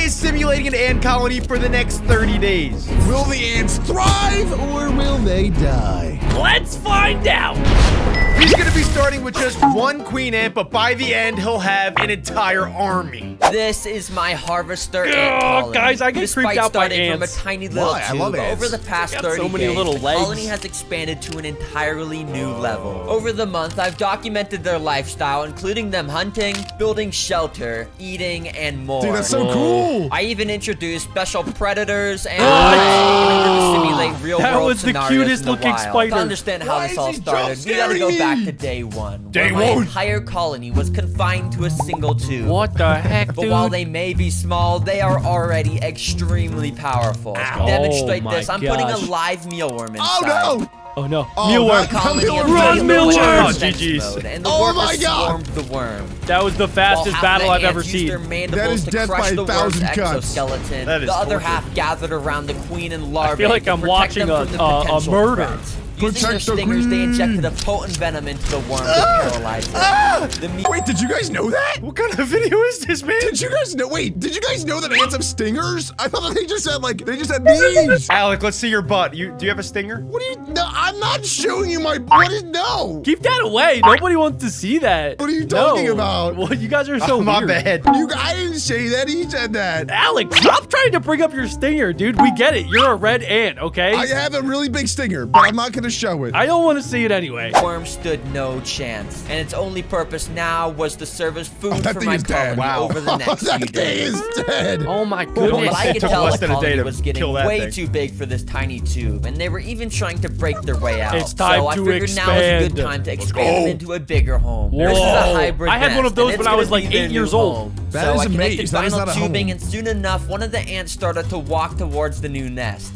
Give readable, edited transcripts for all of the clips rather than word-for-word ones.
is simulating an ant colony for the next 30 days. Will the ants thrive or will they die? Let's find out. He's gonna be starting with just one queen ant, but by the end, he'll have an entire army. This is my harvester ant colony. Guys, I get Despite creeped out by starting ants. from a tiny little Why? I love tube, ants. over the past They got 30 so many days, little the legs. colony has expanded to an entirely new level. Over the month, I've documented their lifestyle, including them hunting, building shelter, eating, and more. Dude, that's so cool. I even introduced special predators and in order to simulate That real-world was the scenarios cutest in the looking wild. spider. To understand how Why this is all he started, we gotta jump go scaring back me? to day one. Day where my one. entire colony was confined to a single tube. What the heck, But dude? while they may be small, they are already extremely powerful. To demonstrate Oh my this, I'm putting a gosh. live mealworm inside. Oh no! Oh no, Oh, mealworm. God. Colony Mealworm. immediately Run, mealworm. went into Oh, defense GGs. mode, and the Oh workers my God. swarmed the worm. That was the While fastest half battle the I've ever ants used their seen. mandibles That is to death crush by the worm's 1,000 cuts. exoskeleton. That is The other torture. half gathered around the queen and larvae. I feel like to I'm protect watching them a- from the a potential murder. threats. Using their Protect the stingers, they queen. injected a potent venom into the worm to paralyze it. The meat Wait, did you guys know that? What kind of video is this, man? Did you guys know? Wait, did you guys know that ants have stingers? I thought that they just had these. Alec, let's see your butt. Do you have a stinger? What do you? No, I'm not showing you my. What is no? Keep that away. Nobody wants to see that. What are you talking No. about? Well, you guys are so My weird. bad. I didn't say that. He said that. Alex, stop trying to bring up your stinger, dude. We get it. You're a red ant, okay? I have a really big stinger, but I'm not gonna show it. I don't want to see it anyway. worm stood no chance, and its only purpose now was to serve as food that for thing my is dead. colony Wow. over the next that few thing days. is dead. Oh my But goodness. I It could took tell less the than a day colony to was getting kill that way thing. too big for this tiny tube, and they were even trying to break their way out. It's time so I to figured now is a good expand. time to expand them into a bigger home. Whoa. This is a hybrid I had one of nest, those and when it's I was gonna like be their 8 new years old. home. That so is I connected amazing. That is vinyl not a tubing, home. and soon enough, one of the ants started to walk towards the new nest.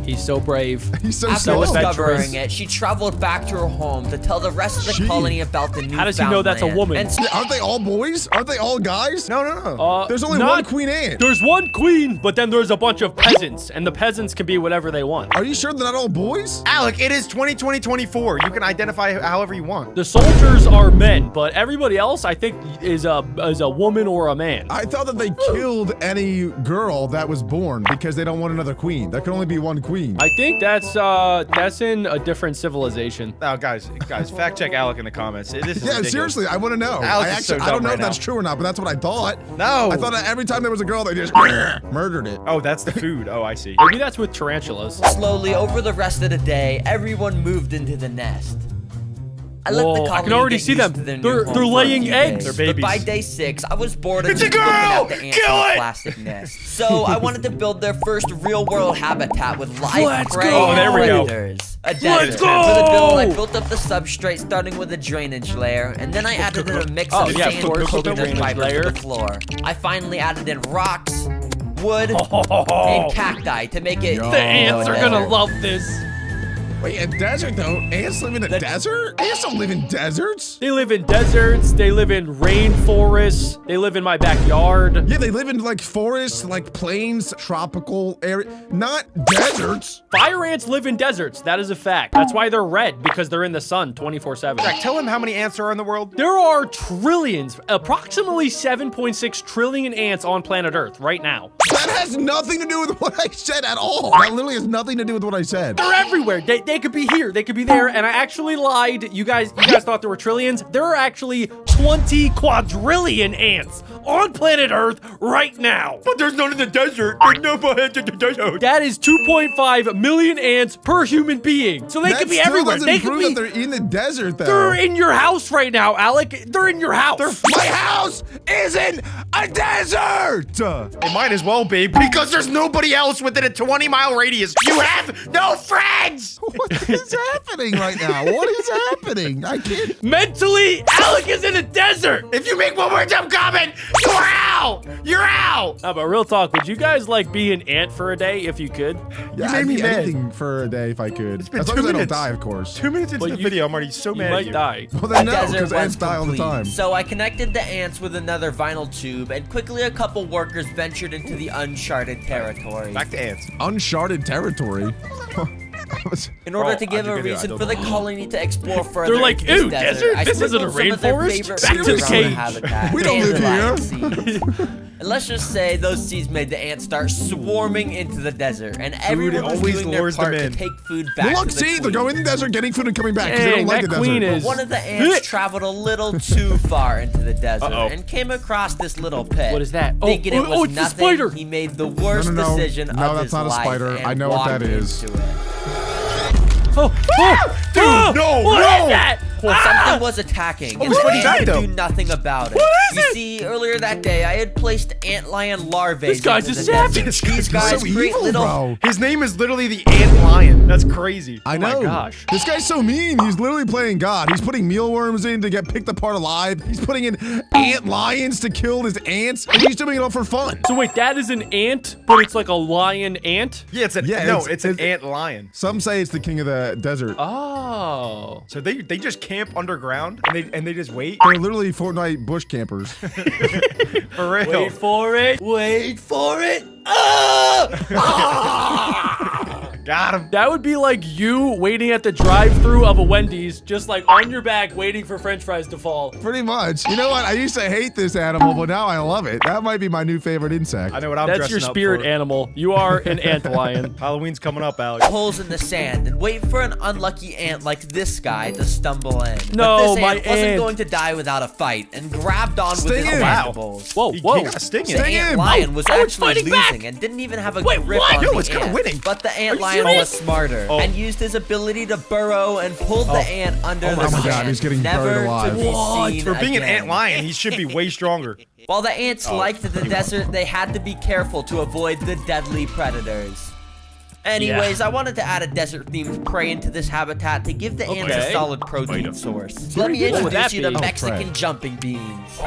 He's so brave. He's so After slow. discovering adventurous. it, she traveled back to her home to tell the rest of the She- colony about the new How does he know that's a woman? And Yeah, aren't they all boys? Aren't they all guys? No. There's only not- one queen ant. There's one queen, but then there's a bunch of peasants, and the peasants can be whatever they want. Are you sure they're not all boys? Alec, it is 2020-24. You can identify however you want. The soldiers are men, but everybody else, I think, is a woman or a man. I thought that they killed any girl that was born because they don't want another queen. There can only be one queen. I think that's in a different civilization. Oh, guys, fact check Alec in the comments. This is Yeah, ridiculous. seriously, I want to know. Alex is so I don't dumb know right if that's now. true or not, but that's what I thought. No. I thought that every time there was a girl, they just murdered it. Oh, that's the food. Oh, I see. Maybe that's with tarantulas. slowly, over the rest of the day, everyone moved into the nest. I let Whoa, the I colony can already get see used them. to their new They're home for a laying few eggs. days. They're But by babies. day 6, I was bored of It's a just looking girl! at the ants Kill in the it! plastic nest. So I wanted to build their first real-world habitat with live Let's prey go! and There we go. predators. A Let's desert. go! For the build, I built up the substrate starting with a drainage layer, and then I added in a mix Oh, of yeah, sand, of course, coconut the drainage fiber layer. to the floor. I finally added in rocks, wood, Oh, and cacti to make it the ants are gonna love this. Wait, a desert though? Ants live in a desert? Ants don't live in deserts. They live in deserts. They live in rainforests. They live in my backyard. Yeah, they live in like forests, like plains, tropical area, not deserts. Fire ants live in deserts. That is a fact. That's why they're red, because they're in the sun 24/7. Jack, tell him how many ants are in the world. There are trillions, approximately 7.6 trillion ants on planet Earth right now. That has nothing to do with what I said at all. That literally has nothing to do with what I said. They're everywhere. They could be here. They could be there. And I actually lied. You guys thought there were trillions. There are actually 20 quadrillion ants on planet Earth right now. But there's none in the desert. There's no ants in the desert. That is 2.5 million ants per human being. So they That could be still everywhere. doesn't They could prove be. that they're in the desert though. They're in your house right now, Alec. They're in your house. My house isn't a desert. It might as well be, because there's nobody else within a 20-mile radius. You have no friends! What is happening right now? What is happening? I can't. Mentally, Alec is in a desert. If you make one more dumb comment, you're out! You're out! No, but real talk, would you guys like be an ant for a day if you could? Yeah, made I'd me be mad. anything for a day if I could. It's been as long 2 as I don't minutes. die, of course. 2 minutes into Well, the video, I'm already so You mad might at you. die. Well, then The no, desert because was ants die all the complete. time. So I connected the ants with another vinyl tube, and quickly a couple workers ventured into the uncharted territory. Back to ants. Uncharted territory. In order Oh, to give how'd a you get it? I reason don't for the know. colony to explore further, They're like, into ew, this desert? I This isn't a sprinkled some of their rainforest? favorite Back to foods the around cage. habitat. We don't live Dandelion seeds. And let's just say those seeds made the ants start swarming into the desert, and everyone was always doing their lures them part to in. take food back Well, look, to the see, queen. they're going in the desert, getting food and coming back because they Dang, don't like that the queen desert. is. One of the ants traveled a little too far into the desert Uh-oh. and came across this little pit. What is that? Oh, Thinking it oh, was it's a nothing, spider. he made the worst No, no, no. decision No, of that's his not a life spider. and I know what that walked is. into it. Oh, oh, Dude, oh, no, what no. is that? Something was attacking, and it's the fighting back, ant though. could do nothing about it. What is You it? see, earlier that day, I had placed antlion larvae. This guy's into a the desert. savage. These guys so create evil, little. bro. His name is literally the Ant Lion. That's crazy. I Oh my know. gosh. This guy's so mean. He's literally playing God. He's putting mealworms in to get picked apart alive. He's putting in ant lions to kill his ants, and he's doing it all for fun. So wait, that is an ant, but it's like a lion ant? Yeah, it's an Yeah, no, it's- it's an it's- Ant Lion. Some say it's the king of the desert. Oh. So they just camp underground and they just wait They're literally Fortnite bush campers. for real. Wait for it. Wait for it. Got him. That would be like you waiting at the drive-thru of a Wendy's, just like on your back waiting for french fries to fall. Pretty much. You know what? I used to hate this animal, but now I love it. That might be my new favorite insect. I know what I'm That's dressing your up spirit for. animal. You are an ant lion. Halloween's coming up, Alex. Holes in the sand and wait for an unlucky ant like this guy to stumble in. No, but this my ant wasn't ant. going to die without a fight and grabbed on with Sting his him. mandibles. Whoa, He whoa. got a sting in The it. Sting ant him. lion was Oh, it's actually fighting losing back. and didn't even have a Wait, grip what? on No, the it's kinda ant. winning. But the ant you lion serious? was smarter Oh. and used his ability to burrow and pulled the ant under the my sand. God, he's getting never buried alive. to be What? seen For being an again. Ant Lion, he should be way stronger. While the ants liked the desert, they had to be careful to avoid the deadly predators. Anyways, I wanted to add a desert-themed prey into this habitat to give the ants a Okay. solid protein source. So let me What would that introduce you to be? Mexican prey. jumping beans.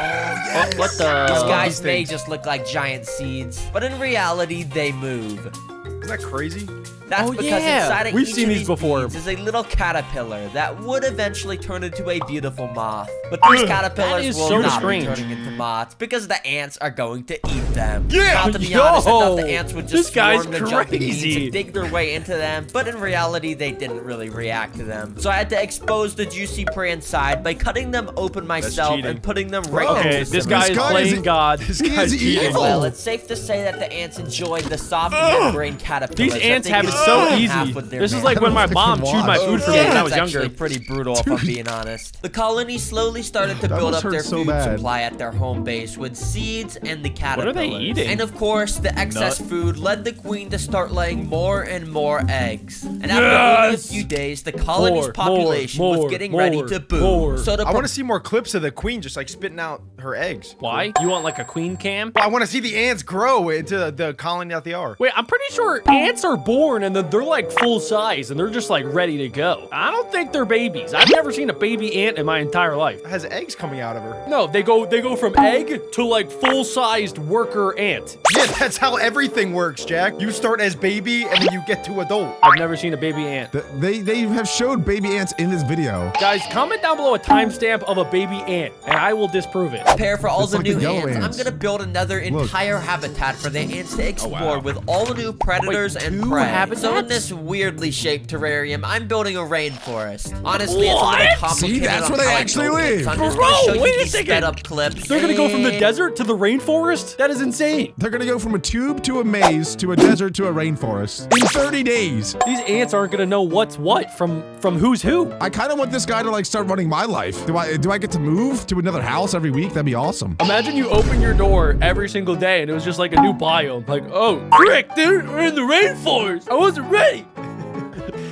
What the? These guys these may things. just look like giant seeds, but in reality, they move. Isn't that crazy? That's Oh, because yeah. inside of We've each seen of these these before. beans is a little caterpillar that would eventually turn into a beautiful moth. But these caterpillars is will so not strange. be turning into moths because the ants are going to eat them. Yeah! Now, to be honest, I thought the Yo, ants would this just guy's swarm the jumping beans crazy. and dig their way into them, but in reality, they didn't really react to them. So I had to expose the juicy prey inside by cutting them open myself cheating. and putting them right Bro, Okay, next to this some guy is guy playing is- God. This He guy's is cheating. evil. Well, it's safe to say that the ants enjoyed the soft membrane caterpillars. These that ants they have could it so split in easy. half with their This is man. like when my I don't mom think I chewed my can food for watch. me when I was That's younger. actually pretty brutal, if I'm being honest. The colony slowly started to That build must up their hurt so food bad. supply at their home base with seeds and the What caterpillars. are they eating? And of course, the excess Nut. food led the queen to start laying more and more eggs. And after only a Yes! few days, the colony's More, population more, was getting ready more, to boom. more. So to I want to see more clips of the queen just like spitting out her eggs. Why? You want like a queen cam? Well, I want to see the ants grow into the colony that they are. Wait, I'm pretty sure ants are born and then they're like full size and they're just like ready to go. I don't think they're babies. I've never seen a baby ant in my entire life. It has eggs coming out of her. No, they go from egg to like full-sized worker ant. Yeah, that's how everything works, Jack. You start as baby and then you get to adult. I've never seen a baby ant. They have showed baby ants in this video. Guys, comment down below a timestamp of a baby ant and I will disprove it. prepare for all It's the like the new yellow ants, ants. I'm gonna build another entire habitat for the ants to explore with all the new predators Wait, and 2 prey. habitats? So in this weirdly shaped terrarium, I'm building a rainforest. Honestly, it's a What? little complicated. See, that's on where they how I actually build it, live. so I'm just Bro, gonna show you wait a these second. sped up clips. They're gonna go from the and- desert to the rainforest? That is insane. They're gonna go from a tube to a maze to a desert to a rainforest in 30 days. These ants aren't gonna know what's what from who's who. I kind of want this guy to like start running my life. Do I get to move to another house every week? That'd be awesome. Imagine you open your door every single day and it was just like a new biome. Like, oh, frick, we're in the rainforest. I wasn't ready.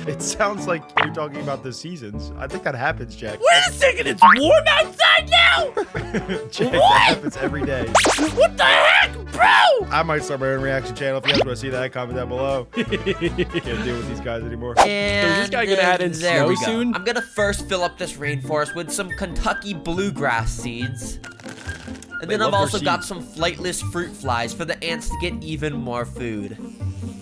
It sounds like you're talking about the seasons. I think that happens, Jack. Wait a second, it's warm outside now? Jack, that What? happens every day. What the heck, bro? I might start my own reaction channel. If you guys want to see that, comment down below. Can't deal with these guys anymore. And this guy gonna add in there snow we go. soon? I'm gonna first fill up this rainforest with some Kentucky bluegrass seeds. And then love I've their also got seeds. some flightless fruit flies for the ants to get even more food.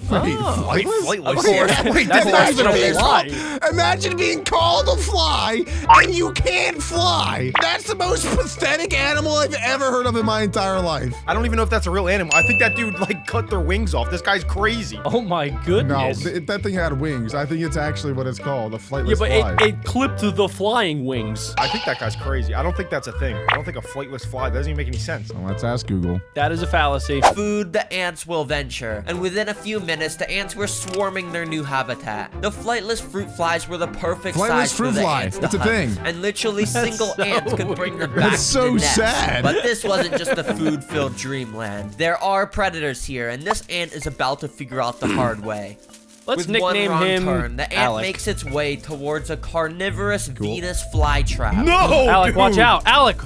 Wait, Wait, flightless? flightless. Of course. Wait, That's that's not even a fly. Imagine being called a fly and you can't fly. That's the most pathetic animal I've ever heard of in my entire life. I don't even know if that's a real animal. I think that dude like cut their wings off. This guy's crazy. Oh my No, goodness. that thing had wings. I think it's actually what it's called, a flightless Yeah, but fly. it clipped the flying wings. I think that guy's crazy. I don't think that's a thing. I don't think a flightless fly, that doesn't even make any sense. Well, let's ask Google. That is a fallacy. Food the ants will venture, and within a few minutes, the ants were swarming their new habitat. The flightless fruit flies were the perfect Flightless size fruit for the fly. ants to It's a hunt, thing. and literally single so ants could bring them weird. back That's to the so nest. sad. But this wasn't just a food-filled dreamland. There are predators here, and this ant is about to figure out the hard way. Let's With one nickname wrong him turn, the ant Alec. makes its way towards a carnivorous Venus flytrap. No, Alec, dude. watch out. Alec!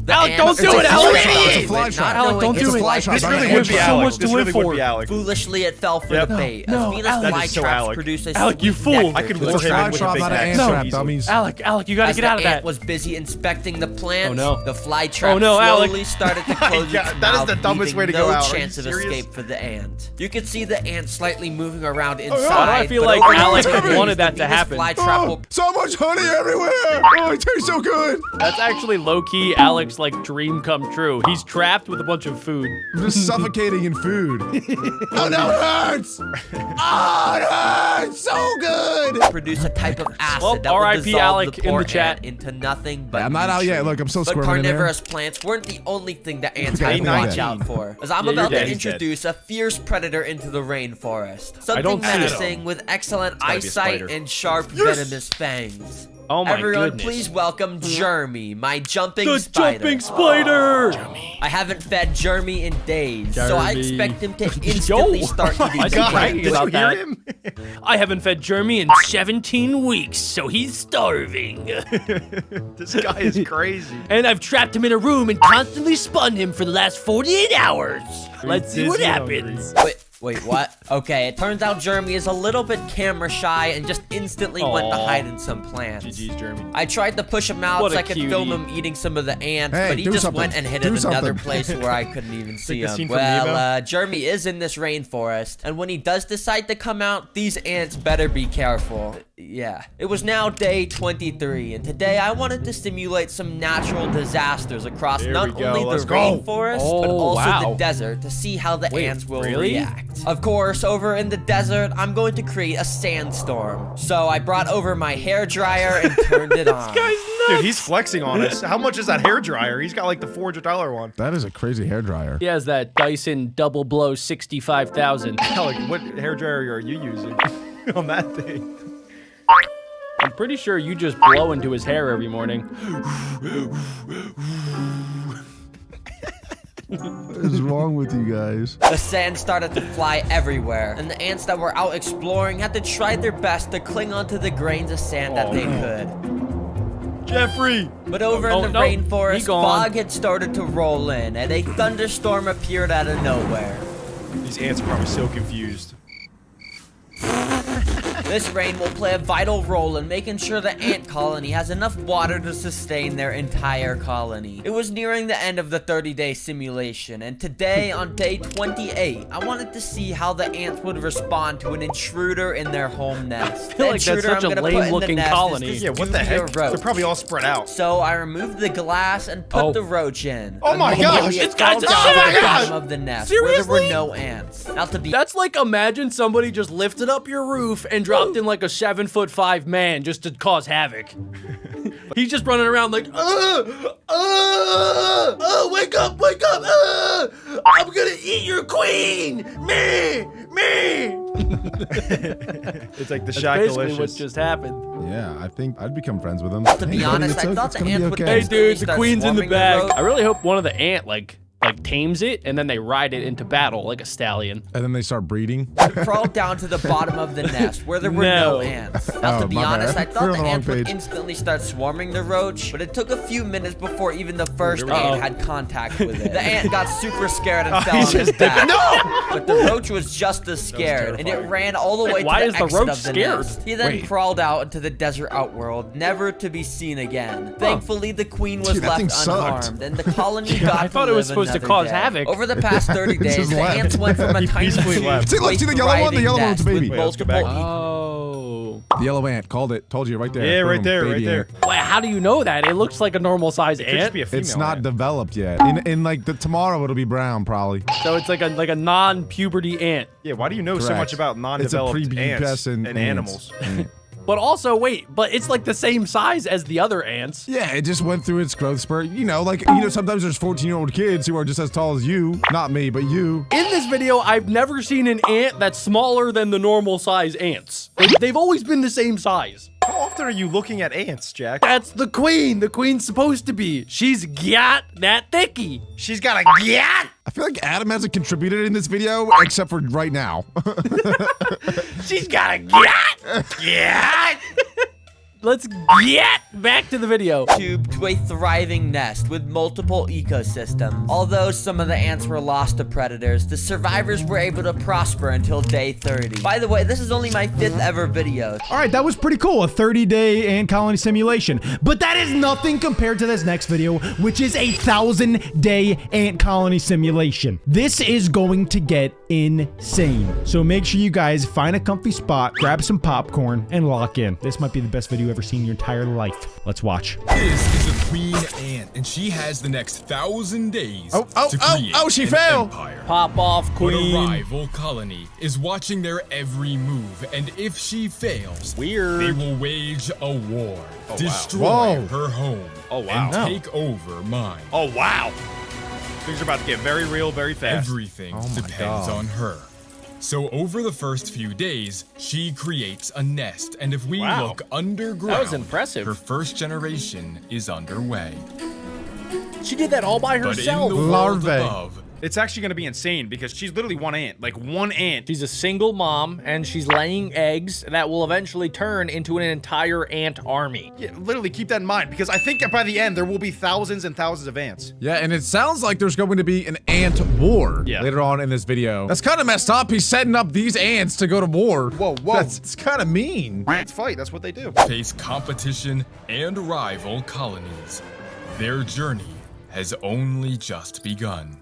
Alec, ant- don't do It's it, a Alec! fly trap. It's a Idiot. fly Not trap. Alec, knowing don't it's do a it. fly This trap. This I'm really gonna would be hit you. so Alex. much to This live really would for. be Alex. Foolishly, it fell for Yep. the bait. No, As Venus Alec. That is so flytraps Alec. produce a Alec, you sweet fool. nectar I could to lure It's a him fly in with a trap, big not an net ant so trap, easily. dummies. Alec, you gotta As get the out of ant that. was busy inspecting the plants, Oh, no. the fly trap Oh, no, Alec. slowly started to close Yeah, its that is mouth, the dumbest leaving way to no go out. Are you chance of serious? escape for the ant. You could see the ant slightly moving around God, inside. I feel but like over Alec time, wanted that the to Venus happen. Flytrap Oh, will so much honey everywhere. Oh, it tastes so good. That's actually low-key Alec's like dream come true. He's trapped with a bunch of food. I'm just suffocating in food. Oh, no, it hurts. Oh, it hurts so good. produce a type of acid Well, that will R.I.P. dissolve Alec the in poor the chat. ant into nothing but I'm not out yet. nutrients. Look, I'm still But squirming in there. carnivorous plants weren't the only thing that ants Okay, had to I'm watch dead. out for. As I'm Yeah, about you're to dead. introduce a fierce predator into the rainforest. I Something don't see it. menacing with excellent gotta be a eyesight spider. and sharp venomous fangs. Oh my Everyone, goodness. please welcome Jeremy, my jumping The spider. jumping spider! I haven't fed Jeremy in days, so I Jeremy. expect him to instantly Yo. start eating I the God. plants. bragging Did you about hear that. him? I haven't fed Jeremy in 17 weeks, so he's starving. This guy is crazy. And I've trapped him in a room and constantly spun him for the last 48 hours. Let's see what busy hungry. happens. Wait, what? Okay, it turns out Jeremy is a little bit camera shy and just instantly went to Aw. hide in some plants. GG's, Jeremy. I tried to push him out What so a I could cutie. film him eating some of the ants, Hey, but he do just something. went and hid Do in another something. place where I couldn't even see the him. scene from Nemo? Well, Jeremy is in this rainforest, and when he does decide to come out, these ants better be careful. Yeah. It was now day 23, and today I wanted to simulate some natural disasters across There not we go, only let's the go. rainforest, but Oh, also wow. the desert to see how the Wait, ants will really? react. Of course, over in the desert, I'm going to create a sandstorm. So I brought over my hairdryer and turned it on. Dude, he's flexing on us. How much is that hair dryer? He's got like the $400 one. That is a crazy hairdryer. He has that Dyson Double Blow 65,000. Alec, what hair dryer are you using on that thing? I'm pretty sure you just blow into his hair every morning. What is wrong with you guys? The sand started to fly everywhere, and the ants that were out exploring had to try their best to cling onto the grains of sand that Oh, they no. could. Jeffrey! But over Oh, in the no, rainforest, he gone. fog had started to roll in, and a thunderstorm appeared out of nowhere. These ants are probably so confused. This rain will play a vital role in making sure the ant colony has enough water to sustain their entire colony. It was nearing the end of the 30-day simulation, and today, on day 28, I wanted to see how the ants would respond to an intruder in their home nest. I feel like that's such a lame-looking colony. Yeah, what the heck? Roach. They're probably all spread out. So I removed the glass and put Oh. the roach in. Oh my Immediately gosh, it it's fell got the down to shit! the bottom of the nest where there Seriously? were no ants. Now to be That's like imagine somebody just lifted up your roof and dropped in like a 7'5" man just to cause havoc. He's just running around like, wake up, I'm gonna eat your queen, me. It's like the That's Shack basically what Delicious. just happened. Yeah, I think I'd become friends with him. To be honest, I thought the ants would Hey instantly dude, the start queen's in the swarming bag. roach. I really hope one of the ant like tames it and then they ride it into battle like a stallion. And then they start breeding. Crawled down to the bottom of the nest where there were no No. ants. Now, to Oh, be my honest, bad. I thought We're on the the wrong ants would page. instantly start swarming the roach, but it took a few minutes before even the first Here we ant go. had contact with it. The ant got super scared and Oh, fell he on his just- back. No! But the roach was just as scared, and it terrifying. ran all the way Why to is the the exit roach of the scared? nest. He then Wait. crawled out into the desert outworld, never to be seen again. Thankfully, the queen was Dude, that thing left sucked. unharmed, and the colony Yeah, got I thought to it was live supposed to another cause day. havoc. Over the past 30 days, just the left. ants went from a He tiny peacefully tube left. to See, look, a see the yellow one? The thriving yellow one's a nest with baby. Wait, let's go back. multiple Oh. The yellow ant. Called it. Told you right there. Yeah, right Boom, there, right baby there. ant. Well, how do you know that? It looks like a normal size It could just ant. be a female It's not ant. developed yet. In like tomorrow, it'll be brown probably. So it's like a non-puberty ant. Yeah, why do you know so Correct. much about non-developed It's a ants prepubescent and ants. animals? But also, wait, but it's like the same size as the other ants. Yeah, it just went through its growth spurt. Sometimes there's 14-year-old kids who are just as tall as you. Not me, but you. In this video, I've never seen an ant that's smaller than the normal size ants. They've always been the same size. How often are you looking at ants, Jack? That's the queen. The queen's supposed to be. She's got that thicky. She's got a gat. I feel like Adam hasn't contributed in this video except for right now. She's got a gat. Gat. Let's get back to the video. tube to a thriving nest with multiple ecosystems. Although some of the ants were lost to predators, the survivors were able to prosper until day 30. By the way, this is only my 5th ever video. All right, that was pretty cool, a 30-day ant colony simulation. But that is nothing compared to this next video, which is a 1,000-day ant colony simulation. This is going to get insane. So make sure you guys find a comfy spot, grab some popcorn, and lock in. This might be the best video you've ever seen in your entire life. Let's watch. This is a queen ant, and she has the next 1,000 days Oh, to create she an fell. empire. Pop off, But queen. a rival colony is watching their every move, and if she fails, Weird. they will wage a war, destroy Whoa. her home, Oh, wow. and take over mine. Oh, wow. Things are about to get very real, very fast. Everything depends on her. So over the first few days, she creates a nest, and if we Wow. look underground, That was impressive. her first generation is underway. She did that all by But in herself. the world Larvae. above, It's actually going to be insane because she's literally one ant. Like one ant. She's a single mom, and she's laying eggs that will eventually turn into an entire ant army. Yeah, literally keep that in mind because I think that by the end there will be thousands and thousands of ants. Yeah, and it sounds like there's going to be an ant war Yeah. later on in this video. That's kind of messed up. He's setting up these ants to go to war. Whoa, whoa. It's kind of mean. Ants fight. That's what they do. face competition and rival colonies. Their journey has only just begun.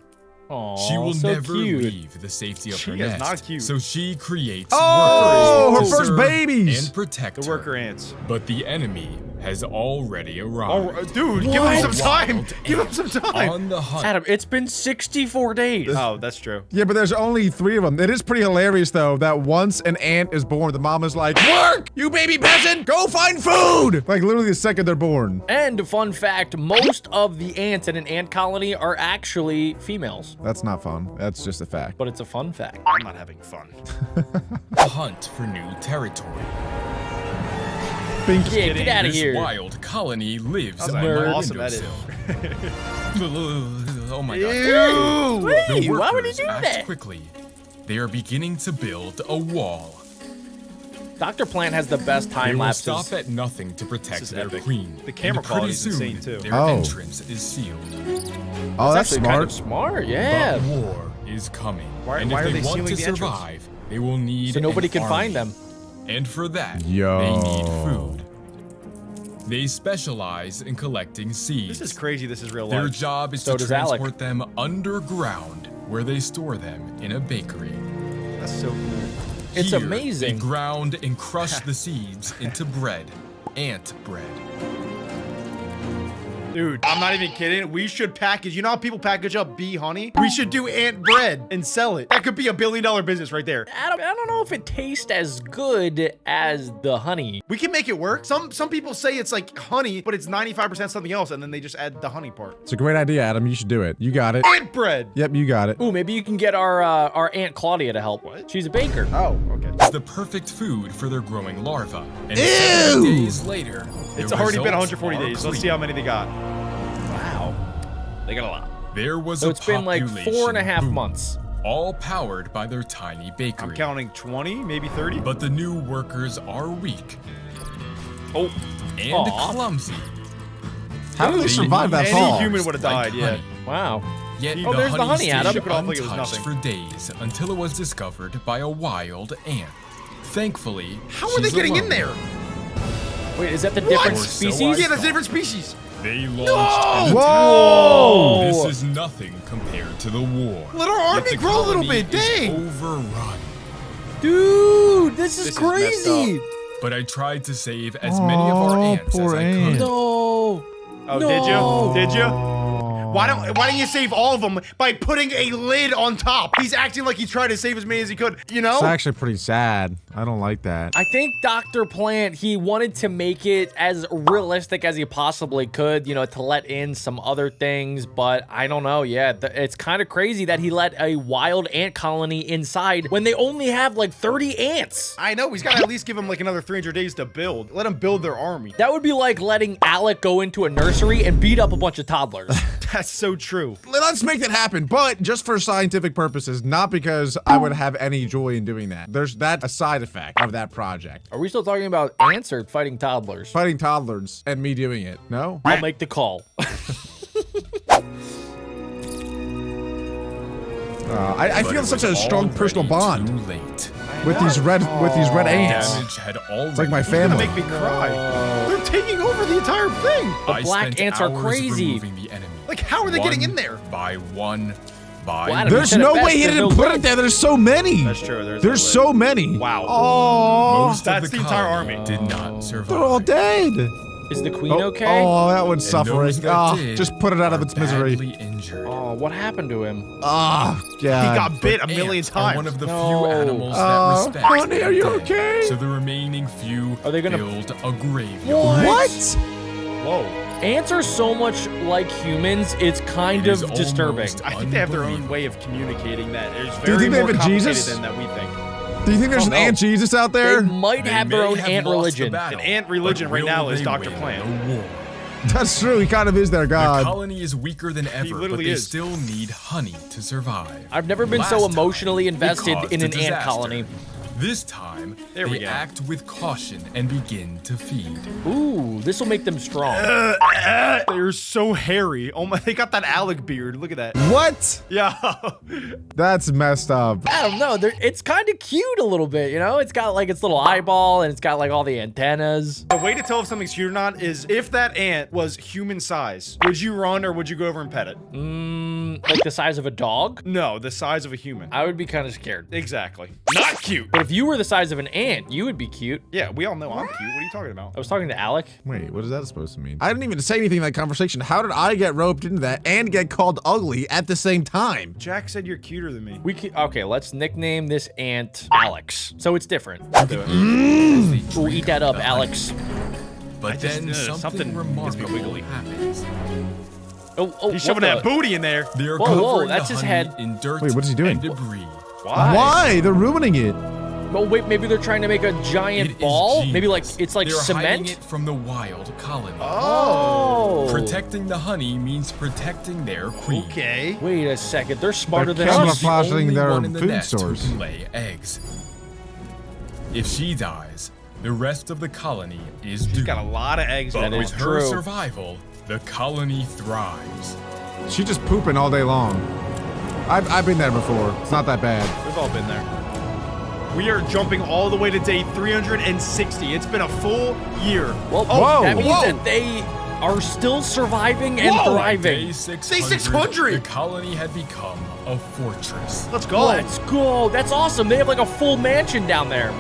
Aww, She will so never cute. leave the safety of She her is nest. not cute. So she creates Oh, workers her to first serve babies. and protect The her. worker ants. But the enemy has already arrived. Oh, dude, give him some time. Wild Give him ant some time. On the hunt. Adam, it's been 64 days. Oh, that's true. Yeah, but there's only 3 of them. It is pretty hilarious, though, that once an ant is born, the mom is like, "Work, you baby peasant! Go find food!" Like, literally the second they're born. And fun fact, most of the ants in an ant colony are actually females. That's not fun. That's just a fact. But it's a fun fact. I'm not having fun. Hunt for new territory. Yeah, get out of This here. wild colony lives How's on that? my Awesome, that is. windowsill. Oh my god. Ew. The Hey, why would he workers do act that? quickly. They are beginning to build a wall. Dr. Plant has the best They time will lapses. stop at nothing to protect is their epic. queen. The camera and pretty quality is soon, insane, too. Their Oh. entrance is sealed. Oh, that's Actually smart. kind of smart, yeah. But war is coming. Why- and why if are they they want sealing to the entrance? survive, they will need So nobody an can find army. them. And for that, Yo. they need food. They specialize in collecting seeds. This is crazy. This is real Their life. job is So to does Alec. transport them underground, where they store them in a bakery. That's so cool. It's Here, amazing. They ground and crush the seeds into bread, ant bread. Dude, I'm not even kidding. We should package. You know how people package up bee honey? We should do ant bread and sell it. That could be $1 billion business right there. Adam, I don't know if it tastes as good as the honey. We can make it work. Some people say it's like honey, but it's 95% something else, and then they just add the honey part. It's a great idea, Adam. You should do it. You got it. Ant bread. Yep, you got it. Ooh, maybe you can get our Aunt Claudia to help. What? She's a baker. Oh, okay. It's the perfect food for their growing larvae. And Ew! 7 days later, It's the already been results 140 are days. Let's see clear. how many they got. Wow. They got a lot. There was So a it's been like population 4.5 boom, months. all powered by their tiny bakery. I'm counting 20, maybe 30. But the new workers are weak Oh, and Aw. clumsy. How did they survive that any fall? human would have Like died, yeah. honey. Wow. Yet Oh, there's the honey, stayed Adam. Shook it off like it was untouched nothing. for days until it was discovered by a wild ant. Thankfully, How are they she's getting in alone. there? Wait, is that the different Or so species? I Yeah, that's a thought. different species. They launched an Whoa! attack. This is nothing compared to the war. Let our Yet army the grow a little colony bit, is dang. overrun. Dude, this is This is crazy. But I tried to save as many of our Aw, ants as poor I could. ant. No. Oh, No. did you? Why don't you save all of them by putting a lid on top? He's acting like he tried to save as many as he could, you know? It's actually pretty sad. I don't like that. I think Dr. Plant, he wanted to make it as realistic as he possibly could, you know, to let in some other things, but I don't know. Yeah, it's kind of crazy that he let a wild ant colony inside when they only have like 30 ants. I know, he's got to at least give them like another 300 days to build. Let them build their army. That would be like letting Alec go into a nursery and beat up a bunch of toddlers. That's so true. Let's make that happen, but just for scientific purposes, not because I would have any joy in doing that. There's that a side effect of that project. Are we still talking about ants or fighting toddlers? Fighting toddlers and me doing it. No? I'll make the call. I But feel it such was a strong already personal bond too late. with these red ants. Damage had already It's like my It's gonna family. make me cry. They're taking over the entire thing. I black spent ants are hours crazy. removing the enemy. Like, how are they getting in there? By one, by Well, Adam, one. There's said it no best, way he there's didn't no put way. it there. There's so many. That's true. There's There's so many. Wow. Oh, Most That's of the the entire colony army. did not survive. they're all dead. Is the queen Oh, okay? oh, that one's And suffering. those that Ah, did just put it out of are its misery. badly injured. Oh, what happened to him? Ah, He yeah. got bit a million Ants are times. one of the No. few animals Oh, that respect honey, their are you dead. okay? So the remaining few Are they gonna- build a graveyard. What? Whoa. Ants are so much like humans, it's kind It is of disturbing. almost I think they have their own unbelievable. way of communicating that. It's Do you very think they more have a complicated Jesus? than that we think. Do you think there's Oh, an no. ant Jesus out They there? might They have their may own have ant lost the religion. battle, An ant religion but right will now is they Dr. win Plant. the war? That's true. He kind of is their The god. colony is weaker than ever, but literally they is. still need honey to survive. I've never been Last so time, emotionally we invested caused in a an ant disaster. colony. This time, There we they go. act with caution and begin to feed. Ooh, this will make them strong. They're so hairy. Oh my, they got that Alec beard. Look at that. What? Yeah. That's messed up. I don't know. It's kind of cute a little bit, you know? It's got like its little eyeball and it's got like all the antennas. The way to tell if something's cute or not is if that ant was human size, would you run or would you go over and pet it? Like the size of a dog. No, the size of a human. I would be kind of scared. Exactly. Not cute. But if you were the size of an ant, you would be cute. Yeah, we all know I'm cute. What are you talking about? I was talking to Alec. Wait, what is that supposed to mean? I didn't even say anything in that conversation. How did I get roped into that and get called ugly at the same time? Jack said you're cuter than me. Okay, let's nickname this ant Alex. So it's different. Mm. Ooh, eat that up, Alex. But then something something gets me remarkable wiggly. happens. Oh, He's what shoving the- that booty in there. They are Whoa, whoa, covering that's the his honey head. in dirt Wait, what is he doing? and debris. Why? They're ruining it. Oh, wait, maybe they're trying to make a giant It is ball? genius. Maybe like it's like They're hiding cement? it from the wild colony. Oh. Protecting the honey means protecting their queen. Okay. Wait a second. They're smarter They're than camera us. The Flashing only their one in the food nest stores. who can lay eggs. If she dies, the rest of the colony is doomed. Got a lot of eggs. But That with is her true. survival, the colony thrives. She's just pooping all day long. I've been there before. It's not that bad. We've all been there. We are jumping all the way to day 360. It's been a full year. Well, Whoa, that means whoa. that they are still surviving and Whoa. thriving. Day 600, Day 600! the colony had become a fortress. Let's go. Let's go. That's awesome. They have like a full mansion down there.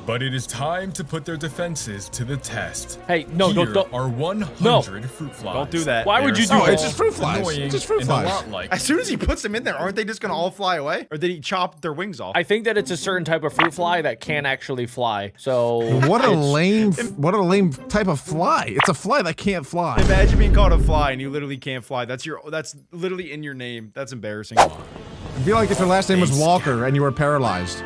But it is time to put their defenses to the test. Hey, no, Here don't. are 100 fruit flies. Don't do that. Why would They you are do Oh, it's that? just fruit flies. annoying It's just fruit and flies. a lot like As soon as he puts them in there, aren't they just gonna all fly away? Or did he chop their wings off? I think that it's a certain type of fruit fly that can actually fly. So What a it's- lame type of fly. It's a fly that can't fly. Imagine being called a fly and you literally can't fly. That's literally in your name. That's embarrassing. It'd be like if your last name was Walker and you were paralyzed.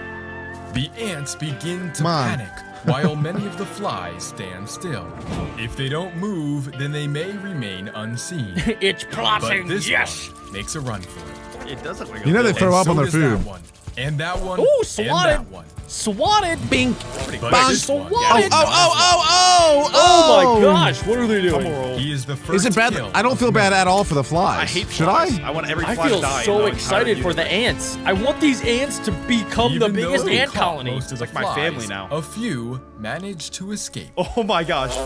The ants begin to Come on. panic, while many of the flies stand still. If they don't move, then they may remain unseen. It's But plotting. this Yes. one makes a run for it. It does look like You know they And throw up so on their does that food. one, and that one. Ooh, and swatted. that one. Swatted. Bink. But Bonk. this one Swatted. is Oh, not as Oh my gosh. What are they doing? He is the first Is it bad? kill I don't of feel bad many. at all for the flies. I hate Should flies. I? I want every I fly feel to die. in so the excited entire for the universe. ants. I want these ants to become the Even though biggest they ant caught colony. most of the like my family flies, now. A few managed to escape. Oh my gosh.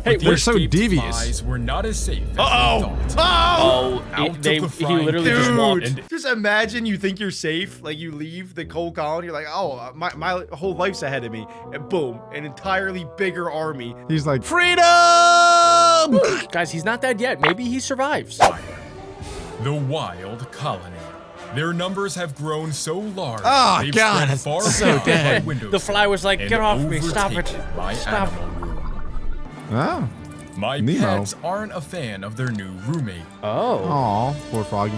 Hey, They're so Escaped devious. flies were not as safe as they Uh-oh. thought. Oh! Out They, of the he frying literally pan. just walked. And Just imagine you think you're safe, like you leave the cold colony, you're like, oh, my whole life's ahead of me, and boom, an entirely bigger army. He's like, freedom! Guys, he's not dead yet. Maybe he survives. the wild colony. Their numbers have grown so large, Oh, they've God, spread that's far so beyond dead. my window The fly was like, and get off me. Stop it. overtaken my Stop. animal room. Oh. My Nemo. pets aren't a fan of their new roommate. Oh. Aw, poor Froggy.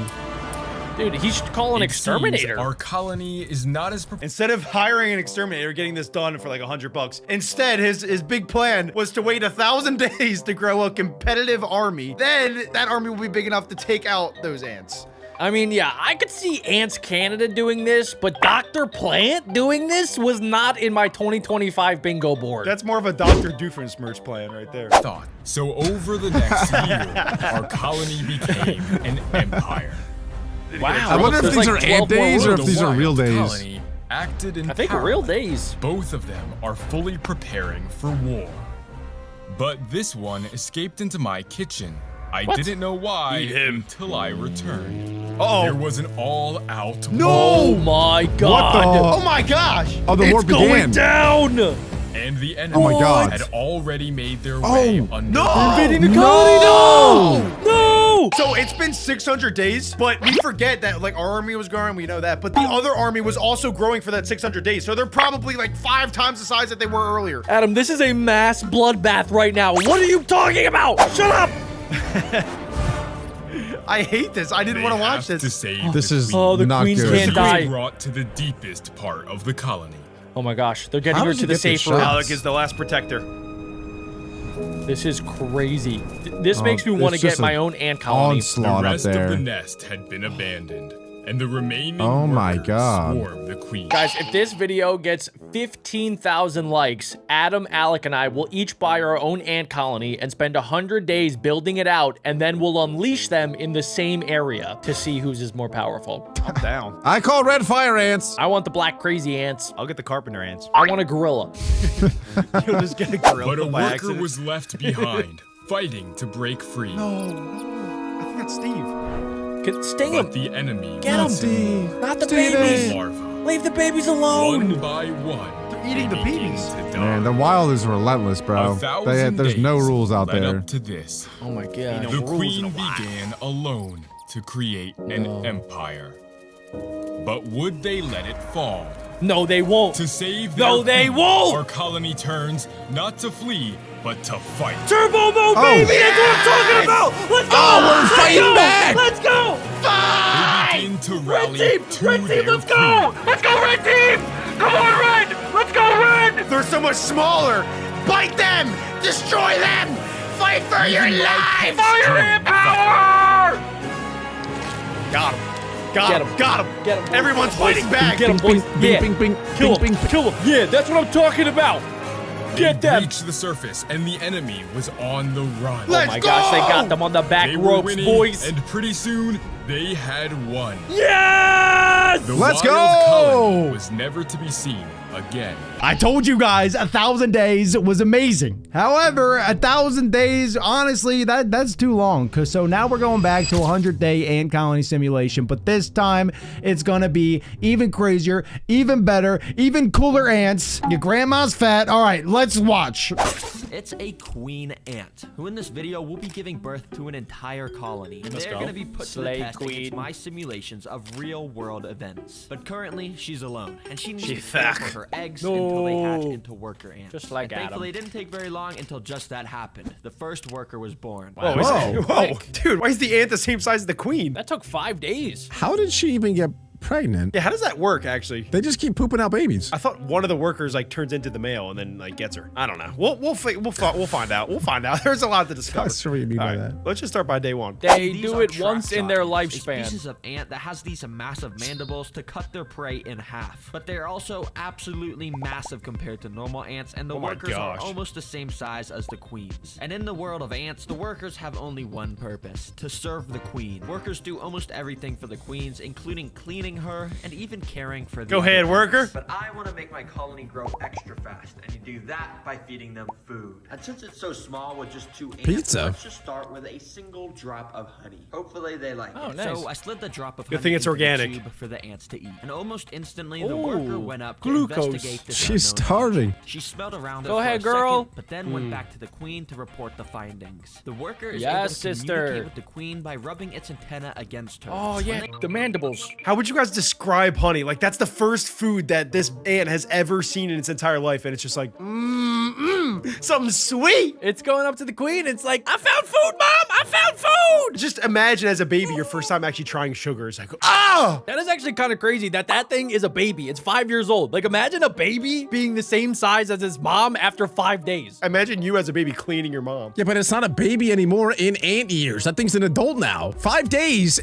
Dude, he should call an It seems exterminator. Our colony is not as prepared. Instead of hiring an exterminator, getting this done for like $100, instead his big plan was to wait 1,000 days to grow a competitive army. Then that army will be big enough to take out those ants. I mean, yeah, I could see Ants Canada doing this, but Dr. Plant doing this was not in my 2025 bingo board. That's more of a Dr. Doofenshmirtz plan right there. thought. So over the next year, our colony became an empire. wow. I wonder if There's these like are 12 ant more days or rooms. if these are real wild days. colony acted in I think parallel. real days. Both of them are fully preparing for war. But this one escaped into my kitchen. I didn't know why Eat him. until I returned. Uh-oh. There was an all-out Oh my god. Oh my gosh! Oh, the war It's going began. down. and the enemy my God. had already made their way under. Invading the colony. No. No. So it's been 600 days, but we forget that like our army was growing, we know that, but the other army was also growing for that 600 days. So they're probably like 5 times the size that they were earlier. Adam, this is a mass bloodbath right now. What are you talking about? Shut up. I hate this. I didn't They want to watch have to this. save This the is queen. Oh, the not queens good. can't The queen die. brought to the deepest part of the colony. Oh my gosh, they're getting How her did to you the get this safe room. shot? Alec is the last protector. This is crazy. This makes me want to it's get just my an own ant colony. Onslaught The up rest of the there. nest had been abandoned, and the remaining Oh my workers God. swarmed the queen. Guys, if this video gets 15,000 likes, Adam, Alec, and I will each buy our own ant colony and spend 100 days building it out, and then we'll unleash them in the same area to see whose is more powerful. I'm down. I call red fire ants. I want the black crazy ants. I'll get the carpenter ants. I want a gorilla. You'll just get a gorilla But a by worker accident. was left behind, fighting to break free. I think that's Steve. Sting But him. the enemy Get him. was Steve. Not the Steven. babies. larva. Leave the babies alone. One by one, They're eating they the began babies. to die. Man, the wild is relentless, bro. 1,000 There's no days rules out led there. Up to this, Oh my No god. the rules in queen a while. began alone to create an empire. But would they let it fall? No, they won't. To save No, their they queen, won't! Our colony turns not to flee, but to fight. Turbo mode, Oh. baby! That's what I'm talking about! Let's go! Oh, we're Let's fighting go! back! Let's go! They begin to Red rally team! to Red team, their let's go! queen. Let's go, red team! Come on, red! Let's go, red! They're so much smaller. Bite them! Destroy them! Fight for your Even my life! pets Fire join and the fight. power! Got him. Got Get him. him. Got him. Get him, boys. Everyone's fighting back. Get him, boys. Yeah. Bing, bing, Kill bing, him. bing. Kill him. Yeah, that's what I'm talking about. Get They them. reached the surface, and the enemy was on the run. Oh Let's my gosh, they go! got them on the back They were ropes, winning, boys. and pretty soon they had won. Yes! The Let's wild go! colony was never to be seen again. I told you guys 1,000 days was amazing. However, 1,000 days, honestly, that's too long. So now we're going back to 100-day ant colony simulation, but this time it's gonna be even crazier, even better, even cooler ants. Your grandma's fat. All right, let's watch. It's a queen ant, who in this video will be giving birth to an entire colony. And they're go. going to be put Slay to the test queen. against my simulations of real world events. But currently, she's alone, and she needs She to care fuck. for her eggs until they hatch No. into worker ants. Just like and thankfully, Adam. it didn't take very long until just that happened. The first worker was born. Whoa, is Whoa. it- whoa, dude! Why is the ant the same size as the queen? That took 5 days. How did she even get pregnant? Yeah, how does that work actually? They just keep pooping out babies. I thought one of the workers like turns into the male and then like gets her. I don't know. We'll find out. We'll find out. There's a lot to discover. Not sure what you mean by that. Let's just start by day one. They These do are it once in their Traxodons, a lifespan. species of ant that has these massive mandibles to cut their prey in half. But they're also absolutely massive compared to normal ants, and the Oh my workers are gosh. almost the same size as the queens. And in the world of ants, the workers have only one purpose: to serve the queen. Workers do almost everything for the queens, including cleaning cleaning her, and even caring for the Go other ahead, ants. worker. But I want to make my colony grow extra fast, and you do that by feeding them food. And since it's so small with just 2 ants, Pizza. let's just start with a single drop of honey. Hopefully they like Oh, it. nice. So I slid the drop of Good honey thing it's into the organic. tube for the ants to eat, and almost instantly the Ooh, worker went up to glucose. investigate this She's unknown starving. object. She smelled around it Go for ahead, a girl. second, but then went back to the queen to report the findings. The worker is Yes, able to sister. communicate with the queen by rubbing its antenna against her. Oh, yeah, the mandibles. How would you guys describe honey? Like, that's the first food that this ant has ever seen in its entire life, and it's just like, something sweet. It's going up to the queen. It's like, I found food, Mom! I found food! Just imagine as a baby, your first time actually trying sugar. It's like, ah! That is actually kind of crazy that that thing is a baby. It's 5 years old. Like, imagine a baby being the same size as his mom after 5 days. Imagine you as a baby cleaning your mom. Yeah, but it's not a baby anymore in ant years. That thing's an adult now. 5 days.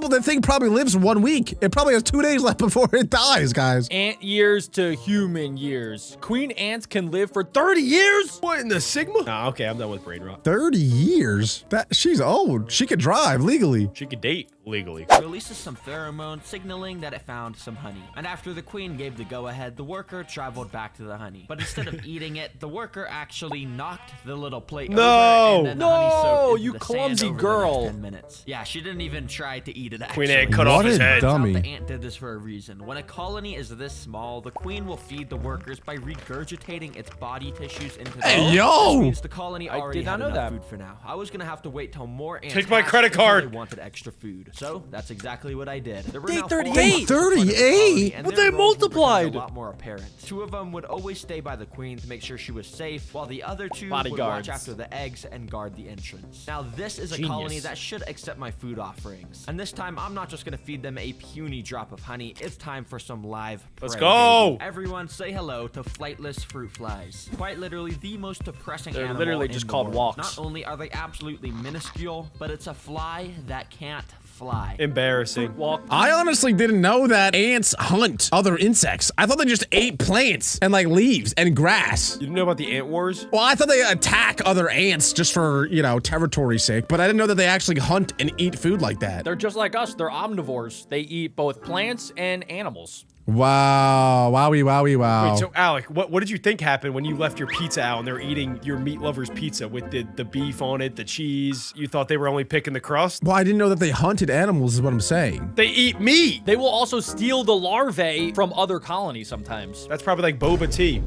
The thing probably lives 1 week. It probably has 2 days left before it dies, guys. Ant years to human years. Queen ants can live for 30 years? What in the Sigma? Nah, okay, I'm done with brain rot. 30 years? She's old. She could drive legally. She could date legally. Releases some pheromone signaling that it found some honey. And after the queen gave the go-ahead, the worker traveled back to the honey. But instead of eating it, the worker actually knocked the little plate No! over, and then the honey No, soaked into you the clumsy sand over the girl. next 10 minutes. Yeah, she didn't even try to eat it, actually. Queen ant cut off What his a head. dummy. The ant did this for a reason. When a colony is this small, the queen will feed the workers by regurgitating its body tissues into the Hey, This yo! means the colony I already did not had know enough that. food for now. I was gonna have to wait till more ants Take my hatched credit until card. They wanted extra food. So that's exactly what I did. There were Day now 38. 38? But they multiplied. A lot more apparent. 2 of them would always stay by the queen to make sure she was safe, while the other 2 would Bodyguards. watch after the eggs and guard the entrance. Now this is a Genius. colony that should accept my food offerings. And this time I'm not just gonna feed them a puny drop of honey. It's time for some live prey. Let's go. Everyone say hello to flightless fruit flies. Quite literally the most depressing They're animal literally in just the called world. walks. Not only are they absolutely minuscule, but it's a fly that can't fly. Embarrassing. Walk. I honestly didn't know that ants hunt other insects. I thought they just ate plants and like leaves and grass. You didn't know about the ant wars? Well, I thought they attack other ants just for, territory's sake, but I didn't know that they actually hunt and eat food like that. They're just like us. They're omnivores. They eat both plants and animals. Wow. Wowie, wowie, wow. Wait, so Alec, what did you think happened when you left your pizza out and they were eating your meat lover's pizza with the beef on it, the cheese? You thought they were only picking the crust? Well, I didn't know that they hunted animals is what I'm saying. They eat meat. They will also steal the larvae from other colonies sometimes. That's probably like boba tea.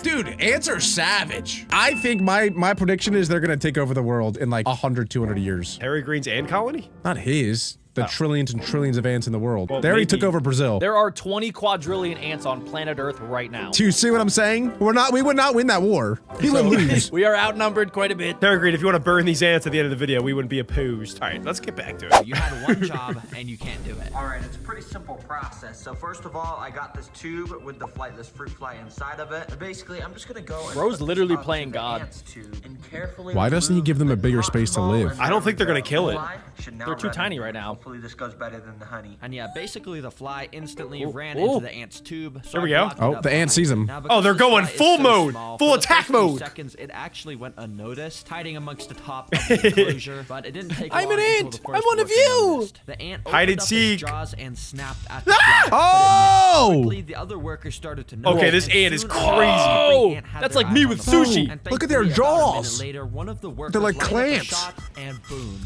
Dude, ants are savage. I think my prediction is they're going to take over the world in like 100, 200 years. Harry Green's ant colony? Not his. The trillions and trillions of ants in the world. Well, They already maybe- took over Brazil. There are 20 quadrillion ants on planet Earth right now. Do you see what I'm saying? We would not win that war. He would lose. We are outnumbered quite a bit. Harry Green, if you want to burn these ants at the end of the video, we wouldn't be opposed. All right, let's get back to it. You had one job and you can't do it. All right, it's a pretty simple process. So first of all, I got this tube with the flightless fruit fly inside of it. And basically, I'm just gonna go and Bro's put this literally up playing to the God. ants tube and carefully Why doesn't he remove give them a the bigger cotton space to ball live? and I don't think they're gonna the kill it. fly should now They're too run tiny in. right now. Hopefully this goes better than the honey. And yeah, basically the fly instantly ran ooh. into the ant's tube. So There we I go. blocked it Oh, up the ant behind sees it. him. Now, Oh, because they're this going fly is full so mode, small, full for the attack first few mode. Seconds, it actually went unnoticed, hiding amongst the top of the enclosure. But it didn't take I'm long an until ant. the I'm first one of worker you. noticed. The ant Hide opened and up seek. its jaws and snapped at the fly. Oh! Quickly, the other workers started to notice. Okay, this and ant is soon crazy. every Oh, ant had that's their like me eyes with on the sushi. ball. And Look at their thankfully, about a jaws. minute later, one of the workers They're like lined up a clamps. shot, and boom.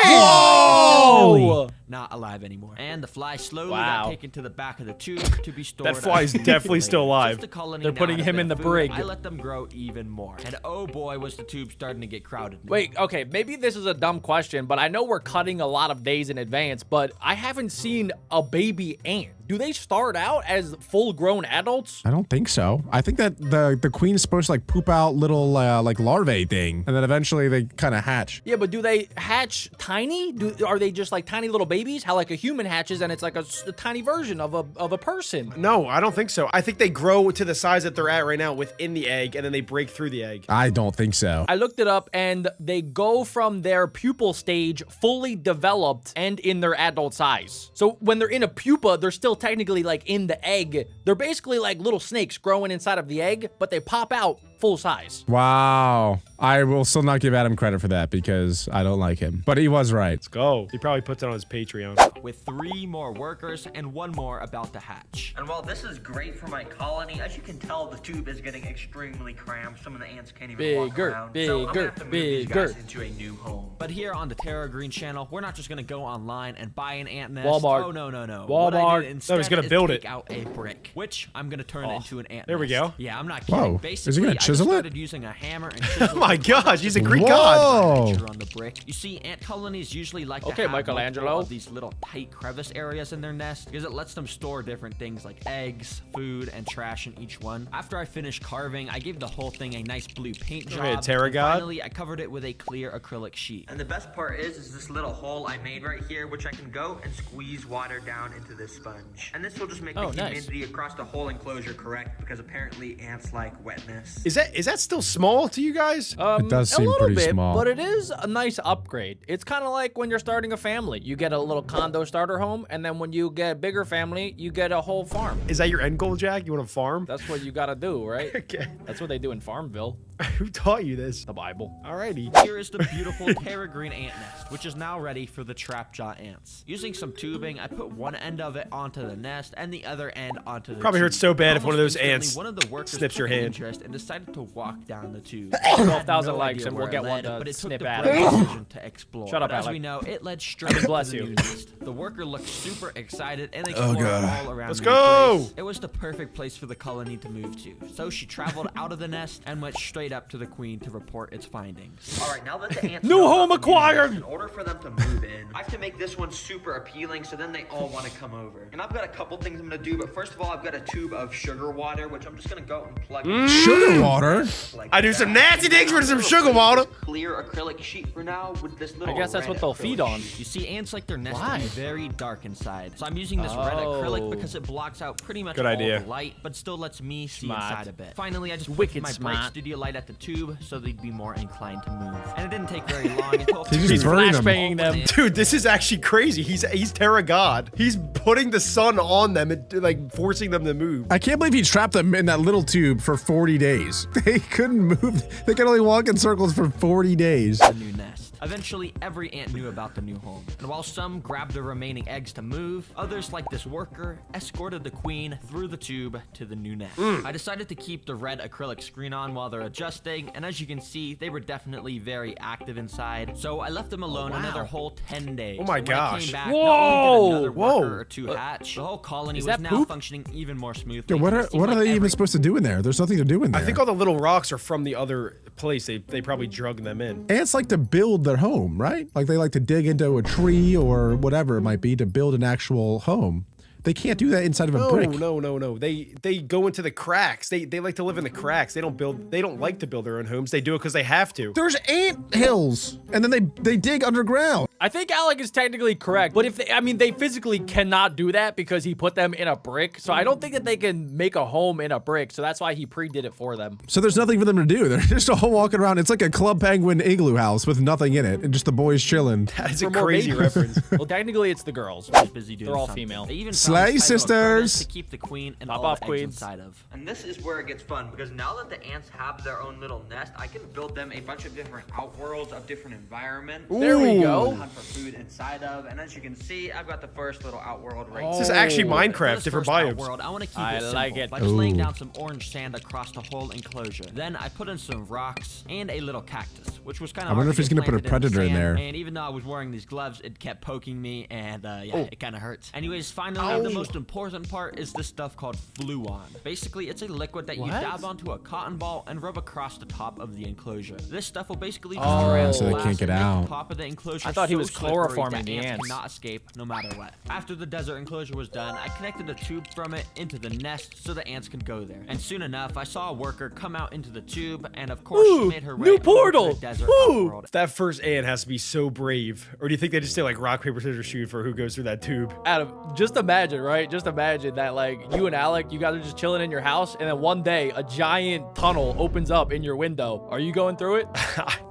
Oh! Not alive anymore. And the fly slowly Wow. got taken to the back of the tube to be stored. That fly is definitely still alive. Since the colony They're now putting had a him bit in of the food, brig. I let them grow even more. And oh boy, was the tube starting to get crowded. Wait, okay, maybe this is a dumb question, but I know we're cutting a lot of days in advance, but I haven't seen a baby ant. Do they start out as full-grown adults? I don't think so. I think that the queen's supposed to like poop out little like larvae thing, and then eventually they kind of hatch. Yeah, but do they hatch tiny? Are they just like tiny little babies? How like a human hatches and it's like a tiny version of a person? No, I don't think so. I think they grow to the size that they're at right now within the egg, and then they break through the egg. I don't think so. I looked it up and they go from their pupal stage fully developed and in their adult size. So when they're in a pupa, they're still technically like in the egg. They're basically like little snakes growing inside of the egg, but they pop out full size. Wow. I will still not give Adam credit for that because I don't like him. But he was right. Let's go. He probably puts it on his Patreon. with 3 more workers and 1 more about to hatch. And while this is great for my colony, as you can tell, the tube is getting extremely cramped. Some of the ants can't even walk around. So I'm gonna have to move these guys into a new home. But here on the Terra Green channel, we're not just gonna go online and buy an ant nest. Walmart. Oh, no, no, no. Walmart. What I did No, instead he's gonna is build take it. out a brick, which I'm gonna turn into an ant There we nest. go. Yeah, I'm not kidding. Whoa. Basically, Is he gonna I just chisel it? started using a hammer and chisel Oh my the gosh, he's a Greek Whoa. god. picture on the brick. You see, ant colonies usually like Okay, to have Michelangelo. multiple of these little tight crevice areas in their nest because it lets them store different things like eggs, food, and trash in each one. After I finished carving, I gave the whole thing a nice blue paint job. Alright, Terra and god. finally, I covered it with a clear acrylic sheet. And the best part is this little hole I made right here, which I can go and squeeze water down into this sponge. And this will just make Oh, the nice. humidity across the whole enclosure correct, because apparently ants like wetness. Is that still small to you guys? It does seem a little pretty bit, small. but it is a nice upgrade. It's kind of like when you're starting a family. You get a little condo starter home, and then when you get a bigger family, you get a whole farm. Is that your end goal, Jack? You want to farm? That's what you gotta do, right? Okay. That's what they do in Farmville, Who taught you this? the Bible. Alrighty. Here is the beautiful Terra Green ant nest, which is now ready for the trap jaw ants. Using some tubing, I put one end of it onto the nest and the other end onto the Probably tube. hurts so bad if one of Almost those ants instantly, one of the workers snips your took an hand. interest and decided to walk down the tube. 12,000 No likes idea and we'll where get it one led, to but it took snip the at brave it. decision to explore. Shut up, But as Alec. we know, it led straight Bless to the you. new nest. The worker looked super excited and explored God. all around Let's the go! place. It was the perfect place for the colony to move to. So she traveled out of the nest and went straight up to the queen to report its findings. All right, now that the ants New know home about the new acquired! nest, in order for them to move in, I have to make this one super appealing, so then they all want to come over. And I've got a couple things I'm gonna do, but first of all, I've got a tube of sugar water, which I'm just gonna go and plug in. Sugar water? Like I do that. some nasty things for some sugar water. Clear acrylic sheet for now with this little. I guess that's red what they'll acrylic feed on. sheet. You see, ants like their nest Why? to be very dark inside. So I'm using this red acrylic because it blocks out pretty much Good all idea. the light, but still lets me see Smart. inside a bit. Finally, I just Wicked put my smart. bright studio light at the tube so they'd be more inclined to move. And it didn't take very long until He's He's burning them. flashbanging them. Dude, this is actually crazy. He's Terra God. He's putting the sun on them and like forcing them to move. I can't believe he trapped them in that little tube for 40 days. They couldn't move. They could only walk in circles for 40 days. the new nest. Eventually, every ant knew about the new home. And while some grabbed the remaining eggs to move, others, like this worker, escorted the queen through the tube to the new nest. I decided to keep the red acrylic screen on while they're adjusting, and as you can see, they were definitely very active inside. So I left them alone another whole 10 days. Oh my And when I gosh. came back, Whoa! not only did another Whoa. worker or two hatch, the whole colony is was that now poop? functioning even more smoothly. Yeah, what It are seemed like they even every supposed to do in there? There's nothing to do in there. I think all the little rocks are from the other place. They probably drug them in. Ants like to build their home, right? Like they like to dig into a tree or whatever it might be to build an actual home. They can't do that inside of a brick. No. They go into the cracks. They like to live in the cracks. They don't like to build their own homes. They do it because they have to. There's ant hills, and then they dig underground. I think Alec is technically correct, but they physically cannot do that because he put them in a brick. So I don't think that they can make a home in a brick. So that's why he pre-did it for them. So there's nothing for them to do. They're just all walking around. It's like a Club Penguin igloo house with nothing in it, and just the boys chilling. That's a For more crazy babies. reference. Well, technically it's the girls. was busy doing They're all something. female. They even Slay found a type of sisters. furnace to keep the queen and Pop all off, the eggs queens. inside of. And this is where it gets fun, because now that the ants have their own little nest, I can build them a bunch of different outworlds of different environments. There we go. Hunt for food inside of, and as you can see, I've got the first little outworld right This is actually Oh. For Minecraft, this different first biomes. outworld, I want to keep I it simple like it. by just laying Ooh. down some orange sand across the whole enclosure. Then I put in some rocks and a little cactus, which was kind of I wonder if he's gonna put a predator in there. And even though I was wearing these gloves, it kept poking me, and it kind of hurts. Anyways, finally, the most important part is this stuff called Fluon. Basically, it's a liquid that you What? dab onto a cotton ball and rub across the top of the enclosure. This stuff will basically Oh. destroy So the they glass can't get and make out. the top of the enclosure I thought he so was slippery chloroforming that the ants. cannot escape no matter what. After the desert enclosure was done, I connected a tube from it into the nest so the ants could go there. And soon enough, I saw a worker come out into the tube, and of course, she Ooh, made her way new over to portal. the desert Woo. outworld. That first ant has to be so brave. Or do you think they just say like rock, paper, scissors, shoot for who goes through that tube? Adam, just imagine, right? Just imagine that, like, you and Alec, you guys are just chilling in your house, and then one day, a giant tunnel opens up in your window. Are you going through it?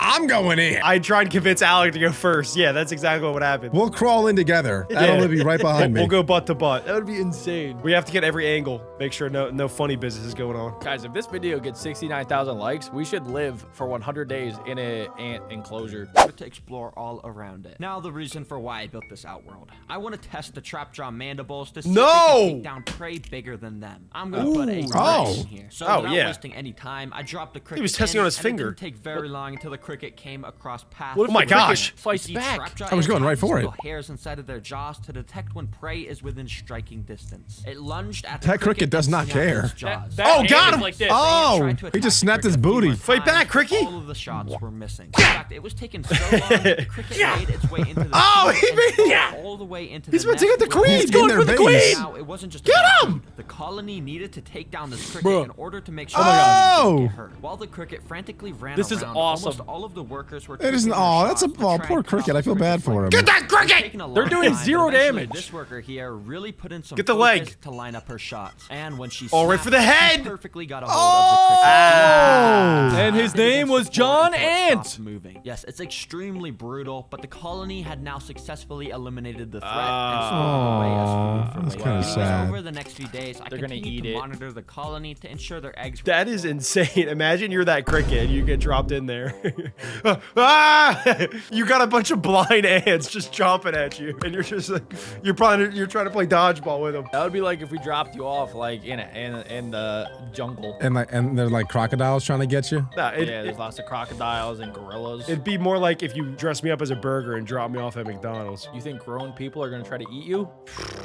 I'm going in. I tried to convince Alec to go first. Yeah, that's exactly what would happen. We'll crawl in together. That'll be right behind me. We'll go butt to butt. That would be insane. We have to get every angle. Make sure no funny business is going on. Guys, if this video gets 69,000 likes, we should live for 100 days in an ant enclosure. To explore all around it. Now the reason for why I built this outworld. I want to test the trapjaw mandibles to see if they can take down prey bigger than them. I'm gonna put a cricket in here. So without wasting any time, I dropped the cricket. He was testing on his and finger. It didn't take very long until the cricket came across path. What if Oh my the cricket gosh. fights back? I was going right for it. Hairs inside of their jaws to detect when prey is within striking distance. It lunged at the That cricket does and not snapped care. its jaws. Oh, got him! Like this. Oh, he just snapped his booty. Fight back, Cricky! All of the shots were missing. In fact, it was taking so long that the cricket made its way into the Oh, he nest made and all the way into He's the about to nest get the where- queen! He's going for the queen! Now, it wasn't just Get about him! food. The colony needed to take down this cricket Bro. in order to make sure Oh! it didn't get hurt. While the cricket frantically ran This is around, awesome. almost all of the workers were It isn't. taking their Oh, that's a shots to try poor and cricket. stop I feel the bad cricket's for him. Get that cricket! Taking a long They're doing time, zero but eventually damage. This worker here really put in some Get the focus leg. to line up her shots. And when she Oh, right snapped, for the she head! perfectly got a hold of the cricket. Oh! And his name was John Ant. Moving. Yes, it's extremely brutal, but the colony had now successfully eliminated the threat and stored away as food for that's later. kinda Anyways, sad. Over the next few days, I They're gonna continued eat to it. monitor the colony to ensure their eggs. That is insane. Imagine you're that cricket and you get dropped in there. Ah! You got a bunch of blind ants just chomping at you, and you're just like, you're trying to play dodgeball with them. That would be like if we dropped you off like in the jungle. And they're like crocodiles trying to get you. Nah, Yeah, there's lots of crocodiles and gorillas. it'd be more like if you dress me up as a burger and drop me off at McDonald's. You think grown people are gonna try to eat you?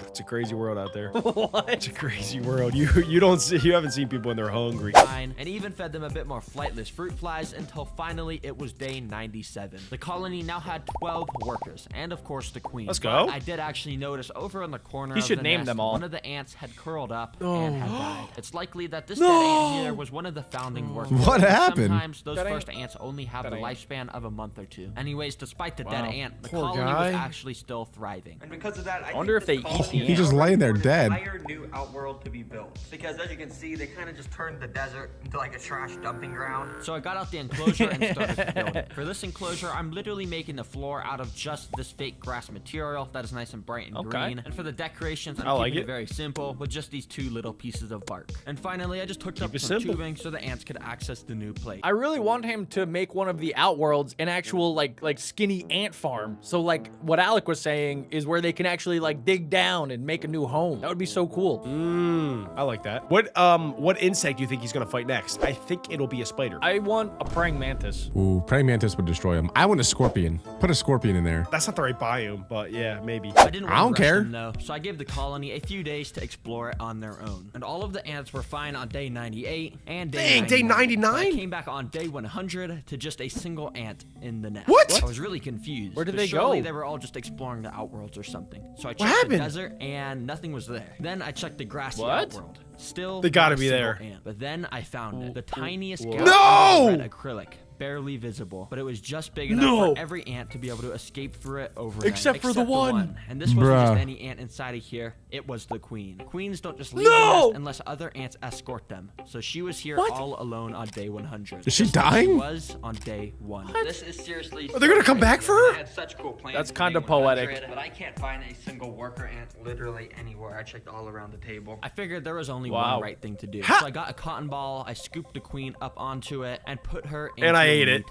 It's a crazy world out there. What? It's a crazy world. You haven't seen people when they're hungry. Fine, and even fed them a bit more flightless fruit flies until finally it was day 97. The colony now had 12 workers, and of course the queen. Let's go. But I did actually notice over in the corner He of should the name nest, them all. one of the ants had curled up and had died. It's likely that this dead ant here was one of the founding workers. What happened? Sometimes those That first ants only have the ant. lifespan of a month or two. Anyways, despite the dead Wow. ant, the Poor colony guy. was actually still thriving. And because of that, I wonder think if they this eat colony the He's just laying there afforded dead. an entire new outworld to be built. Because as you can see, they kind of just turned the desert into like a trash dumping ground. So I got out the enclosure and started to build it. For this enclosure, I'm literally making the floor out of just this fake grass material that is nice and bright and Okay. green. And for the decorations, I'm I like keeping it it. very simple with just these two little pieces of bark. And finally, I just hooked up it some simple. tubing so the ants could access the new plate. I really want him to make one of the outworlds an actual like skinny ant farm. So like what Alec was saying is where they can actually like dig down and make a new home. That would be so cool. I like that. What insect do you think he's gonna fight next? I think it'll be a spider. I want a praying mantis. Ooh, praying mantis would destroy him. I want a scorpion. Put a scorpion in there. That's not the right biome, but yeah, maybe. I didn't I want don't to rush care. them, though, so I gave the colony a few days to explore it on their own. And all of the ants were fine on day 98 and day Dang, day 99. But I 99? came back on day 100 to just a single ant in the nest. What? I was really confused. Where did but they surely go? They were all just exploring the outworlds or something. So I checked happened? the desert and nothing was there. Then I checked the grassy What? outworld. Still, They gotta not a be single there. ant. But then I found it. The tiniest Whoa. gap No! of red acrylic. Barely visible, but it was just big enough No. for every ant to be able to escape through it overnight. Except for the one. And this wasn't Bruh. just any ant inside of here, it was the queen. Queens don't just leave No! the nest unless other ants escort them. So she was here What? all alone on day 100. Is she just like dying? She was on day 1. This is seriously. Are they gonna come back for her? I had such cool plans. That's for kinda Day 100, poetic. But I can't find a single worker ant literally anywhere. I checked all around the table. I figured there was only Wow. one right thing to do. Ha! So I got a cotton ball, I scooped the queen up onto it, and put her into And I a ate new it.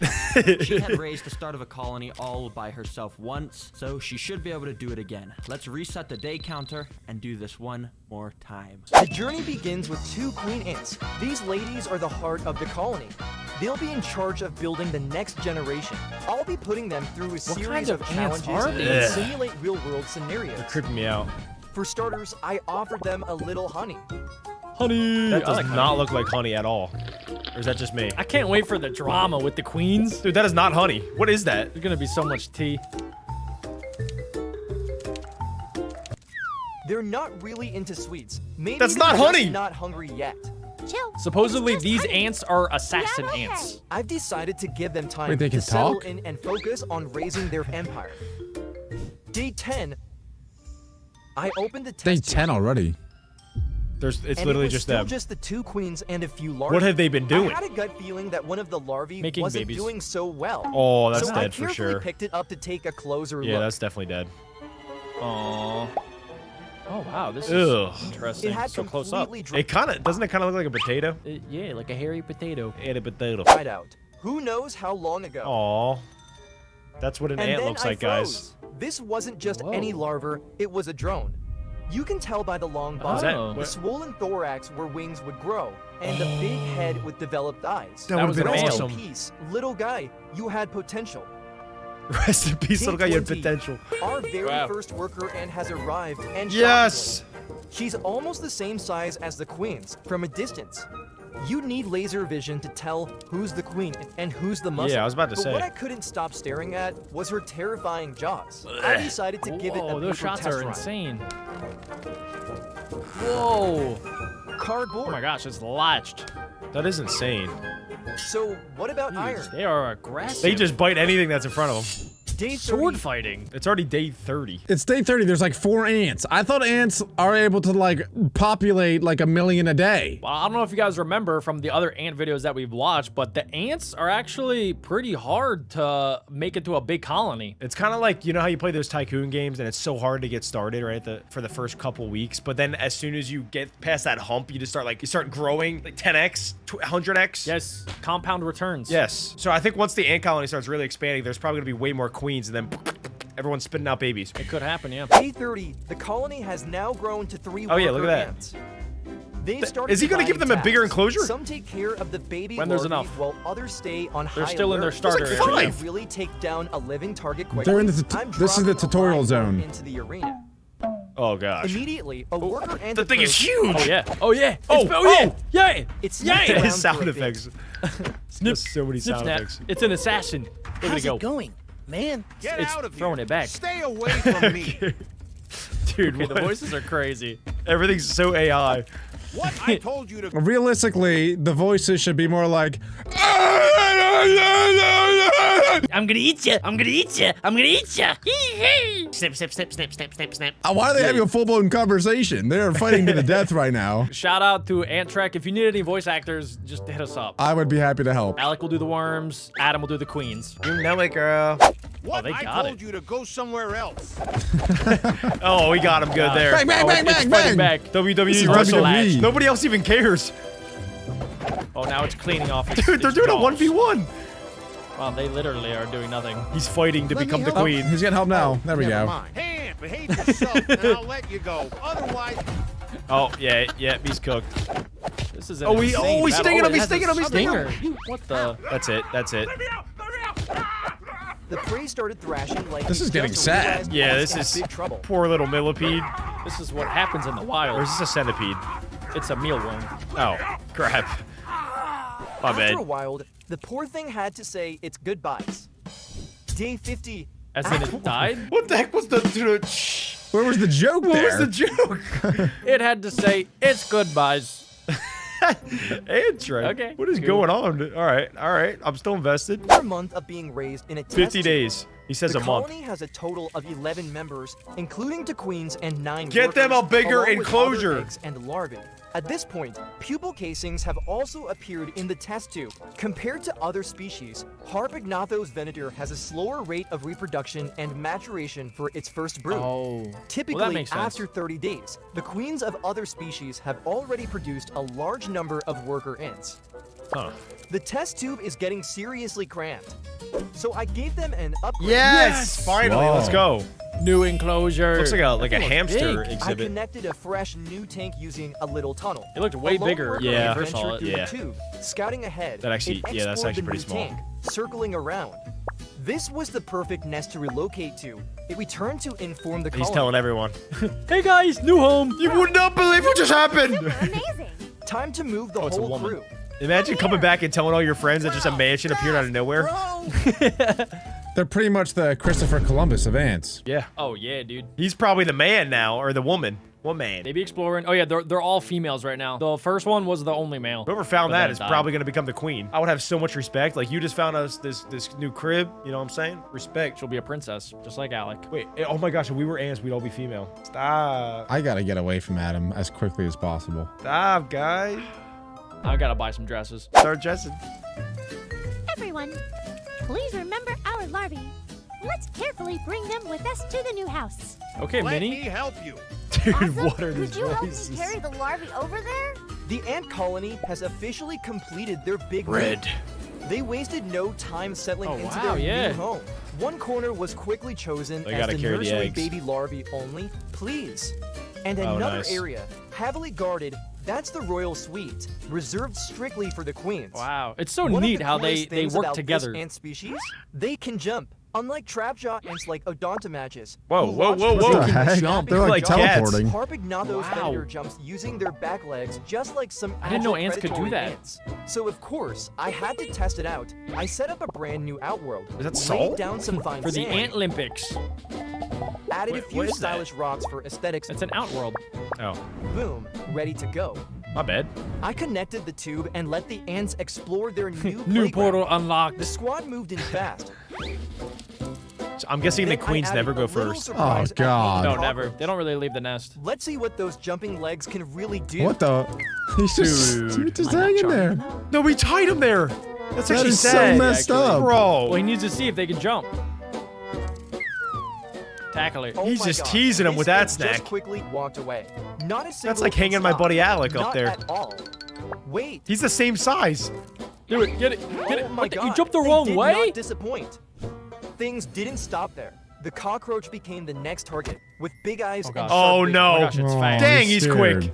tank. She had raised the start of a colony all by herself once, so she should be able to do it again. Let's reset the day counter and do this one more time. The journey begins with 2 queen ants. These ladies are the heart of the colony. They'll be in charge of building the next generation. I'll be putting them through a series kind of of ants challenges are that these? simulate real-world scenarios. Creeping me out. For starters, I offered them a little honey. Honey. That I does like not honey. look like honey at all. Or is that just me? I can't wait for the drama with the queens. Dude, that is not honey. What is that? There's gonna be so much tea. They're not really into sweets. Maybe That's they're not just honey! not hungry yet. Chill. Supposedly It's just these honey. ants are assassin Yeah, ants. okay. I've decided to give them time Wait, they to can settle talk? in and focus on raising their empire. Day 10, I opened the Day test 10 already. It's And literally it was just still them. just the 2 queens and a few larvae. What have they been doing? I had a gut feeling that one of the larvae Making wasn't babies. doing so well. Oh, that's so I dead for carefully sure. picked it up to take a closer Yeah, look. that's definitely dead. Aww. Oh wow, this is Ugh. interesting. It had So close up. completely It kind of doesn't it kind of look like a potato? Yeah, like a hairy potato. And a potato. dried out. Who knows how long ago? Aw. That's what an and ant then looks I like, guys. froze. This wasn't just any Whoa. larva, it was a drone. You can tell by the long body. that- the what- swollen thorax where wings would grow, and the big head with developed eyes. That That would was have a been male. awesome. Peace, little guy, you had potential. Rest in peace, little guy. You had K20, potential. Our very Wow. first worker ant has arrived, and Yes. shockingly, she's almost the same size as the queens from a distance. You need laser vision to tell who's the queen and who's the muscle. Yeah, I was about to but say. what I couldn't stop staring at was her terrifying jaws. I decided to give it a Whoa, those paper shots test are run. insane. Whoa! Cardboard. Oh my gosh, it's latched. That is insane. So what about iron? They are aggressive. They just bite anything that's in front of them. Day 30, sword fighting. It's already day 30. It's day 30. There's like 4 ants. I thought ants are able to like populate like 1 million a day. Well, I don't know if you guys remember from the other ant videos that we've watched, but the ants are actually pretty hard to make into a big colony. It's kind of like, you know how you play those tycoon games and it's so hard to get started, right? For the first couple weeks. But then as soon as you get past that hump, you just start growing like 10x, 100x. Yes, compound returns. Yes. So I think once the ant colony starts really expanding, there's probably gonna be way more queens and then everyone's spitting out babies. It could happen, yeah. Day 30, the colony has now grown to 3 Oh, yeah, look worker at that. ants. They've started is he gonna give them a dividing bigger tasks. enclosure? Some take care of the baby When there's larvae, enough. while others stay on They're high still in their alert. starter There's area. like Can five. you really take down a living target quickly? They're in the I'm this is the dropping a tutorial live zone. into the arena. Oh gosh. Immediately, a worker ant The thing is approached. huge. Oh yeah. Oh yeah. Oh, It's, yeah. oh. Yeah. It's Yeah. sniffed around His sound for a bit. effects. There's so many Snip sound snap. effects. It's an assassin. Look at it go. going, man? Get It's out of throwing here. it back. Stay away from me. Dude, Okay, the what? voices are crazy. Everything's so AI. What I told you to. Realistically, the voices should be more like. I'm gonna eat you. I'm gonna eat you. I'm gonna eat you. Snip, snip, snip, snip, snip, snip, snip. Why are they having a full-blown conversation? They're fighting to the death right now. Shout out to Ant Trek. If you need any voice actors, just hit us up. I would be happy to help. Alec will do the worms. Adam will do the queens. You know it, girl. What they I got told it. you to go somewhere else. Oh, we got him good there. Bang, bang, Oh, bang, it's bang, fighting bang. back. WWE is wrestle WWE. match. Nobody else even cares. Oh, now it's cleaning off. Its, Dude, they're its doing a jaws. 1v1. Wow, they literally are doing nothing. He's fighting to Let me become the help. queen. He's getting help now. There we Never go. mind. Hey, Ant, behave yourself, and I'll let you go. Otherwise, Oh, yeah, he's cooked. This is an Oh, insane he's battle. stinging Oh, him, it he's has a stinging him, he's stinging him. stinger. What the? That's it. The prey started thrashing like This he is getting just sad. realized he Yeah, was this in is big trouble. poor little millipede. This is what happens in the wild. Or is this a centipede? It's a mealworm. Oh, crap. My After bad. a while, the poor thing had to say its goodbyes. Day 50. As in it died? What the heck was the... Where was the joke What there? was the joke? It had to say its goodbyes. Andrew. Okay, What is cool. going on? All right. I'm still invested. After a month of being raised in a test 50 tube, days. He says the a month. colony has a total of 11 members, including two queens and 9 Get them a workers, bigger along with enclosure. other eggs and larvae. At this point, pupal casings have also appeared in the test tube. Compared to other species, Harpagnathos venator has a slower rate of reproduction and maturation for its first brood. Oh. Typically, Well, that makes sense. after 30 days, the queens of other species have already produced a large number of worker ants. Huh. The test tube is getting seriously cramped, so I gave them an upgrade. Yes! Finally, let's go. New enclosure. Looks like a That thing looks hamster big. I exhibit. connected a fresh new tank using a little tunnel. It looked way A lone bigger worker when Yeah. I first saw ventured it. through Yeah. the tube, scouting ahead. That actually- it yeah, that's explored actually the pretty new small. tank, circling around. This was the perfect nest to relocate to. It returned to inform the He's colony. telling everyone. Hey guys, new home. You would not believe what just happened. Amazing. Time to move the it's a whole woman. crew. Imagine coming back and telling all your friends that just a mansion appeared out of nowhere. They're pretty much the Christopher Columbus of ants. Yeah. Oh yeah, dude. He's probably the man now, or the woman. What man? They be exploring. Oh yeah, they're all females right now. The first one was the only male. Whoever found But that then is it died. probably gonna become the queen. I would have so much respect. Like you just found us this new crib. You know what I'm saying? Respect. She'll be a princess, just like Alec. Wait. Oh my gosh. If we were ants, we'd all be female. Stop. I gotta get away from Adam as quickly as possible. Stop, guys. I gotta buy some dresses. Start dressing. Everyone, please remember our larvae. Let's carefully bring them with us to the new house. Okay, Let Minnie. me help you. Dude, Awesome. what are these Could you help me voices? carry the larvae over there? The ant colony has officially completed their big Red. move. They wasted no time settling Oh, into wow, their yeah. new home. One corner was quickly chosen They as gotta the carry the nursery eggs. baby larvae only, please. And Oh, another nice. area, heavily guarded, that's the royal suite, reserved strictly for the queens. Wow, it's so One of neat the how coolest they things work about together. This ant species, they can jump. Unlike trapjaw ants like odontomatches. Whoa, who whoa, launch whoa, their whoa. What the snapping heck? snapping They're like like cats. teleporting. Harpagnathos Wow. venator jumps using their back legs just like some I didn't know agile ants could do predatory that. ants. So of course, I had to test it out. I set up a brand new outworld. Is that laid salt? down some fine For the sand, Ant Olympics. added a What few is that? stylish rocks for aesthetics. It's an outworld. Oh, Boom, ready to go. my bad. I connected the tube and let the ants explore their new New playground. portal unlocked. The squad moved in fast. So I'm guessing the Then I queens added never a go little first. surprise Oh, God. at No, the never. cockroach. They don't really leave the nest. Let's see what those jumping legs can really do. What the? He's just, Dude. he's just hanging there. No, we tied him there. That's That actually is so sad. messed actually. up. Bro. Well, he needs to see if they can jump. Tackle it. Oh He's my just God. teasing him This with that ant snack. Just quickly walked away. Not a single That's like ant hanging my stopped. buddy Alec up Not there. at all. Wait. He's the same size. Do it. Get it. Get it. Oh my What the- God. You jumped the They wrong did way? Not disappoint. Things didn't stop there. The cockroach became the next target with big eyes and gosh. sharp Oh vision. no. Oh my gosh, it's fast. Dang, he's he's quick.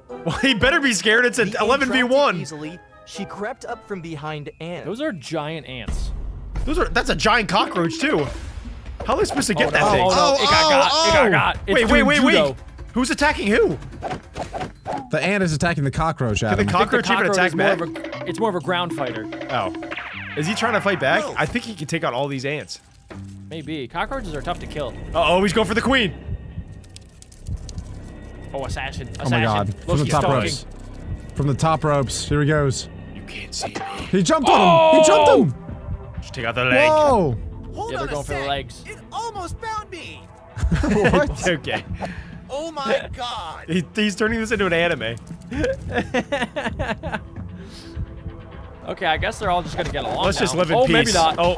Well, he better be scared. It's an The ant tracked it 11v1. Easily, she crept up from behind Anne. Those are giant ants. That's a giant cockroach too. How are they supposed to get that no. thing? Oh, no. It got got. It's Wait, doing wait, judo. Who's attacking who? The ant is attacking the cockroach, Can Adam. the cockroach even Cockroach attack is more back? of a, it's more of a ground fighter. Oh. Is he trying to fight back? I think he can take out all these ants. Maybe. Cockroaches are tough to kill. Uh-oh, he's going for the queen. Oh, assassin. Oh my God. Assassin. From the Loki's top stalking. ropes. From the top ropes. Here he goes. You can't see me. He jumped on him. He jumped him. Just take out the leg. Whoa. Hold Yeah, they're on going a for the sec. legs. It almost found me. What? Okay. Oh my God. He's turning this into an anime. Okay, I guess they're all just gonna get along. Let's just now. live in oh, peace. maybe not. Oh.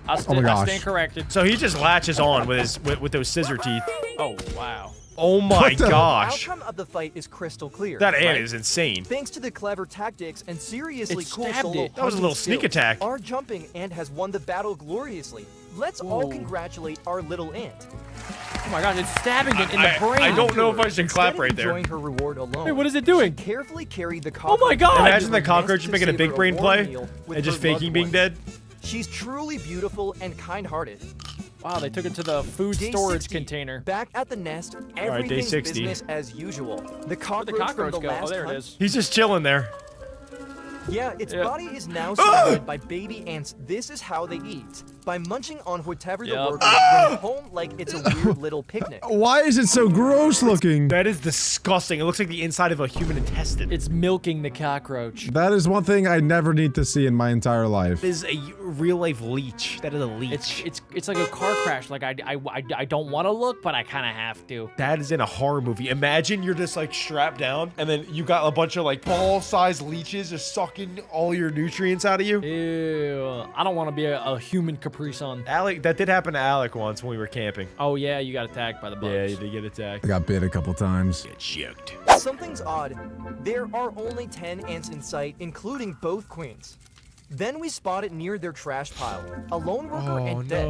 I Oh my gosh. stand corrected. So he just latches on with his with those scissor teeth. Oh wow. Oh my What the- gosh. Outcome of the fight is crystal clear. That ant right? is insane. Thanks to the clever tactics and seriously It cool stabbed solo it. That was a hunting little sneak skills, attack. Our jumping ant has won the battle gloriously. Let's all Whoa. congratulate our little ant. Oh my gosh, it's stabbing it in the brain. I don't know if I should Instead clap of right there. enjoying her reward alone, Wait, what is it doing? she carefully carried the Oh my cockroach God! to Imagine the her cockroach nest to making a big savor brain warm play meal with and just her faking loved being ones. dead. She's truly beautiful and kind-hearted. Wow, they took it to the food Day storage 60, container. Back at the nest, day everything's 60. business as usual. The Where'd the cockroach, cockroach from the go? last Oh, there it hunt- is. He's just chilling there. Yeah, its Yeah. body is now surrounded by baby ants. This is how they eat. By munching on whatever the Yep. workers bring home like it's a weird little picnic. Why is it so gross looking? That is disgusting. It looks like the inside of a human intestine. It's milking the cockroach. That is one thing I never need to see in my entire life. It is a real life leech. That is a leech. It's like a car crash. Like I don't want to look, but I kind of have to. That is in a horror movie. Imagine you're just like strapped down and then you got a bunch of like ball-sized leeches just sucking all your nutrients out of you. Ew. I don't want to be a human Capri Sun. Alec, that did happen to Alec once when we were camping. Oh yeah, you got attacked by the bugs. Yeah, you did get attacked. I got bit a couple times. Get choked. Something's odd. There are only 10 ants in sight, including both queens. Then we spot it near their trash pile. A lone worker ant dead.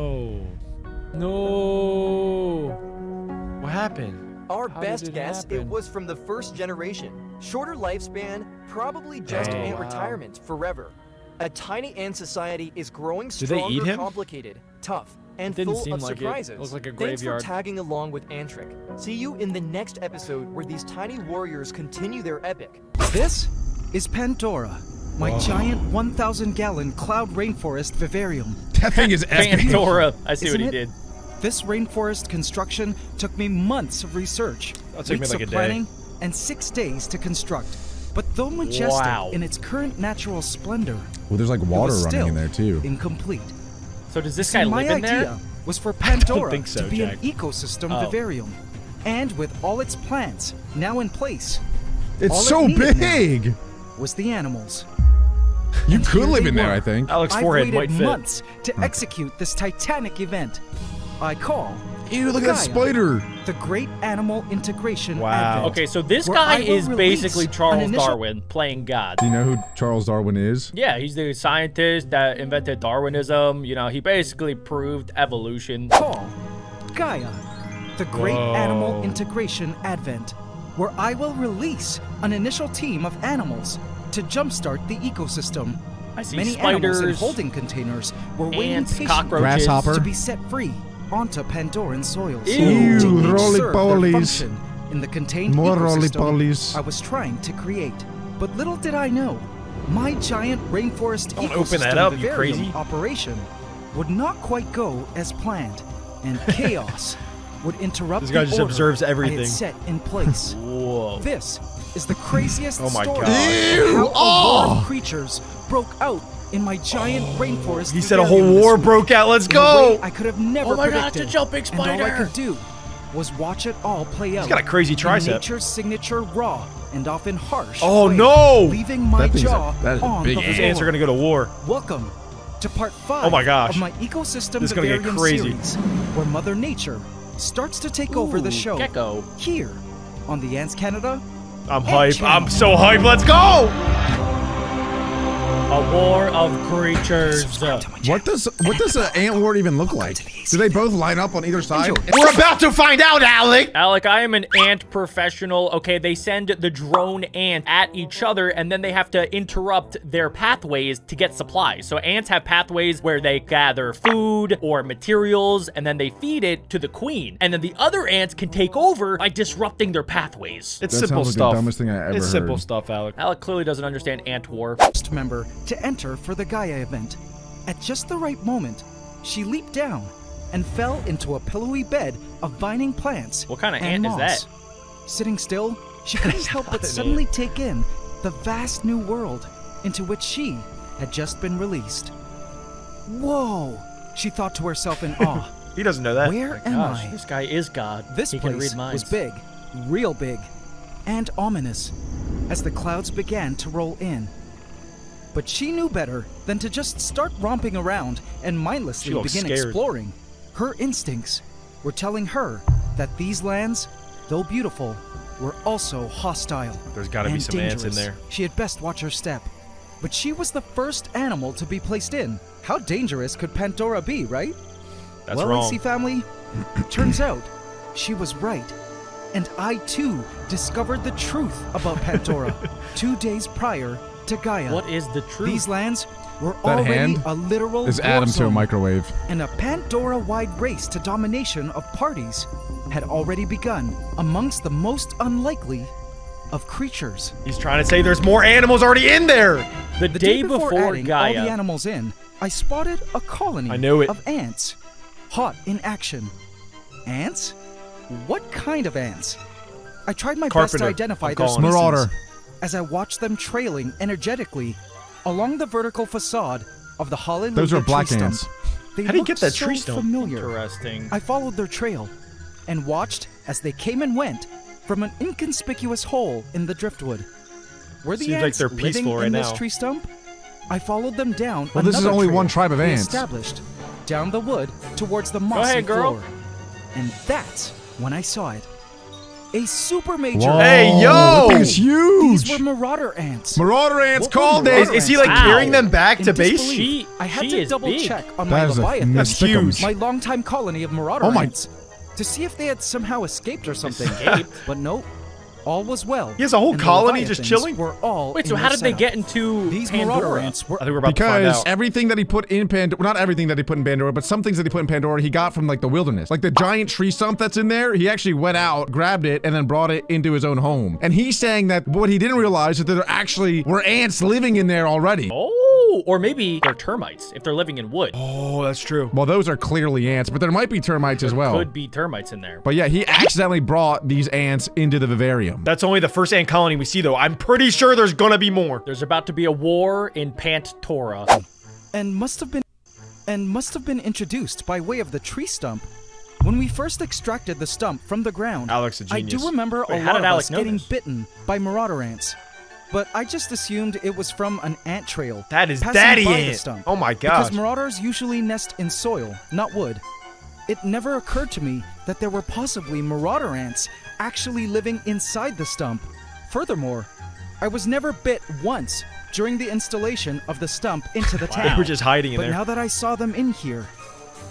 No. What happened? Our How best did it guess, it happen? was from the first generation. Shorter lifespan, probably just Dang. ant Wow. retirement forever. A tiny ant society is growing Did they stronger, eat him? complicated, tough, and Didn't full seem of like it. surprises. Looked like a Thanks graveyard. for tagging along with Antric. See you in the next episode where these tiny warriors continue their epic. This is Pandora, my giant 1,000-gallon cloud rainforest vivarium. That thing is epic. Pandora. I see Isn't what he it? did. This rainforest construction took me months of research, That'll take me weeks like of a day. planning, and 6 days to construct. But though majestic Wow. in its current natural splendor, Well, there's like it water was running still in there too. incomplete. So does this See, guy my live in idea there? was for Pandora think so, to be Jack. an ecosystem Oh. vivarium, and with all its plants now in place, It's all it so needed big. now was the animals. You And could here live they in there, were. I think. Alex' I've forehead waited might fit. months to execute this titanic event. I call Ew, look at that Gaia, spider. the Great Animal Integration Wow. Advent. Okay, so this Where guy I will is release basically an Charles initial- Darwin playing God. Do you know who Charles Darwin is? Yeah, he's the scientist that invented Darwinism. You know, he basically proved evolution. Call Gaia, the Great Whoa. Animal Integration Advent, where I will release an initial team of animals to jumpstart the ecosystem. I see Many animals in spiders, holding containers were waiting ants, patiently cockroaches. Grasshopper. to be set free onto Pandoran soils. Ew, to each serve their roly-polies. function in the contained More ecosystem roly-polies. I was trying to create. But little did I know, my giant rainforest Don't ecosystem open that up, you vivarium crazy. operation would not quite go as planned, and chaos would interrupt This guy the just order observes I everything. had set in place. Whoa. This is the craziest Oh my story God. of how Ew, a war oh. of creatures broke out in my giant rainforest. He said a whole vivarium this war week broke out. Let's in a way go. I could have never Oh my God, predicted. it's a jumping And all I spider. could do was watch it all play out. He's got a crazy in tricep. nature's signature raw and often harsh. Oh, way, no. Leaving my That thing's a- jaw that is a on big the ant. These floor. ants are gonna go to war. Welcome to part 5 Oh my gosh. of my ecosystem This is gonna get vivarium crazy. series, where Mother Nature starts to take over the Ooh, show. Gecko. Here on the Ants Canada. I'm Ant hype. Channel. I'm so hype. Let's go. A war of creatures. What does an ant ward even look like? Do they both line up on either side? We're about to find out, Alec. Alec, I am an ant professional. Okay, they send the drone ant at each other, and then they have to interrupt their pathways to get supplies. So ants have pathways where they gather food or materials, and then they feed it to the queen. And then the other ants can take over by disrupting their pathways. It's That simple sounds like stuff. the dumbest thing I ever It's simple heard. stuff, Alec. Alec clearly doesn't understand ant war. First member to enter for the Gaia event. At just the right moment, she leaped down and fell into a pillowy bed of vining plants. What kind of and ant is moss. that? Sitting still, she couldn't help but suddenly take in the vast new world into which she had just been released. Whoa, she thought to herself in awe. He doesn't know that. Where am Gosh, I? this guy is God. This he can place read minds. was big, real big, and ominous as the clouds began to roll in. But she knew better than to just start romping around and She mindlessly looks begin scared. exploring. Her instincts were telling her that these lands, though beautiful, were also hostile. There's gotta be and some ants in dangerous. there. She had best watch her step. But she was the first animal to be placed in. How dangerous could Pandora be, right? That's well, wrong. AC family, turns out she was right. And I too discovered the truth about Pandora 2 days prior to Gaia. What is the truth? These lands were That already hand a literal is war Adam to a zone, microwave. and a Pandora-wide race to domination of parties had already begun amongst the most unlikely of creatures. He's trying to say there's more animals already in there. The day before before adding Gaia. all the animals in, I spotted a colony I knew it. of ants, hot in action. Ants? What kind of ants? I tried my best Carpenter, to identify I'm their calling species it. Marauder. as I watched them trailing energetically along the vertical facade of the Hallelujah Those are black tree stump. ants. They How do you looked get that so tree stump? familiar. Interesting. I followed their trail and watched as they came and went from an inconspicuous hole in the driftwood. Were the Seems like ants they're living peaceful right in this now. tree stump? I followed them down. Well, this is another only trail one tribe of they ants. established down the wood towards the mossy ahead, girl. floor. And that's when I saw it. A super major. Whoa, Hey, yo! That thing is These huge. were marauder ants. Marauder ants What were called it. marauder Is he ants? like Ow. carrying them back In to base? disbelief, I had she to is double big. check on my That is a Leviathan, mysticum. my longtime colony of marauder Oh my- ants, to see if they had somehow escaped or something. Escaped? But nope, all was well. He has a whole and the colony just Leviathans chilling? Were all Wait, in so how their did they setup. get into These marauder Pandora? ants were I think we're about to find Because out. everything that he put in Pandora, not everything that he put in Pandora, but some things that he put in Pandora, he got from like the wilderness. Like the giant tree stump that's in there, he actually went out, grabbed it, and then brought it into his own home. And he's saying that what he didn't realize is that there actually were ants living in there already. Oh. Oh, or maybe they're termites if they're living in wood. Oh, that's true. Well, those are clearly ants, but there might be termites as well. Could be termites in there. But yeah, he accidentally brought these ants into the vivarium. That's only the first ant colony we see, though. I'm pretty sure there's gonna be more. There's about to be a war in Pantora. And must have been introduced by way of the tree stump. When we first extracted the stump from the ground, Alex, a I genius. do remember Wait, a how lot did of Alex us know getting this? bitten by marauder ants. But I just assumed it was from an ant trail. That is passing daddy by the ant. stump, Oh my Because gosh. marauders usually nest in soil, not wood. It never occurred to me that there were possibly marauder ants actually living inside the stump. Furthermore, I was never bit once during the installation of the stump into the town. They were just hiding in But there. now that I saw them in here,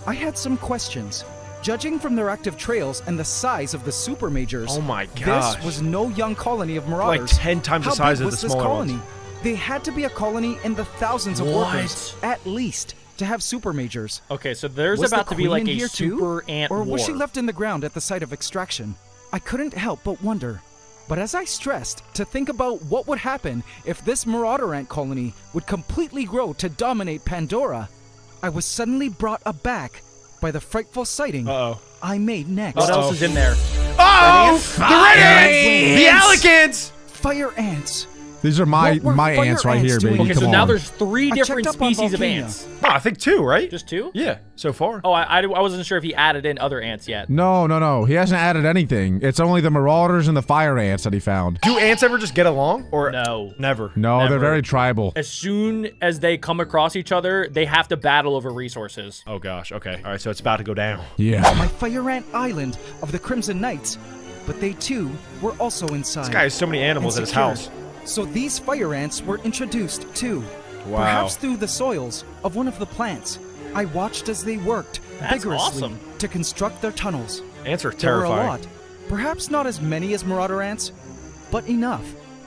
I had some questions. Judging from their active trails and the size of the super majors, Oh my gosh. this was no young colony of Like marauders. 10 times the How size big of the was this smaller colony? ones. They had to be a colony in the thousands of What? workers, at least, to have super majors. Okay, so there's Was about the to be like queen in a here too? super ant Or war. was she left in the ground at the site of extraction? I couldn't help but wonder. But as I stressed to think about what would happen if this marauder ant colony would completely grow to dominate Pandora, I was suddenly brought aback by the frightful sighting I made next. What else is in there? Oh! The red ants! ants! The Alec ants! Fire ants. These are my What were fire ants right ants here, doing? baby. Okay, Come so on. now there's 3 I different checked up on species of Volcano. ants. Oh, I think 2, right? Just 2? Yeah, so far. Oh, I wasn't sure if he added in other ants yet. No. He hasn't added anything. It's only the marauders and the fire ants that he found. Do ants ever just get along? Or No. never? No, Never. they're very tribal. As soon as they come across each other, they have to battle over resources. Oh gosh, okay. All right, so it's about to go down. Yeah. My fire ant island of the Crimson Knights, but they too were also inside. This guy has so many animals at his and house. secured. So these fire ants were introduced too. Wow. Perhaps through the soils of one of the plants. I watched as they worked That's vigorously awesome. to construct their tunnels. Ants are There were a terrifying. lot. Perhaps not as many as marauder ants, but enough.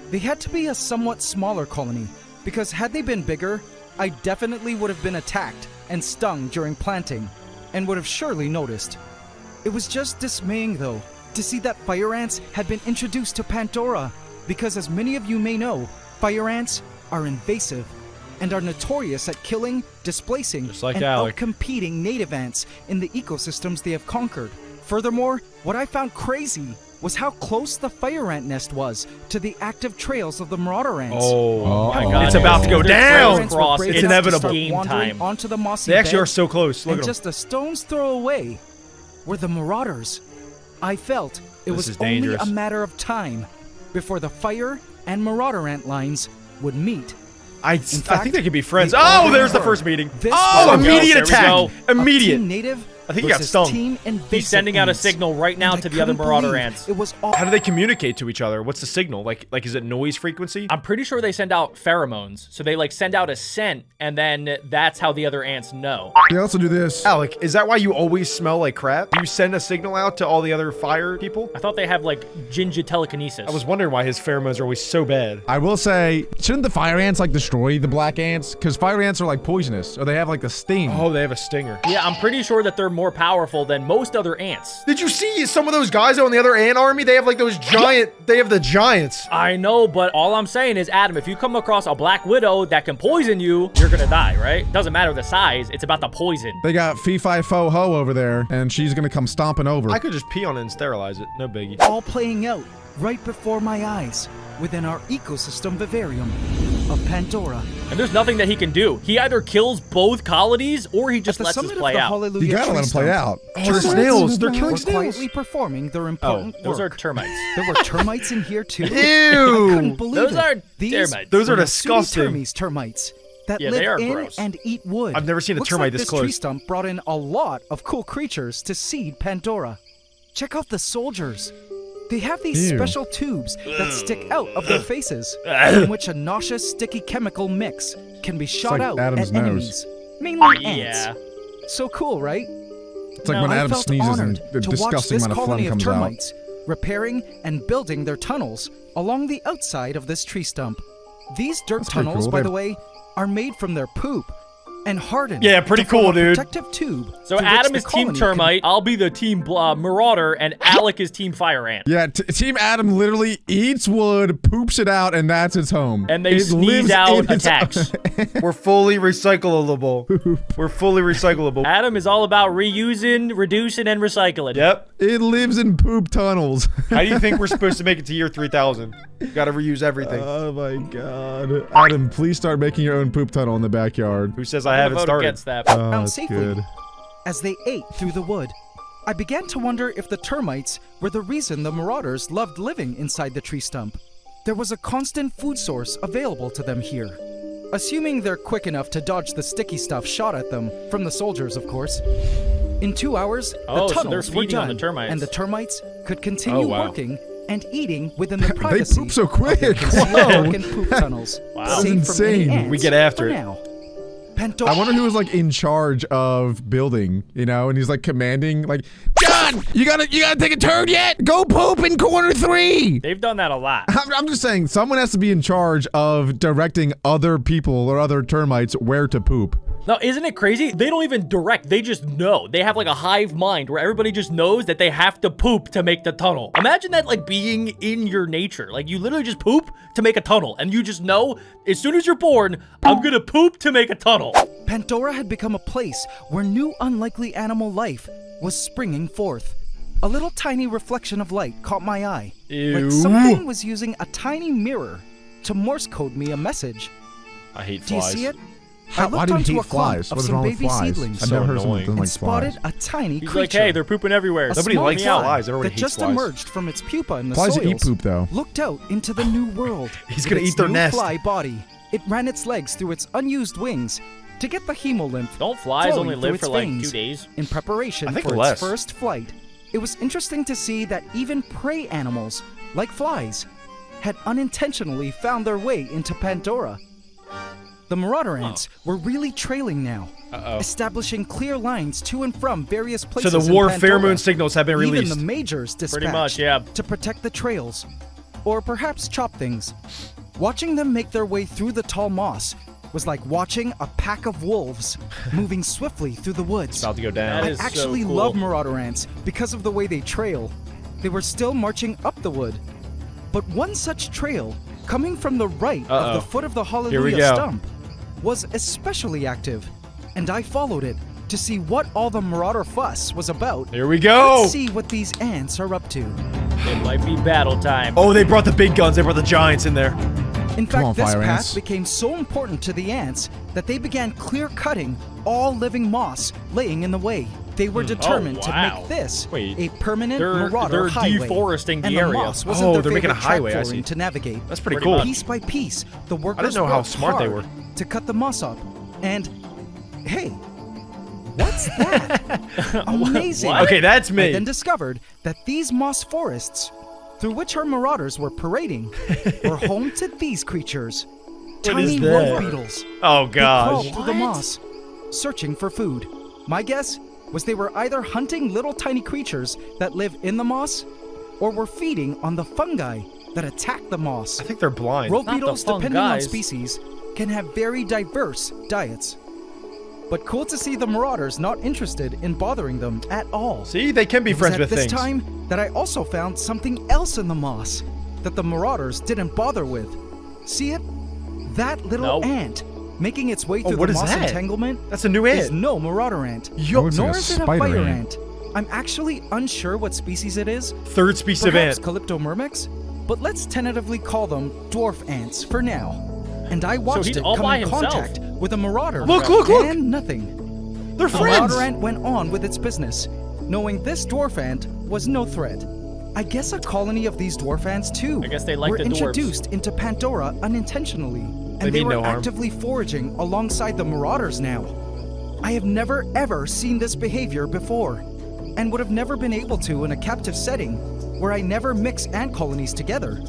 They had to be a somewhat smaller colony, because had they been bigger, I definitely would have been attacked and stung during planting, and would have surely noticed. It was just dismaying, though, to see that fire ants had been introduced to Pandora, because as many of you may know, fire ants are invasive and are notorious at killing, displacing, Just like and Alec. outcompeting native ants in the ecosystems they have conquered. Furthermore, what I found crazy was how close the fire ant nest was to the active trails of the marauder ants. Oh, my God. God. It's about to go Their down. trails cross. Brave It's enough to inevitable. start Game wandering time. onto the mossy They actually bed, are so close. Look and at them. just a stone's throw away were the marauders. I felt it This was is only dangerous. a matter of time before the fire and marauder ant lines would meet. I fact, think they could be friends. they Oh, already there's the were. first meeting. This Oh, was immediate There we attack. go. Immediate. Team native I think he got versus stung. Team invasive He's sending out a ants. signal right now And I to the other couldn't marauder believe ants. It was all How do they communicate to each other? What's the signal? Like is it noise frequency? I'm pretty sure they send out pheromones. So they like send out a scent, and then that's how the other ants know. They also do this. Alec, is that why you always smell like crap? Do you send a signal out to all the other fire people? I thought they have like ginger telekinesis. I was wondering why his pheromones are always so bad. I will say, shouldn't the fire ants like destroy the black ants? Because fire ants are like poisonous, or they have like a sting. Oh, they have a stinger. Yeah, I'm pretty sure that they're more powerful than most other ants. Did you see some of those guys on the other ant army? They have like those giant, they have the giants. I know, but all I'm saying is, Adam, if you come across a black widow that can poison you, you're gonna die, right? Doesn't matter the size, it's about the poison. They got Fee-Fi-Fo-Ho over there, and she's gonna come stomping over. I could just pee on it and sterilize it. No biggie. all playing out right before my eyes within our ecosystem vivarium of Pandora. And there's nothing that he can do. He either kills both colonies or he just At the lets this summit play of the out. Hallelujah You gotta tree let them play stump, out. Oh, the snails. They're killing were snails. quietly performing their important Those are work. termites. There were termites in here too. Ew. I couldn't believe Those it. are These termites. Those are were disgusting. Nasuti termites that Yeah, live they are in gross. and eat wood. I've never seen a Looks termite like this this tree close. stump brought in a lot of cool creatures to seed Pandora. Check out the soldiers. They have these Ew. special tubes that stick out of their faces, in which a nauseous, sticky chemical mix can be shot like out Adam's at nose. enemies, mainly Yeah. ants. So cool, right? It's like No, when I Adam felt sneezes and honored the to watch disgusting this amount of colony phlegm of comes out. termites repairing and building their tunnels along the outside of this tree stump. These dirt That's pretty tunnels, cool. by They the have- way, are made from their poop. and hardened. Yeah, pretty to form cool, a dude. Protective tube. So through which Adam the is Team colony Termite, I'll be the Team Marauder, and Alec is Team Fire Ant. Yeah, Team Adam literally eats wood, poops it out, and that's its home. And they It sneeze lives out in its attacks. We're fully recyclable. We're fully recyclable. Adam is all about reusing, reducing, and recycling. Yep. It lives in poop tunnels. How do you think we're supposed to make it to year 3000? Gotta reuse everything. Oh my god. Adam, please start making your own poop tunnel in the backyard. Who says I haven't started? Against that. Oh, found that's safely. good. As they ate through the wood, I began to wonder if the termites were the reason the marauders loved living inside the tree stump. There was a constant food source available to them here. Assuming they're quick enough to dodge the sticky stuff shot at them, from the soldiers, of course. In 2 hours, Oh, the so tunnels they're were feeding on done, the termites. and the termites could continue Oh, wow. working and eating within the privacy poop so of their quick. concealed Whoa. work and poop tunnels. Wow. That's safe from any insane. ants We get after for it. now. Panto- I wonder who was like in charge of building, you know, and he's like commanding, like, John, you gotta take a turn yet? Go poop in corner 3. They've done that a lot. I'm just saying, someone has to be in charge of directing other people or other termites where to poop. No, isn't it crazy? They don't even direct. They just know. They have like a hive mind where everybody just knows that they have to poop to make the tunnel. Imagine that like being in your nature. Like you literally just poop to make a tunnel and you just know as soon as you're born, I'm gonna poop to make a tunnel. Pandora had become a place where new unlikely animal life was springing forth. A little tiny reflection of light caught my eye. Ew. Like something was using a tiny mirror to Morse code me a message. I hate Do you flies. see it? Why I looked do you onto hate a clump flies? of What is some wrong with baby flies? seedlings I've never heard of someone annoying. who doesn't and like flies. spotted a tiny He's creature. like, hey, they're pooping everywhere. A Nobody small likes fly flies. Everybody that hates just flies. emerged from its pupa in the Flies soils eat poop, though. looked out into the new world. He's with gonna its eat their new nest. fly body. It ran its legs through its unused wings to get the hemolymph. Don't flies flowing only through live its for like veins 2 days? in preparation I think for less. its first flight. It was interesting to see that even prey animals, like flies, had unintentionally found their way into Pandora. The marauder ants were really trailing now, establishing clear lines to and from various So places the in war Pandora. pheromone signals have been released. Even the majors dispatched Pretty much, yeah. to protect the trails, or perhaps chop things. Watching them make their way through the tall moss was like watching a pack of wolves moving swiftly through the woods. About to go down. That I is so actually cool. love marauder ants because of the way they trail. They were still marching up the wood, but one such trail, coming from the right of the foot of the Here we Hallelujah go. stump, was especially active, and I followed it to see what all the marauder fuss was about. Here we go. Let's see what these ants are up to. It might be battle time. Oh, they brought the big guns. They brought the giants in there. In fact, on, this fire path ants. became so important to the ants that they began clear-cutting all living moss laying in the way. They were determined to wow. make this Wait. a permanent They're marauder highway. deforesting the and area. The moss wasn't Oh, their they're making a favorite track highway, I for see. them to navigate. That's pretty Pretty cool. much. Piece by piece, the workers know how worked smart they hard were. to cut the moss up. And hey, what's that? Amazing. Okay, that's I me. then discovered that these moss forests, through which our marauders were parading, were home to these creatures. Tiny is wolf that? beetles. Oh They crawled gosh. through the moss, searching for food. My guess was they were either hunting little tiny creatures that live in the moss, or were feeding on the fungi that attack the moss. I think they're blind. Grove Not the beetles, depending on fungi. species, can have very diverse diets. But cool to see the marauders not interested in bothering them at all. See, they can be It was friends at with this things. time that I also found something else in the moss that the marauders didn't bother with. See it? That little No. ant making its way through what the is moss that? entanglement That's a new is ant. no marauder ant. Yo, it looks Nor like a is it a spider fire ant. ant. I'm actually unsure what species it is. Third species of Perhaps ant. Calyptomyrmex, but let's tentatively call them dwarf ants for now. And I watched he's it all come by in himself. contact with a marauder. Look, look, look! And nothing. They're The friends. marauder ant went on with its business, knowing this dwarf ant was no threat. I guess a colony of these dwarf ants too I guess they like were the dwarves. introduced into Pandora unintentionally, They and they mean were no harm. actively foraging alongside the marauders now. I have never ever seen this behavior before, and would have never been able to in a captive setting where I never mix ant colonies together.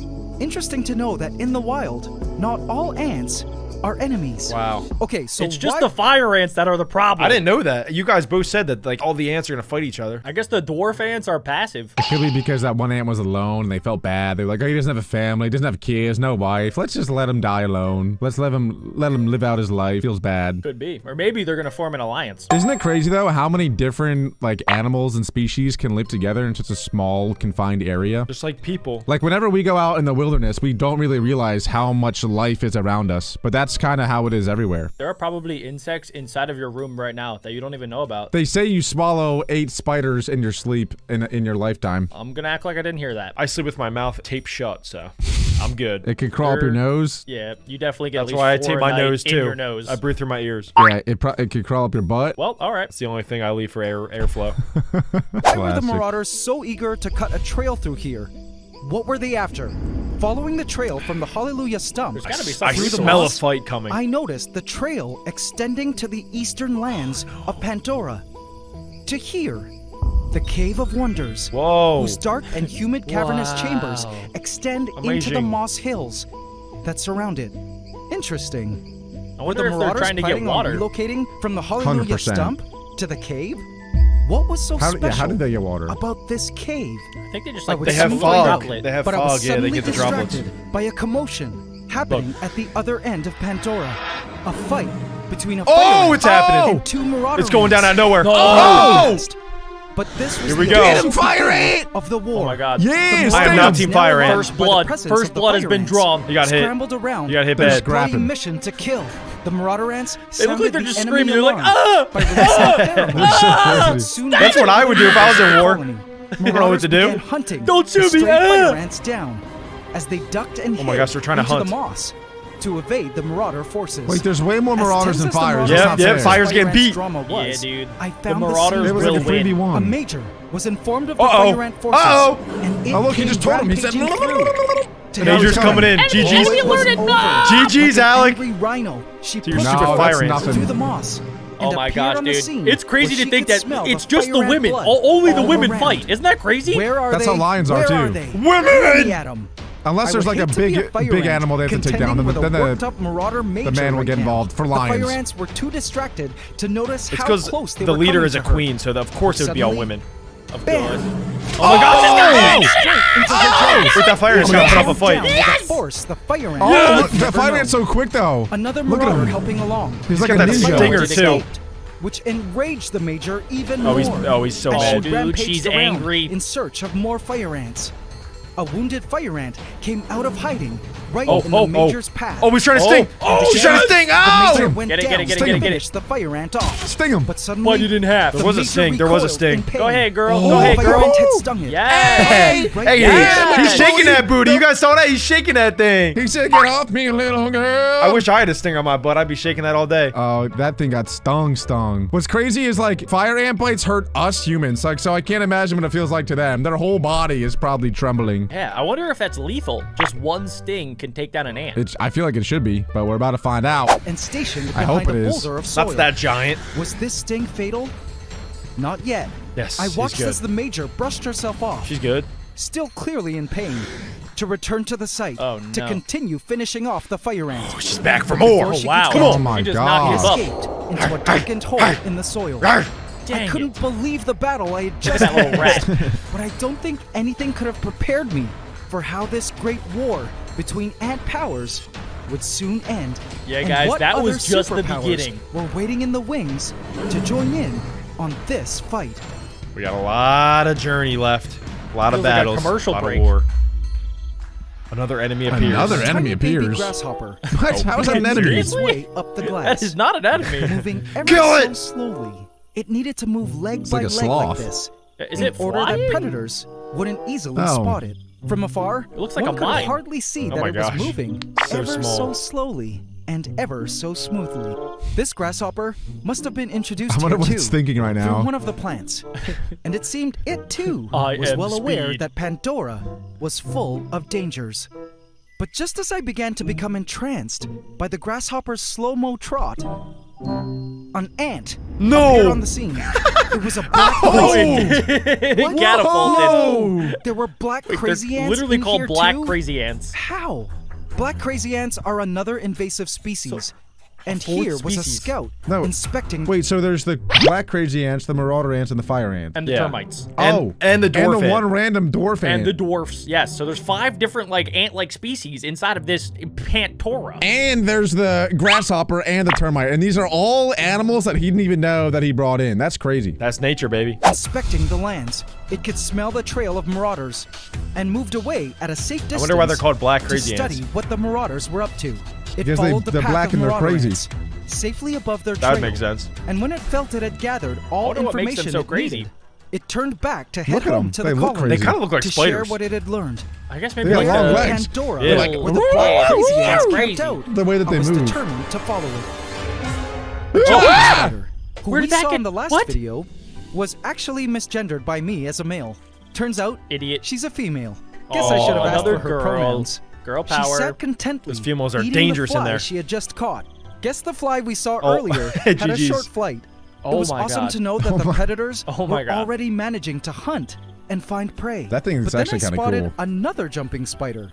Interesting to know that in the wild, not all ants are enemies. Wow. Okay, so It's just why- the fire ants that are the problem. I didn't know that. You guys both said that like all the ants are gonna fight each other. I guess the dwarf ants are passive. It could be because that one ant was alone and they felt bad. They're like, oh, he doesn't have a family, doesn't have kids, no wife. Let's just let him die alone. Let's let him live out his life. Feels bad. Could be. Or maybe they're gonna form an alliance. Isn't it crazy though how many different like animals and species can live together in such a small confined area? Just like people. Like whenever we go out in the wilderness, we don't really realize how much life is around us. But that's kind of how it is everywhere. There are probably insects inside of your room right now that you don't even know about. They say you swallow 8 spiders in your sleep in your lifetime. I'm gonna act like I didn't hear that. I sleep with my mouth taped shut, so I'm good. It could crawl up your nose. Yeah, you definitely get That's at least why I 4 tape a my night nose in too. your nose. I breathe through my ears. Yeah, it could crawl up your butt. Well, all right. That's the only thing I leave for airflow. Why were the Marauders so eager to cut a trail through here? What were they after? Following the trail from the Hallelujah stump There's gotta be I something. through the smell a moss, fight coming. I noticed the trail extending to the eastern lands of Pandora. To here, the Cave of Wonders, Whoa. whose dark and humid cavernous chambers extend into the Amazing. moss hills that surround it. Interesting. I Were wonder the if they're Marauders trying to get planning on water. relocating from the Hallelujah 100%. stump to the cave? What was so special How did they get water? about this cave? I think they just I like was They have smoothly fog. outlet, They have but I was fog, yeah, they suddenly get the droplets. distracted by a commotion happening at the other end of Pandora. A fight between a Oh, fire it's happening. and 2 Marauder It's going down out of nowhere. Oh! But this was Here we the go. beginning Get him, Fire Ant! of the war. Oh my god. Yes! I am damn. not Team Fire Ant. First blood. First blood has been drawn. You got hit. Scrambled around. You got hit their bad. bloody Scrapping. mission to kill. The Marauder ants They look like they're sounded just the enemy screaming. They're like, alarm ah! by releasing pheromones. so crazy. Soon That's after, what I would do if I was in war. colony, You don't know what to do. began hunting Don't shoot the me, stray ah! fire ants down as they ducked and Oh my hid gosh, they're trying to into hunt. the moss to evade the Marauder forces. Wait, there's way more As Marauders tense than as the fires. Marauders That's Yep, not yep, fair. Fire's getting Fire Ants beat. drama Yeah, was, dude. I The found Marauders It was will like a win. 3v1. A major was informed of the Uh-oh. Fire Ant forces. Uh-oh. And it Oh, look, he came just told him. He said, rampaging through to Major's help coming in. Enemy GG's. enemy alerted. No! GG's, With an Alec. angry rhino, she To your pushed stupid her fire way ants. through the moss. Oh and my appeared gosh, on the dude. scene It's crazy where to think she could that smell it's the just the fire ant women. blood Only the all women around. fight. Isn't that crazy? Where are That's they? how lions are, Where too. Are they? Women! Enemy at 'em. Unless I there's would like a hate to be big fire big ant animal they have to take down, contending then with a the worked-up Marauder man major will get right now. involved for The lions. fire ants were too distracted to notice It's how because close they the were leader coming is a to her. queen, so of course it would be all Suddenly, women. Of bam! course. Oh my gosh! Straight Wait, that fire ant's gonna put up a down fight. with the force, the fire ant. Oh, look, would that never fire know. ant's so quick though. Another Look at Marauder him. helping along. He's like got a that ninja. stinger too. Which enraged the Major even Oh, he's more. so as mad. she Dude, rampaged she's around angry. in search of more fire ants. A wounded fire ant came out of hiding right Oh, in oh, the Major's oh. path. Oh, he's trying to sting. And He's trying to sting. The Ow! Major went Get it, get down it, get it, to get it, get it. finish the fire ant off. Sting him. But suddenly, What, you didn't have? the There was a Major sting, there was a recoiled sting. in pain. Go ahead, girl. Oh, Go ahead, fire girl. ant had stung him. Yeah. Hey, Right hey, there. he's shaking that booty. You guys saw that? He's shaking that thing. He said, "Get off me, little girl." I wish I had a stinger on my butt. I'd be shaking that all day. Oh, that thing got stung. What's crazy is like fire ant bites hurt us humans. Like, so I can't imagine what it feels like to them. Their whole body is probably trembling. Yeah, I wonder if that's lethal. Just one sting can take down an ant. I feel like it should be, but we're about to find out. And stationed I hope behind it a is. boulder of soil. That's that giant. Was this sting fatal? Not yet. Yes, I he's watched good. as the Major brushed herself off, She's good. still clearly in pain, to return to the site Oh, to no. continue finishing off the fire ant. She's back for more. Before she wow. could Come on. Oh my He does God. not give up. escaped into a darkened hole in the soil. Rawr. Dang I couldn't it. believe the battle I had just That little rat. but I don't think anything could have prepared me for how this great war between ant powers would soon end. Yeah, and guys, what that other was just the superpowers beginning. Were waiting in the wings to join in on this fight. We got a lot of journey left. A lot of Feels like a battles. commercial a lot break. of war. Another enemy appears. Another Tiny enemy baby appears. grasshopper What? How is that an enemy? its way up the glass. That is not an enemy. moving ever Kill so it! slowly. It needed to move leg It's by like a leg like sloth. this Is in it order flying? that predators wouldn't easily Oh. spot it. From afar, It looks like one a could mine. hardly see Oh that my it was gosh. moving So ever small. so slowly and ever so smoothly. This grasshopper must have been introduced I wonder here what too, it's thinking right through now. one of the plants, and it seemed it too I was am well aware speed. that Pandora was full of dangers. But just as I began to become entranced by the grasshopper's slow-mo trot, an ant appeared on the scene. It was a black It What? catapulted. There were black Wait, crazy they're ants literally in called here black too? crazy ants. How? Black crazy ants are another invasive species. And fourth here was a species. scout No. inspecting. Wait, so there's the black crazy ants, the marauder ants, and the fire ants. And the termites. And the dwarf And the ant. one random dwarf ant. And the dwarfs. Yes. So there's 5 different like ant-like species inside of this Pantora. And there's the grasshopper and the termite. And these are all animals that he didn't even know that he brought in. That's crazy. That's nature, baby. Inspecting the lands, it could smell the trail of marauders and moved away at a safe distance. I wonder why they're called black to crazy study ants. what the marauders were up to. It Because followed they're the path black of and they're marauder crazy. ants, safely above their That trail. would make sense. And when it felt it had gathered all wonder what makes information them so it crazy. needed, it turned back to head Look at home them. to They the look colony. crazy. They kind of look like to share spiders. what it had learned. I guess They maybe got like long the- legs. Pandora, Yeah. Like, where the black crazy ants crazy. camped out. The way that I they was move. determined to follow it. A jumping spider, who Where we did that saw get- in the last what? video, was actually misgendered by me as a male. Turns out, Idiot. she's a female. Guess I should have asked another for her girl. pronouns. Girl She power. sat contently, Those females are eating dangerous the in fly there. she had just caught. Guess the fly we saw Oh, earlier had a GG's. short flight. Oh it was my awesome God. to know that the predators Oh my were God. already managing to hunt and find prey. That thing is but actually then I kinda spotted cool. another jumping spider.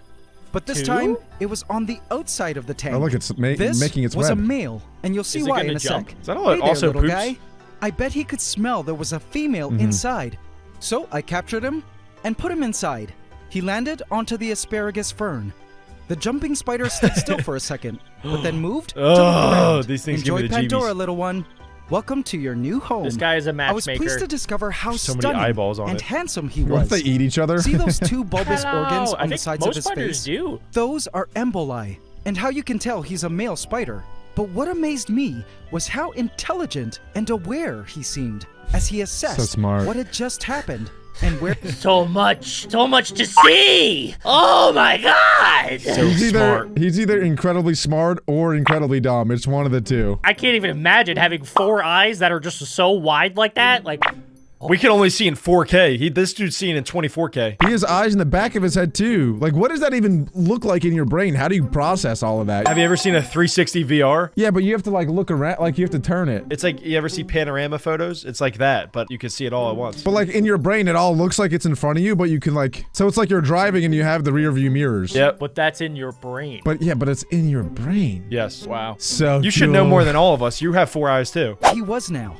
But this 2? time, it was on the outside of the tank. Oh, look, it's This making its was a web. male, and you'll see Is it why gonna in a jump? sec. Is that all it Hey there, also little poops? guy. I bet he could smell there was a female Mm-hmm. inside. So I captured him and put him inside. He landed onto the asparagus fern. The jumping spider stood still for a second, but then moved to look Oh, around. these things give Enjoy me the Pandora, jeebies. little one. Welcome to your new home. This guy is a I was matchmaker. pleased to discover how So many stunning eyeballs on and it. handsome he What was. if they eat each other? See those 2 bulbous Hello. organs I on the think sides of most his spiders face? do. Those are emboli, and how you can tell he's a male spider. But what amazed me was how intelligent and aware he seemed as he assessed So smart. what had just happened and where. So much to see. Oh my God. So He's smart. either incredibly smart or incredibly dumb. It's one of the two. I can't even imagine having 4 eyes that are just so wide like that. Like, We can only see in 4K. This dude's seeing in 24K. He has eyes in the back of his head too. Like, what does that even look like in your brain? How do you process all of that? Have you ever seen a 360 VR? Yeah, but you have to like look around, like you have to turn it. It's like, you ever see panorama photos? It's like that, but you can see it all at once. But like in your brain, it all looks like it's in front of you, but you can like, so it's like you're driving and you have the rear view mirrors. Yep. But that's in your brain. But yeah, but it's in your brain. Yes. Wow. So You should know more than all of us. You have 4 eyes too. He was now.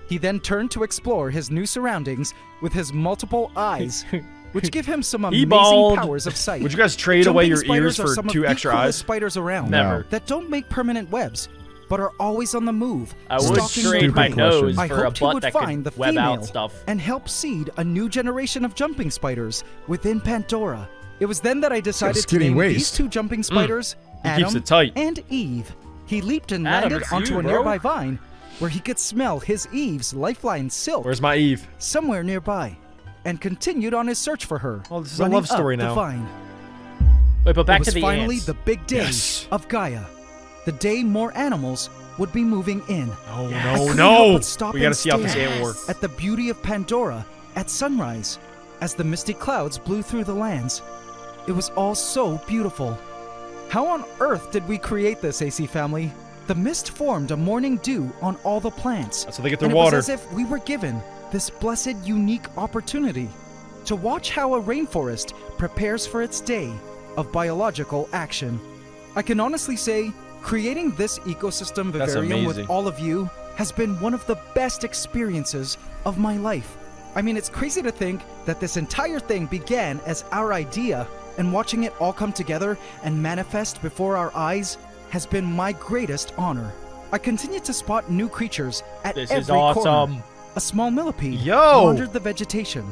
He then turned to explore his new surroundings with his multiple eyes, which give him some amazing bald. powers of sight. Would you guys trade away your Jumping ears spiders are for some of 2 the extra coolest eyes? spiders around. Never. That don't make permanent webs, but are always on the move. I would stalking trade my Stupid nose question. I for a hoped he butt would that find could the web female out stuff. and help seed a new generation of jumping spiders within Pandora. It was then that I decided to skinny name waist. these 2 jumping spiders He Adam keeps it tight. and Eve. He leaped and Adam, landed it's onto you, a bro. nearby vine where he could smell his Eve's lifeline silk Where's my Eve? somewhere nearby and continued on his search for her. Oh, this is a running love story up now. The vine. Wait, but back It was to the finally ants. the big day Yes. of Gaia, the day more animals would be moving in. Oh, Yes. I no, couldn't no. help but stop We gotta and see how this stare ant works. at the beauty of Pandora at sunrise as the misty clouds blew through the lands. It was all so beautiful. How on earth did we create this, AC family? The mist formed a morning dew on all the plants. That's how they get their and water. It was as if we were given this blessed, unique opportunity to watch how a rainforest prepares for its day of biological action. I can honestly say, creating this ecosystem That's vivarium with amazing. all of you has been one of the best experiences of my life. I mean, it's crazy to think that this entire thing began as our idea, and watching it all come together and manifest before our eyes has been my greatest honor. I continue to spot new creatures at This every is awesome. corner. A small millipede Yo! wandered the vegetation.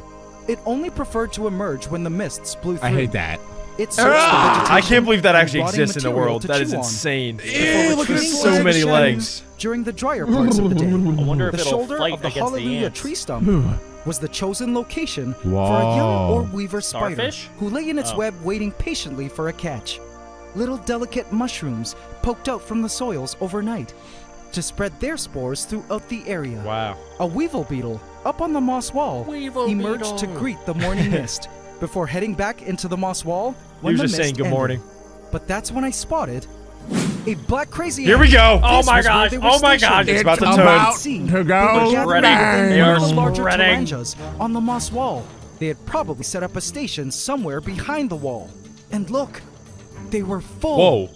It only preferred to emerge when the mists blew through. I hate that. It searched the vegetation I can't believe that and actually brought in exists in the material world. to That is chew on. insane. Before look at retreating its so into the many shadows legs. During the drier parts of the day. I wonder if The it'll shoulder fight of the against the Hallelujah ants. tree stump was the chosen location for a Wow. young orb weaver spider Starfish? who lay in its Oh. web waiting patiently for a catch. Little delicate mushrooms poked out from the soils overnight to spread their spores throughout the area. Wow. A weevil beetle up on the moss wall Weevil emerged to beetle. greet the morning mist before heading back into the moss wall when He was the just saying mist good ended. morning. But that's when I spotted a black crazy Here ant. we go. Oh This my was where gosh. they were Oh my stationed. gosh. It's about to It's turn. about See, to they were go gathering spreading. within They one are of the larger spreading. tarantulas on the moss wall. They had probably set up a station somewhere behind the wall. And look, They were full. Whoa.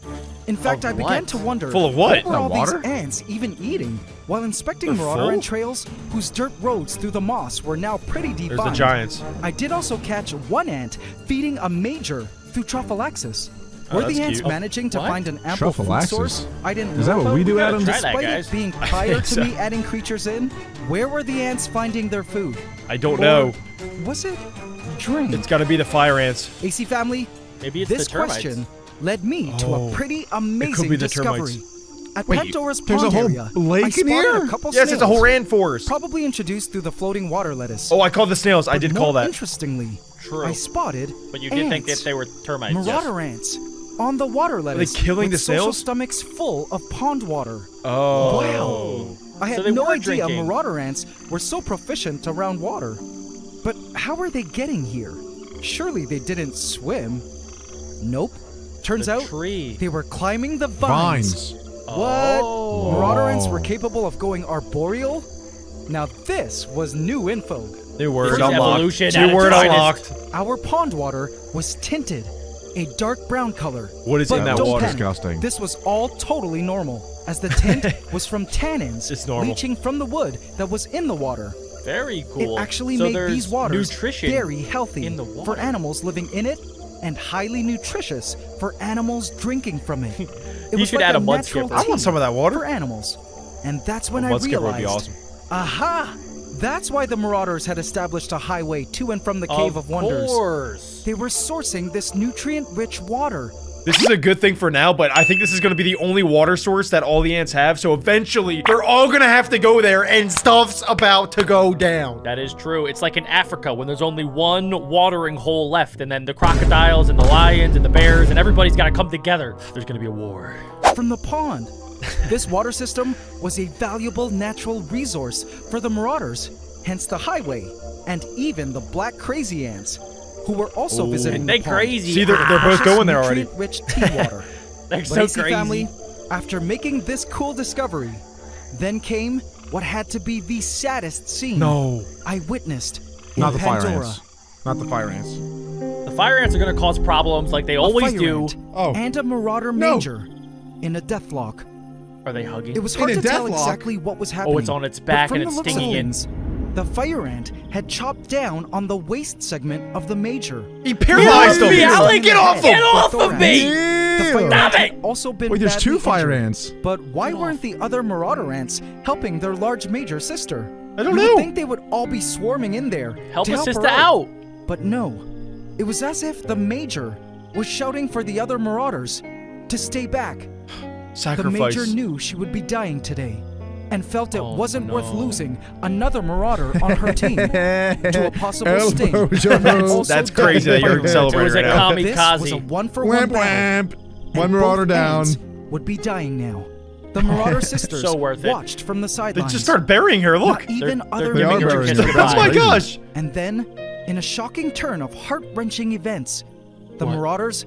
In fact, I began what? to wonder, Full of what? were all Water? these ants even eating? While inspecting They're marauder full? ant trails, whose dirt roads through the moss were now pretty There's defined, the giants. I did also catch one ant feeding a major through trophallaxis. Oh, Were that's the ants cute. managing to What? find an ample food Trophallaxis? source I didn't Is know that what about? we do, Adam? Try that, Despite guys. it being prior to me adding creatures in, where were the ants finding their food? I don't know. Was it drink? It's got to be the fire ants. AC family, Maybe it's this the termites. question led me to Oh, a pretty it could amazing be the discovery. termites. At Wait, Pandora's there's a pond whole area, lake I in spotted here? a couple Yes, it's a whole snails, rainforest. probably introduced through the floating water lettuce. Oh, I called the snails. I But did more call that. Interestingly, True. I spotted But you did think ants, that they were termites. yes. marauder ants on the water lettuce. killing with the social snails? stomachs full of pond water. Oh. Wow. I So had they no were idea drinking. marauder ants were so proficient around water. But how are they getting here? Surely they didn't swim. Nope. Turns The out tree. they were climbing the vines. What? Oh. Marauder ants were capable of going arboreal? Now this was new info. New word This is unlocked. evolution at New its word finest. unlocked. Our pond water was tinted a dark brown color. What is But in that don't water? panic. Disgusting. This was all totally normal, as the tint was from tannins It's normal. leaching from the wood that was in the water. Very cool. It actually so made there's these waters nutrition very healthy in the for water. animals living in it, and highly nutritious for animals drinking from it. It You was should like add a mud natural skipper. I want some of that tea water. for animals. And that's when I Mud skipper would realized, be awesome. aha! That's why the Marauders had established a highway to and from the Cave of Wonders. course. They were sourcing this nutrient-rich water. This is a good thing for now, but I think this is going to be the only water source that all the ants have. So eventually, they're all going to have to go there, and stuff's about to go down. That is true. It's like in Africa when there's only one watering hole left, and then the crocodiles and the lions and the bears and everybody's got to come together. There's going to be a war. From the pond. This water system was a valuable natural resource for the Marauders, hence the highway, and even the black crazy ants, who were also visiting They the pond. crazy. See, they're both Precious going there already. nutrient-rich tea water. They're But so AC crazy. family, after making this cool discovery, then came what had to be the saddest scene No. I witnessed in Not the fire Pandora. ants. Not the fire ants. The fire ants are going to cause problems like they A always fire do. ant Oh. and a marauder No. major in a deathlock. Are they hugging? It was In hard a to tell deathlock? exactly what was happening. Oh, it's on its but back from and the it's looks of stinging it. things, the fire ant had chopped down on the waist segment of the major. He paralyzed Get off me, them. Alec! Get off Get him. off of me! The fire Ew. Stop ant it! had also been Wait, there's badly two fire injured. ants. But why weren't the other marauder ants helping their large major sister? I don't you know. would think they would all be swarming in there Help to a help sister her out. But no, it was as if the major was shouting for the other marauders to stay back. The Sacrifice. major knew she would be dying today, and felt it Oh, wasn't worth no. losing another marauder on her team to a possible sting. Elbow and job. also That's die. crazy that you're It celebrating was a right now. This was a kamikaze. one-for-one Whamp battle. whamp. One and marauder both down. ants would be dying now. The Marauder sisters So worth it. watched from the They sidelines. just started burying her. Look. Not even other They are majors burying could her. Oh my survive. gosh. And then, in a shocking turn of heart-wrenching events, the Marauders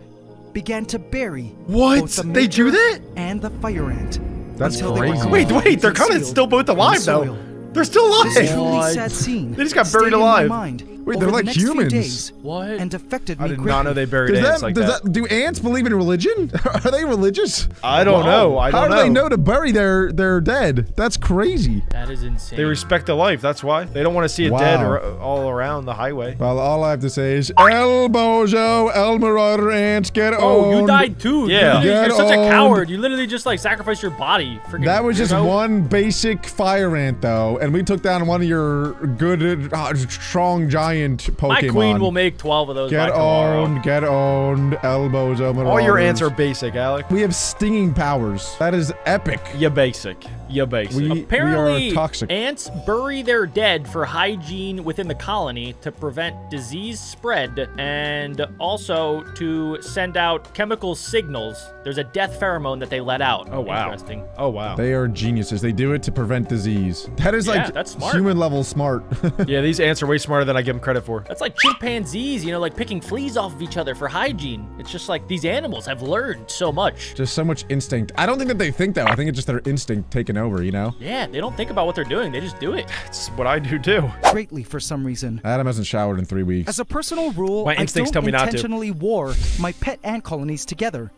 began to bury What? both the They major do that? and the fire ant. That's until they were crazy. completely Wait, they're kind of concealed still both in the alive though. soil. They're still This alive. truly What? sad scene They just got stayed buried in my alive. mind Wait, over they're the like next few humans. days What? and affected me I did greatly. not know they buried ants like that. Do ants believe in religion? Are they religious? I don't know. I How don't do know. they know to bury their dead? That's crazy. That is insane. They respect the life. That's why they don't want to see it Wow. dead all around the highway. Well, all I have to say is El Bozo, El Marauder ants, get Oh, owned. you died too. Yeah. You're Get such a owned. coward. You literally just like sacrificed your body. Freaking That was just weirdo. one basic fire ant, though, and we took down one of your good, strong giant Pokemon. My queen will make 12 of those by Get tomorrow. owned, get owned, El Bozo, Marauders. All your ants are basic, Alec. We have stinging powers. That is epic. You basic. You basic. We Apparently, are toxic. ants bury their dead for hygiene within the colony to prevent disease spread and also to send out chemical signals. There's a death pheromone that they let out. Oh, wow. Interesting. Oh wow. They are geniuses. They do it to prevent disease. That is Yeah, like that's smart. human level smart. Yeah, these ants are way smarter than I give them credit for. That's like chimpanzees, you know, like picking fleas off of each other for hygiene. It's just like these animals have learned so much. Just so much instinct. I don't think that they think, though. I think it's just their instinct taking over, you know? Yeah, they don't think about what they're doing. They just do it. It's what I do too. Greatly for some reason. Adam hasn't showered in 3 weeks. As a personal rule, My I instincts don't tell me not to. intentionally war my pet ant colonies together.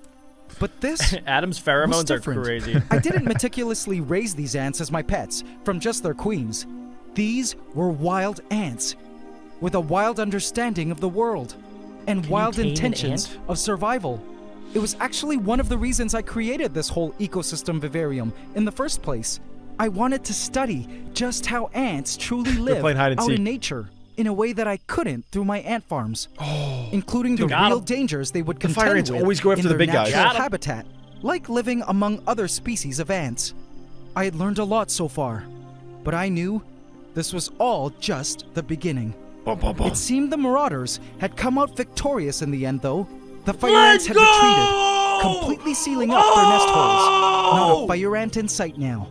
But this Adam's was pheromones are different. crazy. I didn't meticulously raise these ants as my pets from just their queens. These were wild ants with a wild understanding of the world and wild tame an intentions ant? of survival. It was actually one of the reasons I created this whole ecosystem vivarium in the first place. I wanted to study just how ants truly live playing hide and out seek. in nature in a way that I couldn't through my ant farms, including the got real 'em. dangers they would The fire contend ants with always go after in the their big guys. natural Got 'em. habitat, like living among other species of ants. I had learned a lot so far, but I knew this was all just the beginning. It seemed the Marauders had come out victorious in the end, though. The fire ants had retreated, completely sealing up their nest holes. Not a fire ant in sight now.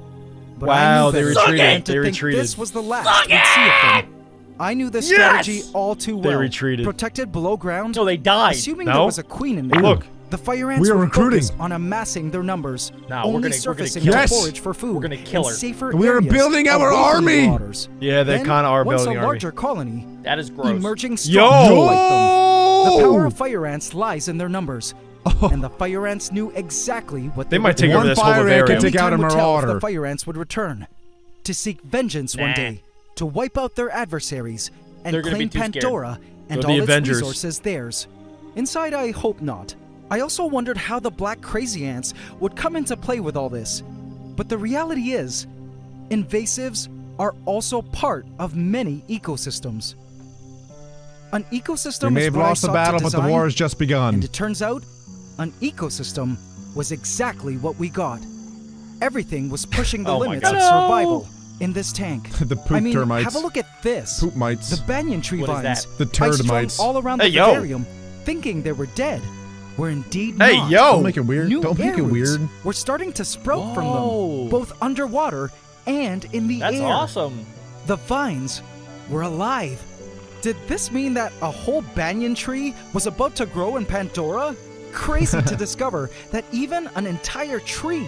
But I Wow, knew they better retreated. than to They think retreated. This was the last we'd see of them. I knew this strategy all too well. They retreated. Protected below ground. No, they died. Assuming No. there was a queen in there. Look. The fire ants We are were recruiting. focused on amassing their numbers, No, only we're gonna surfacing kill to her. forage for food. We're gonna kill in her. safer We are areas building our away from the army. marauders. Yeah, they Then, kind of are once building a an army. larger colony, That is gross. emerging Yo! strong to fight them. The power of fire ants lies in their numbers, and the fire ants knew exactly what They were might take doing. over this whole fire ant can vivarium. take out a Time would tell if marauder. the fire ants would return to seek vengeance one Nah. day, to wipe out their adversaries and They're gonna be claim too scared. Pandora and They're all the its Avengers. resources theirs. Inside, I hope not. I also wondered how the black crazy ants would come into play with all this. But the reality is, invasives are also part of many ecosystems. An ecosystem We may is have what I lost the sought to battle, but the design, war has just begun. and it turns out, an ecosystem was exactly what we got. Everything was pushing the Oh my limits God. of survival in this tank. The poop I mean, termites. have a look at this. Poop mites. The banyan tree What is vines. that? The I strung termites. all around the Hey, yo. vivarium, thinking they were dead, were indeed Hey, not. yo! Don't make it weird. New Don't make air it roots weird. were starting to sprout from Whoa. them, both underwater and in the That's air. awesome. The vines were alive. Did this mean that a whole banyan tree was about to grow in Pandora? Crazy to discover that even an entire tree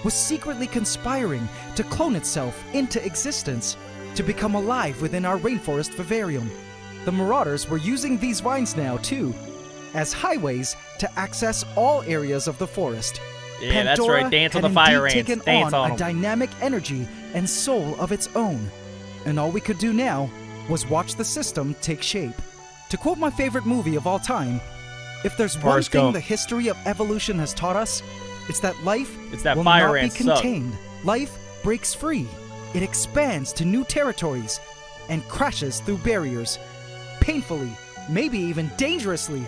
was secretly conspiring to clone itself into existence, to become alive within our rainforest vivarium. The Marauders were using these vines now, too, as highways to access all areas of the forest. Yeah, that's Pandora right. Dance on had the fire indeed ants. taken Dance on a 'em. dynamic energy and soul of its own. And all we could do now was watch the system take shape. To quote my favorite movie of all time, if there's one Forrest thing Gump. the history of evolution has taught us, it's that life It's that will fire not be ants suck. contained. Life breaks free. It expands to new territories and crashes through barriers. Painfully, maybe even dangerously.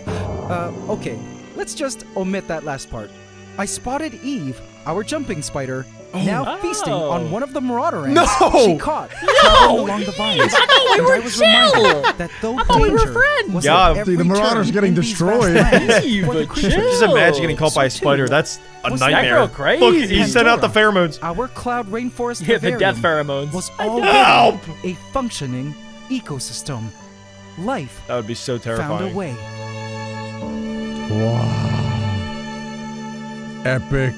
Okay, let's just omit that last part. I spotted Eve, our jumping spider, now feasting on one of the marauder ants No! she caught traveling along the vines. I thought we And were I was chill. reminded that though I thought we were danger friends. was Yeah, at see, every the marauders turn getting in these destroyed. vast lands Eve, for the but creatures. Just imagine getting caught by a So too, spider. That's a was nightmare. that girl crazy? Look, he sent out the Pandora. pheromones. Our cloud rainforest Yeah, the vivarium death pheromones. was Help! already a functioning ecosystem. Life That would be so found terrifying. a way. Wow. Epic.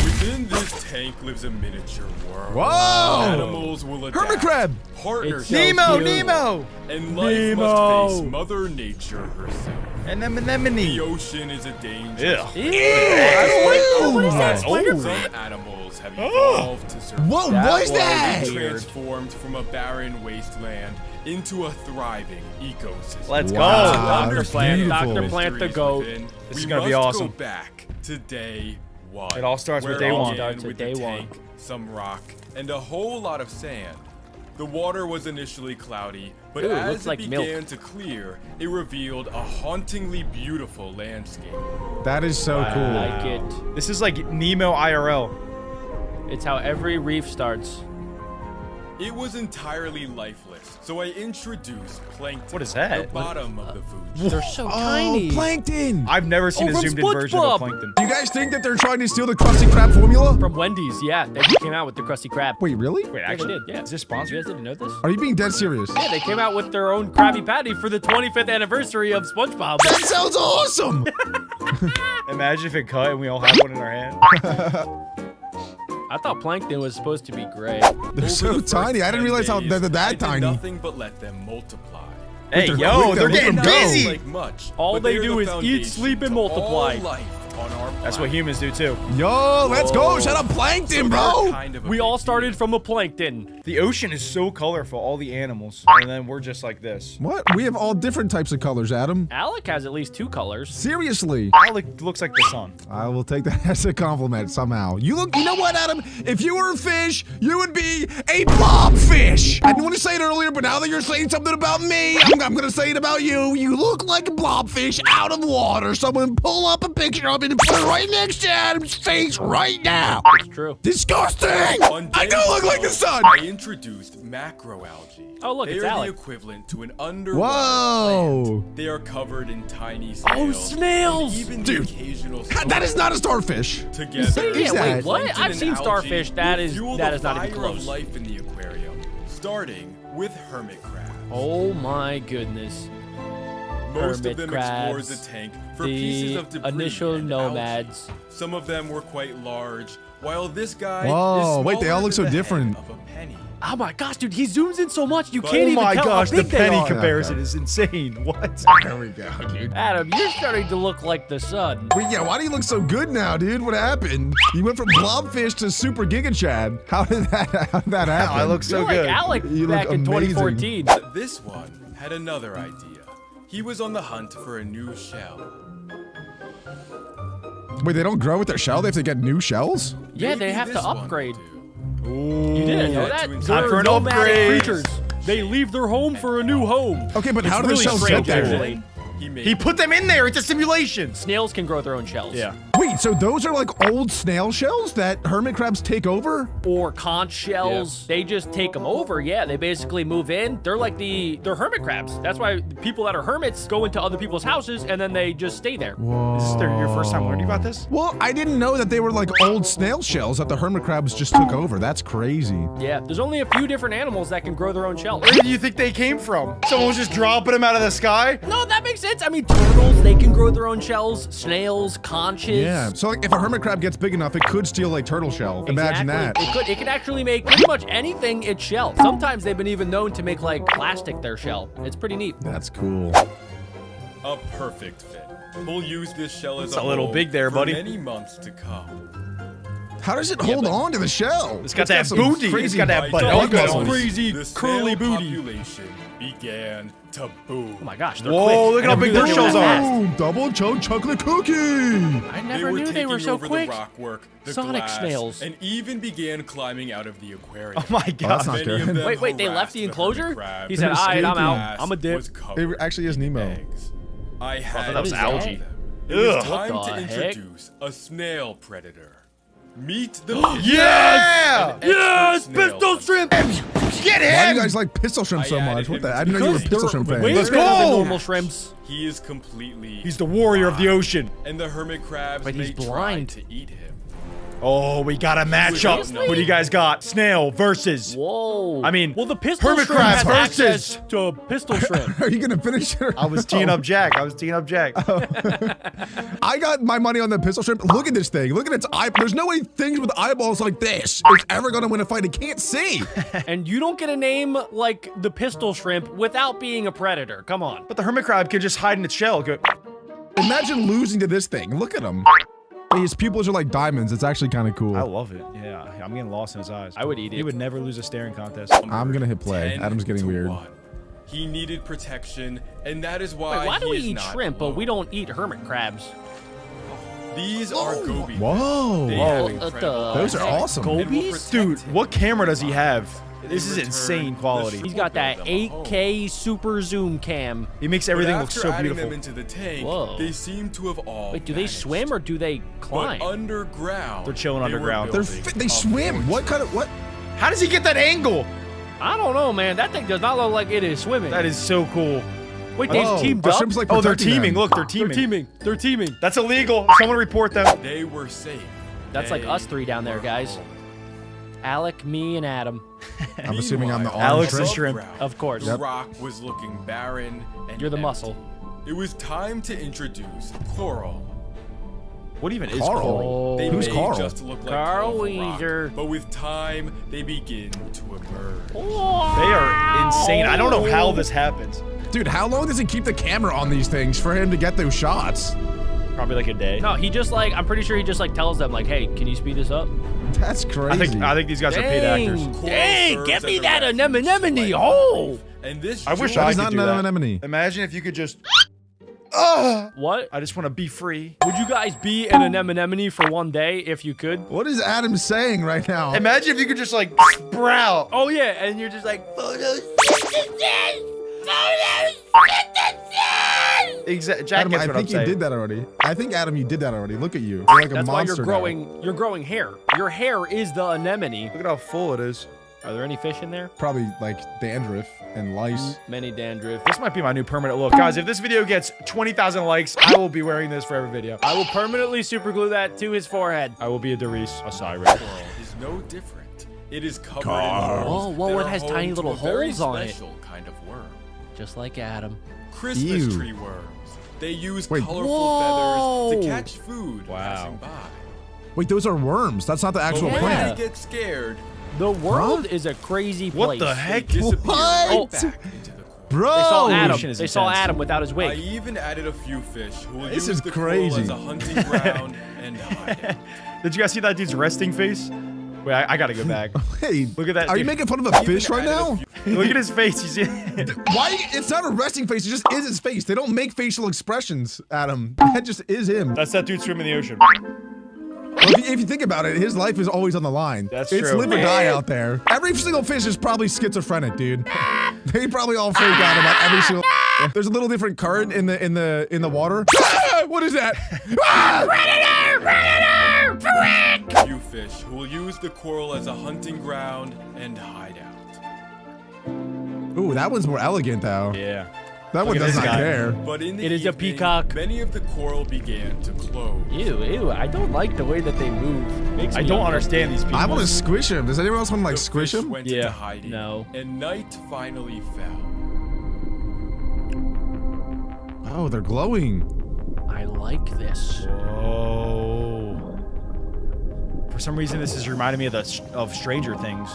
Within this tank lives a miniature world. Whoa! Animals will adapt. Hermit crab. Partners It's so Nemo, cute. Nemo! and life Nemo. must face Mother Nature herself. And The anemone. ocean is a danger. Ew. What is that, spider? Some animals have evolved to survive. What was that? Transformed from a barren wasteland into a thriving ecosystem. Let's Wow, go. that's Dr. Plant, beautiful. Dr. Plant the Mysteries goat. within, This is we gonna be must awesome. Go back to day one. It all starts with where day it one. began Starts with with day the one. tank, some rock, and a whole lot of sand. The water was initially cloudy, but Ooh, it as looks it like milk. began to clear, it revealed a hauntingly beautiful landscape. That is so I cool. like it. This is like Nemo IRL. It's how every reef starts. It was entirely lifeless, so I introduced plankton. What is that? The bottom of the food. They're so Oh, tiny. plankton. I've never seen Oh, a from zoomed-in version of SpongeBob. a plankton. Do you guys think that they're trying to steal the Krusty Krab formula? From Wendy's, yeah. They just came out with the Krusty Krab. Wait, really? Wait, Yeah, they actually, did, yeah. is this You sponsored? guys didn't know this? Are you being dead serious? Yeah, they came out with their own Krabby Patty for the 25th anniversary of SpongeBob. That sounds awesome. Imagine if it cut and we all had one in our hand. I thought plankton was supposed to be gray. They're so tiny. I didn't realize how they're that tiny. Nothing but let them multiply. Hey, yo, they're getting busy. Like much, All but they they're do the is eat, foundation sleep, and to multiply. all life on our That's what humans do too. Yo, let's go. Shut up, plankton, bro. We all started from a plankton. The ocean is so colorful, all the animals, and then we're just like this. What? We have all different types of colors, Adam. Alec has at least 2 colors. Seriously. Alec looks like the sun. I will take that as a compliment somehow. You know what, Adam? If you were a fish, you would be a blobfish. I didn't want to say it earlier, but now that you're saying something about me, I'm going to say it about you. You look like a blobfish out of water. Someone pull up a picture of it and put it right next to Adam's face right now. It's true. Disgusting. I do look like the sun. I introduced macroalgae. Oh, look, they it's are Alec. the equivalent to an underwater Whoa. plant. They are covered in tiny snails. Oh, snails. And even Dude, the occasional that is not a starfish. together. Yeah, that? wait, what? Plankton I've and seen algae starfish. That will is fuel not the even fire close. of life in the aquarium, starting with hermit crabs. Oh my goodness. Most hermit of them crabs, explore the tank for the pieces of debris initial and nomads. algae. Some of them were quite large, while this guy Whoa, is wait, they all smaller look so than the different. head of a penny. Oh my gosh, dude, he zooms in so much you But- can't Oh even my tell gosh, how the big they penny are. comparison is insane. What? There we go, dude. Adam, you're starting to look like the sun. Wait, yeah, why do you look so good now, dude? What happened? You went from blobfish to super giga chad. How did that happen? I look so You're good. like Alec You back look in amazing. 2014. This one had another idea. He was on the hunt for a new shell. Wait, they don't grow with their shell? They have to get new shells? Yeah, they Maybe have to this one upgrade. would do. You didn't know Yeah, that? to They're Time for an nomadic upgrade. creatures. They leave their home for a new home. Okay, but It's how do the really shells get strange, there? actually. He put them in there. It's a simulation. Snails can grow their own shells. Yeah. Wait, so those are like old snail shells that hermit crabs take over? Or conch shells. They just take them over. Yeah, they basically move in. They're like they're hermit crabs. That's why people that are hermits go into other people's houses and then they just stay there. Whoa. Is this your first time learning about this? Well, I didn't know that they were like old snail shells that the hermit crabs just took over. That's crazy. Yeah, there's only a few different animals that can grow their own shells. Where do you think they came from? Someone was just dropping them out of the sky? No, that makes sense. I mean, turtles, they can grow their own shells. Snails, conches. Yeah. So like if a hermit crab gets big enough, it could steal a turtle shell. Imagine that. It could actually make pretty much anything its shell. Sometimes they've been even known to make like plastic their shell. It's pretty neat. That's cool. A perfect fit. We'll use this shell as It's a little home big there, for buddy. many months to come. How does it hold on to the shell? It's got that some booty. It's crazy got that By butt. dawn, some crazy the curly snail booty. population began to boom. Oh my gosh, they're Whoa, quick. look I how never big knew their they were shells that are. fast. Ooh, double choke chocolate cookie. I never knew they were so over quick. The rockwork, the Sonic glass, snails. and even began climbing out of the aquarium. Oh my that's god. not Many good. of them Wait, they left harassed the hermit enclosure? crabs. He said, They're all right, I'm stinky. out. I'm a dip. Was covered It actually is in Nemo. eggs. I had that was to algae. them. It was Ugh. time What to the heck? introduce a snail predator. Meet the Yeah! Yes, pistol shrimp! Get Why do him! you guys like pistol shrimp so I much? added What him the? to I didn't know you were a because pistol shrimp fan. Way Let's better than go! normal shrimps. He is completely. He's the warrior of the ocean. And the hermit crabs But he's may try blind. to eat him. Oh, we got a matchup. Seriously? What do you guys got? Snail versus. Whoa. I mean, well, the pistol hermit shrimp crabs has versus- access to pistol shrimp. Are you gonna finish it? I was teeing up Jack. I was teeing up Jack. I got my money on the pistol shrimp. Look at this thing. Look at its eye. There's no way things with eyeballs like this is ever gonna win a fight. It can't see. And you don't get a name like the pistol shrimp without being a predator. Come on. But the hermit crab can just hide in its shell. Go, Imagine losing to this thing. Look at him. His pupils are like diamonds. It's actually kind of cool. I love it. Yeah, I'm getting lost in his eyes. I would eat He it. would never lose a staring contest. I'm gonna hit play. 10 Adam's getting to weird. 1. He needed protection, and that is why. Wait, why do we he is eat not shrimp, but alone. we don't eat hermit crabs? These are goby. Whoa. They Whoa, have what incredible the Those are heck? awesome. and will Gobies? protect Dude, him. what camera does he have? This is return, insane the quality. shrimp He's got that will build them a 8K super zoom cam. He makes But everything look after so adding beautiful. them into the tank, Whoa. they seem to have all Wait, do they vanished. swim or do they climb? But underground, They're chilling they were underground. building They a swim. What kind of what? How does he get that angle? I don't know, man. That thing does not look like it is swimming. That is so cool. Wait, they've Oh, teamed a up? shrimp's like Oh, they're protecting teaming. them. Look, they're They're teaming. teaming. They're teaming. That's illegal. Someone report them. They were safe. That's like They us three down there, were guys. home. Alec, me, and Adam. I'm assuming I'm the Meanwhile, orange Alex is shrimp. shrimp. Of course. The rock was looking barren and You're the empty. muscle. It was time to introduce coral. What even is Carl? Carl? They Who's may Carl? just look like Carl colorful rock, Weezer. but with time, they begin to emerge. They are insane. I don't know how this happens. Dude, how long does he keep the camera on these things for him to get those shots? Probably like a day. No, he just like, I'm pretty sure he just like tells them like, hey, can you speed this up? That's crazy. I think these guys are paid actors. Dang, get me that anemone. Oh. And this I wish That I is could not do an that. anemone. Imagine if you could just. What? I just want to be free. Would you guys be an anemone for one day if you could? What is Adam saying right now? Imagine if you could just like sprout. Oh yeah, and you're just like, Exactly. Jack Adam, gets I what think I'm you saying. did that already. I think, Adam, you did that already. Look at you. You're like a that's why monster you're growing. You're growing hair. Your hair is the anemone. Look at how full it is. Are there any fish in there? now. Probably like dandruff and lice. Many dandruff. This might be my new permanent look. Guys, if this video gets 20,000 likes, I will be wearing this for every video. I will permanently superglue that to his forehead. I will be a Darius Osiris. coral is no different. It is covered in worms Whoa, that it are has home tiny to little a very holes on it. special kind of worm. Just like Adam. Christmas Ew. tree worms. They use Wait. colorful feathers to Whoa. catch food passing by. Wait, those are worms. That's not the actual But when plant. they get scared, The world is a crazy place. What the they heck? disappear What? right back into the coral. Bro! They saw Adam. Evolution is They saw intense. Adam without his I wig. even added a few fish who will This use is the crazy. coral as a hunting ground and hide. Did you guys see that dude's resting face? Wait, I gotta go back. Hey, Look at that Are you dude. making fun of a fish right added a now? few- Look at his face. You see? Why? It's not a resting face. It just is his face. They don't make facial expressions, Adam. That just is him. That's that dude swimming in the ocean. Well, if you think about it, his life is always on the line. That's It's true. live or die out there. Every single fish is probably schizophrenic, dude. They probably all freak out about every single. There's a little different current in the water. Ah, what is that? Ah! Few fish who will use the coral as a hunting ground and hide out. Ooh, that one's more elegant though. Yeah. That one Look at does this not guy. care. But in the It is a evening, peacock. Many of the coral began to close. Ew, I don't like the way that they move. Makes I me don't uncomfortable. understand these people. I want to squish him. Does anyone else want to like The squish fish him? went Yeah. into hiding, No. and night finally fell. Oh, they're glowing. I like this. Whoa. For some reason, this is reminding me of Stranger Things.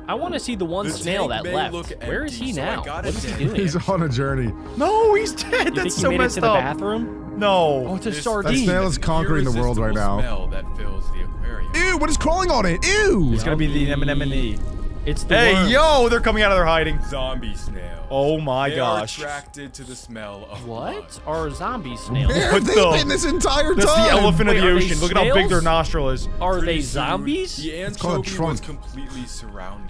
I want to see the one The snail tank that may left. look Where is empty, he so I now? got What it is he down. doing? He's on a journey. No, he's dead. You That's think so he made it messed to the up. bathroom? No. Oh, it's a This That sardine. snail is conquering the world right now. Smell that fills the aquarium. Ew, what is crawling on it? Ew! It's gonna be the anemone. It's the Hey, worm. yo, they're coming out of their hiding. Zombie snails. Oh my they gosh. Are attracted to the smell of What are zombie snails? Where have What they the- been this entire That's time? the elephant of Wait, the are they ocean. Look at how big their snails? nostril is. Are Pretty they soon, zombies? The called a anchovy trunk. was completely surrounded.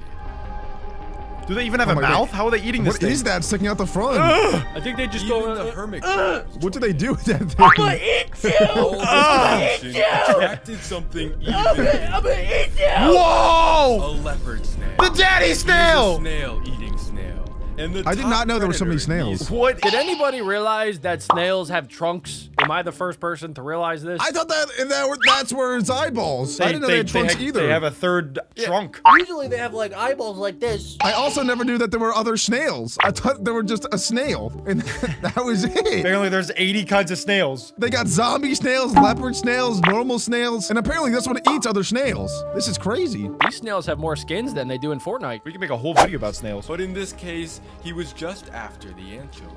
Do they even have Oh a my God. mouth? How are they eating this What thing? is that sticking out the front? I think they just Even go. the hermit crabs, What do they do with that thing? all this pollution attracted something even bigger. Whoa! A leopard snail. The daddy He's a snail! snail-eating snail. And the I did top not know there were so many predator in snails. these- What? Did anybody realize that snails have trunks? Am I the first person to realize this? I thought that's where it's eyeballs. I didn't know they had trunks either. They have a third trunk. Usually they have like eyeballs like this. I also never knew that there were other snails. I thought there were just a snail, and that was it. Apparently, there's 80 kinds of snails. They got zombie snails, leopard snails, normal snails, and apparently this one eats other snails. This is crazy. These snails have more skins than they do in Fortnite. We can make a whole video about snails. But in this case, he was just after the anchovy.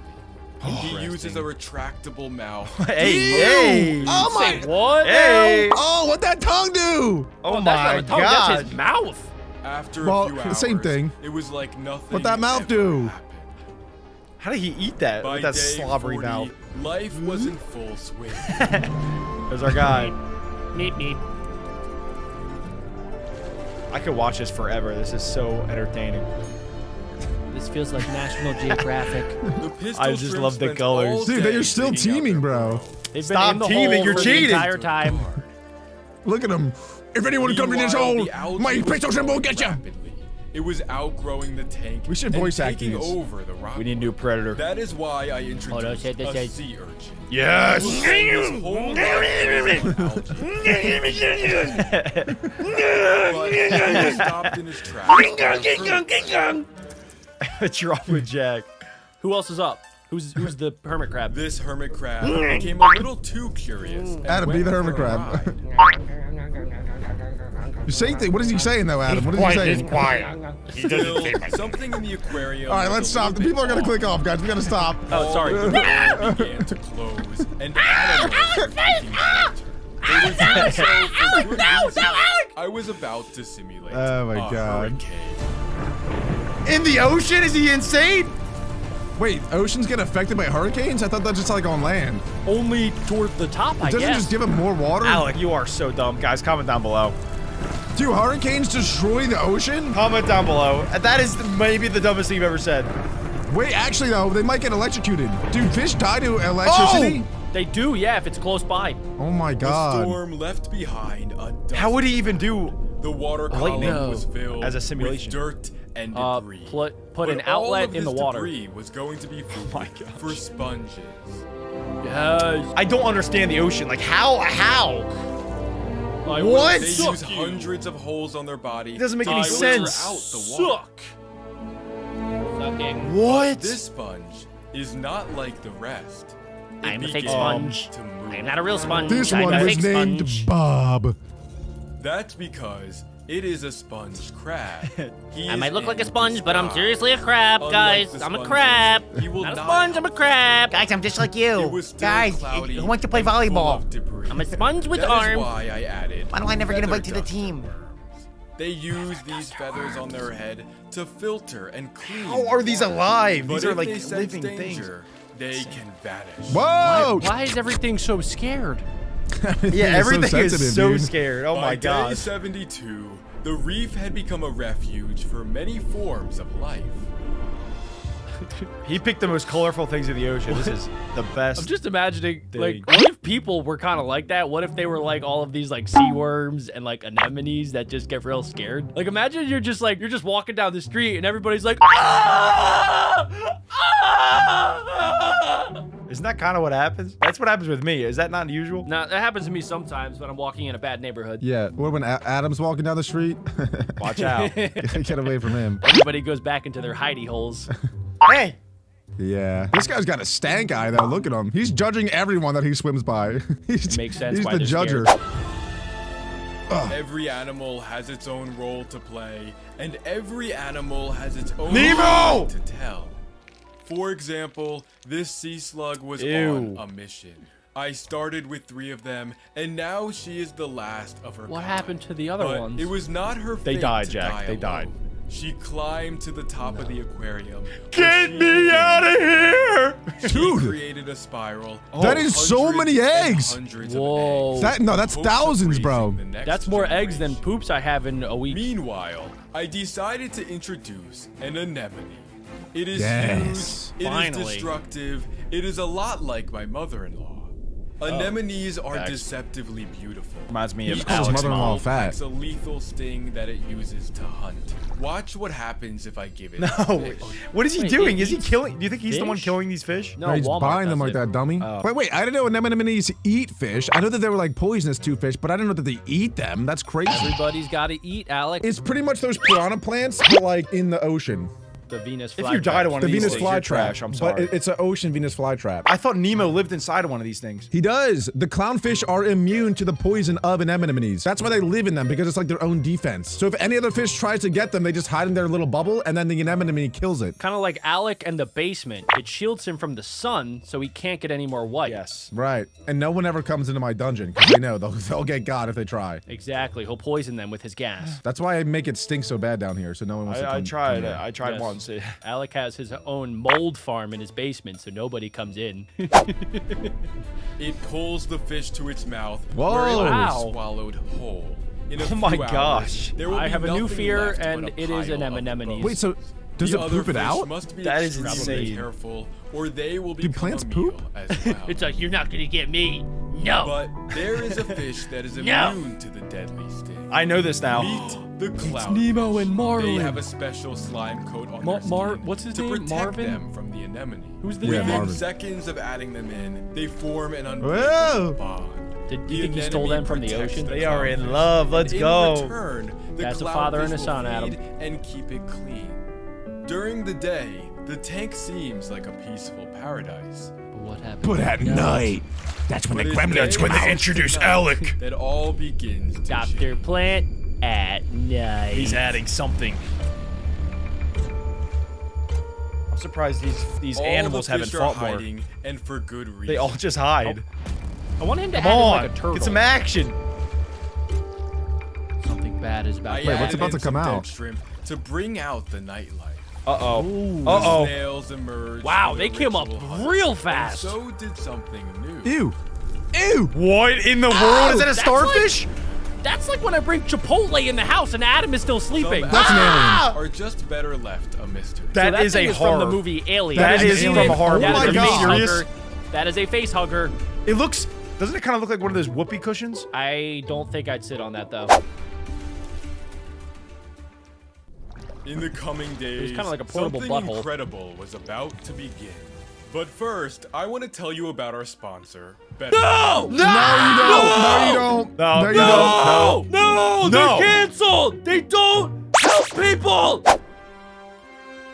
And he uses a retractable mouth. Hey, hey! Oh my! Say what? Hey! Oh, what that tongue do? Oh That's not my a tongue, That's god! his mouth. After Well, a few the hours, same thing. It was like nothing. What that mouth ever do? happened. How did he eat that By with that day slobbery 40, mouth? life was in full swing. There's our guy. Neat, neat. I could watch this forever. This is so entertaining. This feels like National Geographic. The pistol I just shrimp love the spent colors. all Dude, day they are still digging out teaming, their bro. burrow. They've Stop been in the teaming, hole you're for cheating. the entire time. Look at him. If anyone comes in this Meanwhile, hole, the algae my was pistol shrimp will get you. rapidly. It was outgrowing the tank. We should and voice act taking these. over the rock. We need a new predator. That is why I on, introduced say this, a say- sea urchin. Yes! Who will spend his whole life raising algae. But he was stopped in his tracks by a hermit. What's wrong with Jack? Who else is up? Who's the hermit crab? This hermit crab became a little too curious. and Adam, be went the for hermit a crab. ride. You say what is he saying though, Adam? What is he saying? Still, something in the aquarium. All right, let's stop. The people are gonna click off, guys. We gotta stop. Oh, sorry. The door began to close, and animals were taking shelter. They were doing so for good reason. I was about to simulate Oh my a God. hurricane. In the ocean? Is he insane? Wait, oceans get affected by hurricanes? I thought that's just like on land. Only toward the top, I Doesn't it guess. just give them more water? Alec, you are so dumb. Guys, comment down below. Do hurricanes destroy the ocean? Comment down below. That is maybe the dumbest thing you've ever said. Wait, actually though, they might get electrocuted. Dude, fish die to electricity? They do, yeah, if it's close by. Oh my The God. storm left behind a dust. How would he even do The water lightning column was filled as a simulation? with dirt and debris. Put But an all outlet of in the this water. debris was going to be food my gosh. for sponges. Yes. I don't understand the ocean. Like, how? I What? They Suck use you. hundreds of holes on their body. It doesn't make any to filter sense. out the water. Suck. Sucking. What? This sponge is not like the rest. It I'm a fake began sponge. to move. I'm not a real sponge. This I'm one a was fake named sponge. Bob. That's because it is a sponge crab. He I is might look like a in sponge, but I'm disguise. seriously a crab, Unlike guys. the I'm a sponges, crab. he will Not a not sponge, I'm a crab. Guys, I'm just like It you. was still Guys, cloudy who wants to play and full volleyball? of debris. I'm a sponge with That is arms. why I added Why do I never get feather invited to the dust team? worms. They use these feathers on their head to filter and clean. How are these alive? But These are if like they sense living danger, they can vanish. Whoa! Why is everything so scared? Yeah, everything is sensitive, so dude. scared. Oh By my day gosh. 72, the reef had become a refuge for many forms of life. He picked the most colorful things in the ocean. This is the best. I'm just imagining, like, Thing. what if people were kind of like that? What if they were like all of these like sea worms and like anemones that just get real scared? Like, imagine you're just walking down the street and everybody's like, ah! Ah! Isn't that kind of what happens? That's what happens with me. Is that not unusual? Now that happens to me sometimes when I'm walking in a bad neighborhood. Yeah, what when Adam's walking down the street? Watch out. Get away from him. Everybody goes back into their hidey holes. Hey. Yeah. This guy's got a stank eye though. Look at him. He's judging everyone that he swims by. He's, Makes sense He's why the they're judger. scared. Every animal has its own role to play, and every animal has its own Nemo! story to tell. For example, this sea slug was Ew. on a mission. I started with 3 of them, and now she is the last of her What kind. happened to the other But ones? it was not her They fate died, to Jack. die They died. alone. She climbed to the top of the aquarium. Get me out of here! Dude, created a spiral. That is so Hundreds many and eggs. hundreds of Whoa. eggs. That's Hopes of thousands, bro. raising the next That's more eggs than generation. poops I have in a week. Meanwhile, I decided to introduce an anemone. It is Yes. huge, it is Finally. destructive, it is a lot like my mother-in-law. Anemones are Facts. deceptively beautiful. Reminds me He of just calls his Alex mother-in-law Mom. fat. It's a lethal sting that it uses to hunt. Watch what happens if I give it No. a fish. What is he Wait, doing? it Is he eats killing? Do you think he's the one fish? killing these fish? No, He's Walmart buying them does like it. that, dummy. Oh. Wait, I didn't know anemones eat fish. I know that they were like poisonous to fish, but I didn't know that they eat them. That's crazy. Everybody's got to eat, Alex. It's pretty much those piranha plants, but like in the ocean. The Venus If flytrap. you die to one The of these Venus things, you're flytrap. trash. I'm sorry. But it's an ocean Venus flytrap. I thought Nemo lived inside of one of these things. He does. The clownfish are immune to the poison of anemones. That's why they live in them, because it's like their own defense. So if any other fish tries to get them, they just hide in their little bubble, and then the anemone kills it. Kind of like Alec and the basement. It shields him from the sun, so he can't get any more white. Yes. Right. And no one ever comes into my dungeon, because they know they'll get got if they try. Exactly. He'll poison them with his gas. That's why I make it stink so bad down here, so no one wants to come. I tried. come here. I tried Yes. once. Alec has his own mold farm in his basement, so nobody comes in. It pulls the fish to its mouth, Whoa. where it Wow. is swallowed whole. In a Oh my few hours, gosh. there will I be have a new nothing fear, left but and a it is an pile of anemone. bones. Wait, so does The it other poop it fish out? Must be That is extremely insane. careful, or they will Do become plants a meal poop? as well. It's like, you're not gonna get me. No. But there is a fish that is No. immune to the deadly sting. I know this now. Meet the clown. Nemo and Marlin. They have a special slime coat on Mar- their Mar- skin what's his to name? protect Marvin? them from the anemone. Who's the Yeah, Within Marvin. seconds of adding them in, they form an Whoa. unbreakable bond. Did The you think he stole anemone them from the protects ocean? the They are in clownfish, love. Let's and go. In return, the That's a father and a clownfish son, will Adam. feed and keep it clean. During the day, The tank seems like a peaceful paradise. But what happened? But at night, that's when the gremlins come out. Introduce Alec. That all begins to Dr. change. Plant at night. He's adding something. I'm surprised these All animals the haven't fish are fought more. hiding, and for good reason. They all just hide. I want him to Come add in on, like a turtle. get some action. Something bad is about I to what's added about to in come some dead out? shrimp to bring out the nightlight. Uh-oh. The Uh-oh. snails emerged. Wow, for they the came up ritual hunt, real and fast. so did something new. Ew. Ew. What in the world? Is that a that's starfish? That's like when I bring Chipotle in the house and Adam is still sleeping. Some That's an animals are just better left a mystery. That is thing a is horror. from the movie Alien. That is an from alien. a horror That movie. is Are a you face serious? hugger. That is a face hugger. It looks. Doesn't it kind of look like one of those whoopee cushions? I don't think I'd sit on that though. In the coming days, kinda like a portable something butthole. incredible was about to begin. But first, I want to tell you about our sponsor, BetterHelp. No! No, you don't. No, No, you no. don't. No! No. They're canceled! They don't help people!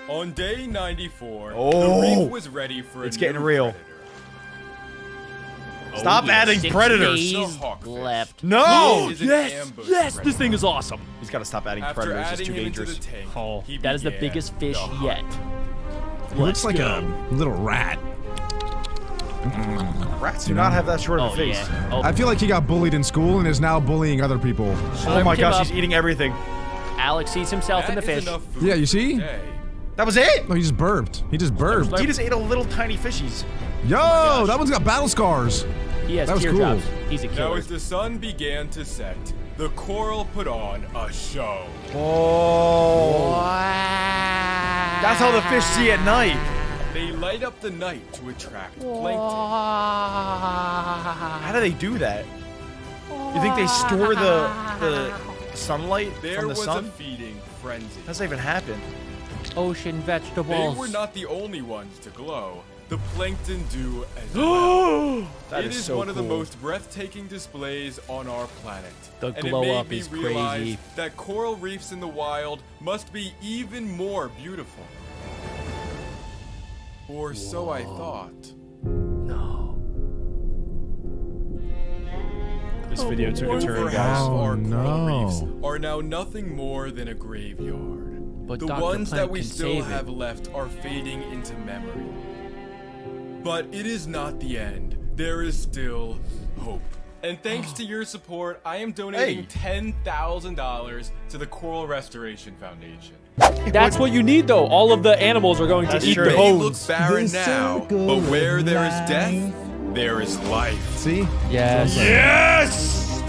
On day 94, Oh. the reef was ready for It's a getting new real. predator. Stop adding 6 predators. days The hawkfish. left. No. Is an Yes! ambush Yes! predator. This thing is awesome. He's got to stop adding After predators. It's adding too him into dangerous. the tank, Oh, he that is the began biggest fish the hunt. yet. He looks like a little rat. Rats do not have that short of Oh, a face. yeah. Oh, I feel like he got bullied in school and is now bullying other people. Oh my Him gosh, up. he's eating everything. Alex sees himself in the That is fish. enough food Yeah, you for see? today. That was it. Oh, he just burped. He just burped. He just ate a little tiny fishies. Yo, that one's got battle scars. He has That was teardrops. cool. He's a Now, killer. as the sun began to set, the coral put on a show. Oh. That's how the fish see at night. They light up the night to attract plankton. How do they do that? You think they store the sunlight There from the was a sun? feeding frenzy. How does that even happen? Ocean They vegetables. were not the only ones to glow. The plankton do as well. That It is is so one of the cool. most breathplating displays on our planet. The And glow it made up me is realize crazy. that coral reefs in the wild must be even more beautiful. Or so I thought. This video took a turn, Over guys. half Oh, our no. coral reefs are now nothing more than a graveyard. But The Dr. ones Plant that we can still save have it. left are fading into memory. But it is not the end. There is still hope. And thanks to your support, I am donating $10,000 to the Coral Restoration Foundation. That's what you need, though. All of the animals are going to That's eat true. the They look bones. barren now, but where there is death, there is life. See? Yes. Yes!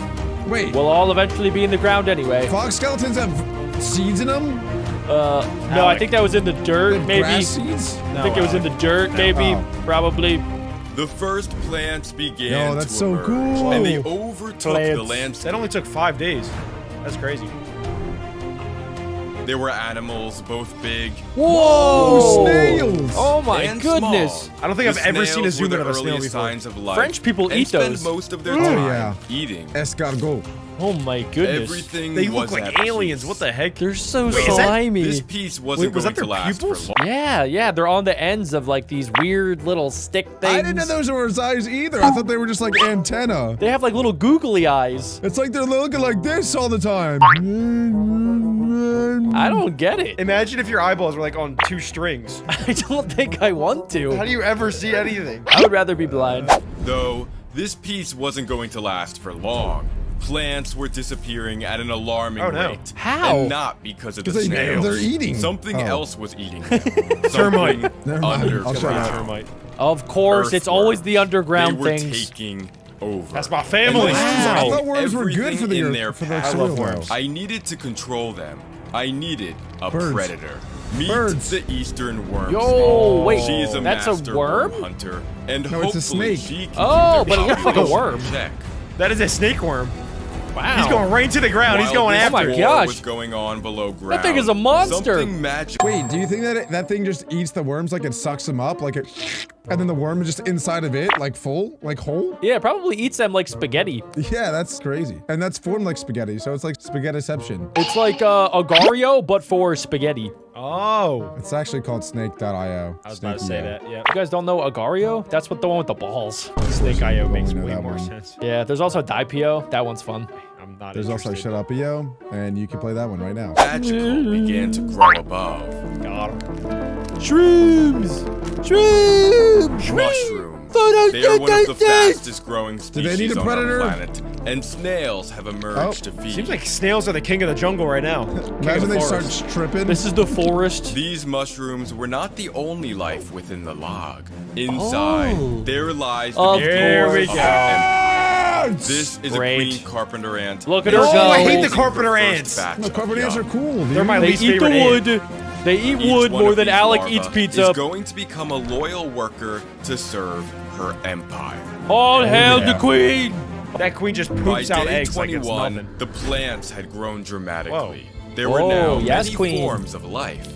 Wait, We'll all eventually be in the ground anyway. fox skeletons have seeds in them? No, I Alec. think that was in the dirt, maybe. Grass seeds? I think it was in the dirt, maybe. Oh. Probably. The first plants began Yo, that's to so emerge, cool. and they overtook the Plants. landscape. That only took 5 days. That's crazy. There were animals, both big Whoa, snails! Oh my and goodness. small. I don't think The I've ever seen a snails were zoom in the of a snail earliest before. signs of life, French people and eat spend those. most of their Oh, time yeah. eating. Escargot. Oh my goodness. Everything They was look at like aliens. peace. What the heck? They're so Wait, is that- slimy. This piece wasn't Wait, was going that to their last pupils? for long. Yeah, they're on the ends of like these weird little stick things. I didn't know those were his eyes either. I thought they were just like antenna. They have like little googly eyes. It's like they're looking like this all the time. I don't get it. Imagine if your eyeballs were like on 2 strings. I don't think I want to. How do you ever see anything? I would rather be blind. Though, this piece wasn't going to last for long. Plants were disappearing at an alarming Oh, no. rate. How? And not because of the 'Cause snails. they're eating. Something Oh. else was eating them. Termite. Something Never mind. I'll shut underground. up. Termite. Of course, it's always the underground They were things. taking over. That's my family. I thought worms were good for Everything in the their earth, for the path. soil. love worms. though. I needed to control them. I needed a Birds. predator. Meet Birds. the eastern worm. Yo, wait, She is a that's a master worm? hunter, and No, it's a hopefully snake. she can Oh, keep but their it looks like a population worm. in check. That is a snake worm. Wow. He's going right to the ground. He's While going this after my it. war gosh. was going on below ground. thing is a monster. Something magical. Wait, do you think that that thing just eats the worms like it sucks them up, like it, and then the worm is just inside of it, like full, like whole? Yeah, it probably eats them like spaghetti. Yeah, that's crazy. And that's formed like spaghetti, so it's like spaghettiception. It's like Agario, but for spaghetti. Oh. It's actually called snake.io. I was about to say that, yeah. You guys don't know Agario? That's what the one with the balls. Snake.io makes know way that more one. sense. Yeah, there's also Dipio. That one's fun. I'm not There's also interested. Shut Up EO, and you can play that one right now. Magical began to grow above. Got him. Shrooms! Shrooms! Mushrooms. They are one of the fastest growing they need species a on our predator? planet, and snails have emerged to feed. Seems like snails are the king of the jungle right now. Imagine they start stripping. This is the forest. These mushrooms were not the only life within the log. Inside, there lies the Of beginning Here we of go. our empire. This is Great. a queen carpenter ant. Look at her Oh, go. I hate the Raising carpenter her first ants. batch The of carpenter ants are young. cool, dude. They're my They least eat the favorite ant. wood. They eat Each wood one more of than these Alec larvae eats pizza. is going to become a loyal worker to serve her empire. All hail the yeah. queen! That queen just By poops out day eggs like it's 21, nothing. the plants had grown dramatically. Whoa. There were Whoa, now yes, many queen. forms of life.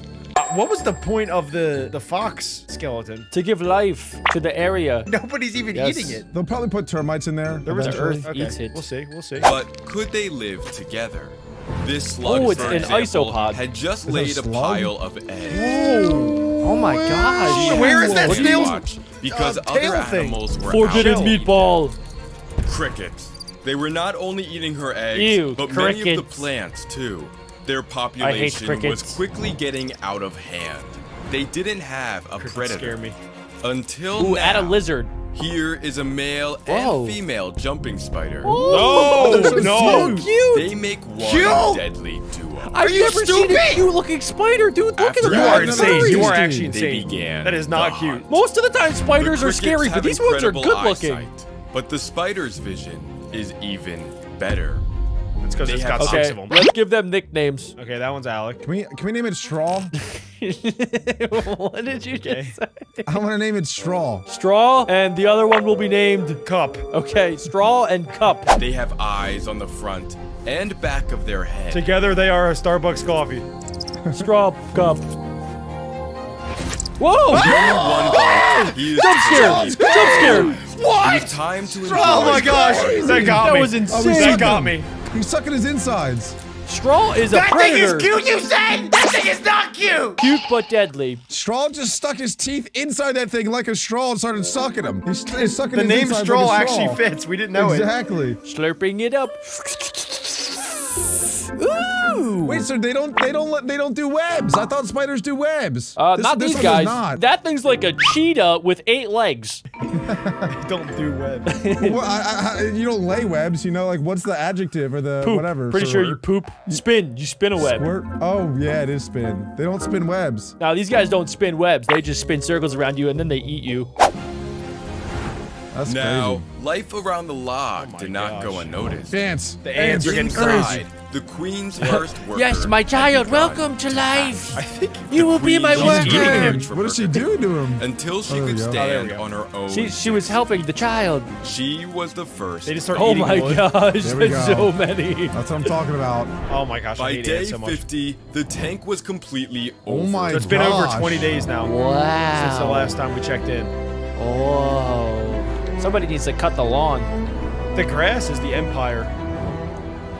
What was the point of the fox skeleton? To give life to the area. Nobody's even Yes. eating it. They'll probably put termites in there. There was eventually. Earth Okay, eats it. We'll see. We'll see. But could they live together? This slug, Oh, it's for an example, isopod. had just Is it a laid a slug? pile of eggs. Oh my gosh. Where is that She snail's watched because tail other thing? animals were Forbidden out. meatball. Crickets. They were not only eating her eggs, Ew, but many of the crickets. plants too. Their population was crickets. quickly getting out of hand. They didn't have a predator. Scare me. Until Ooh, now. add a lizard. Here is a male Whoa. and female jumping spider. No, They're so no. Cute. They make one Cute. deadly duo. I've never seen a cute looking spider, dude. Look at After the You Yeah, are no, no, insane. no, You are no, actually they insane. began That is not the cute. hunt. Most of the time, The spiders are crickets scary, but have these ones are incredible good looking. eyesight, but the spider's vision is even better. It's because They it's have got six Okay, of them. let's give them nicknames. Okay, that one's Alec. Can we name it Straw? What did you just say? I want to name it Straw. Straw, and the other one will be named Cup. Okay, Straw and Cup. They have eyes on the front and back of their head. Together they are a Starbucks coffee. Straw, Cup. Whoa! One he is Jump scare! Jump scare! It is time to enjoy. Oh my gosh, that got That me. was insane. That got me. He's sucking his insides. Straw is a predator. you said! That thing is not cute! Cute but deadly. Straw just stuck his teeth inside that thing like a straw and started sucking him. He's sucking The his name insides straw like a actually fits. We didn't know Exactly. Slurping it up. Ooh. Wait, so they don't do webs. I thought spiders do webs. Not this these one guys. does not. That thing's like a cheetah with 8 legs. it. Don't do web. Well, you don't lay webs, you know, like what's the adjective or the Poop. whatever? Pretty sure you poop. Spin. You spin a web. Squirt? Oh, yeah, it is spin. They don't spin webs. Now, these guys don't spin webs. They just spin circles around you and then they eat you. That's Now, crazy. life around the log did not go unnoticed. Ants. The ants are getting Inside, the queen's first worker. Yes, my had child, begun welcome to to life. hatch. I think You will be my Queen was eating worker. him for What does she do to him? Until she Oh, there could we go. stand we go. on her own. She was helping the child. She was the first. they just start Oh eating my wood. gosh, There we there's go. so many. That's what I'm talking about. Oh my gosh, I By hate day ants so much. 50, the tank was completely over. Oh my So it's been over gosh. 20 days now. Since the Wow. last time we checked in. Whoa. Somebody needs to cut the lawn. The grass is the empire.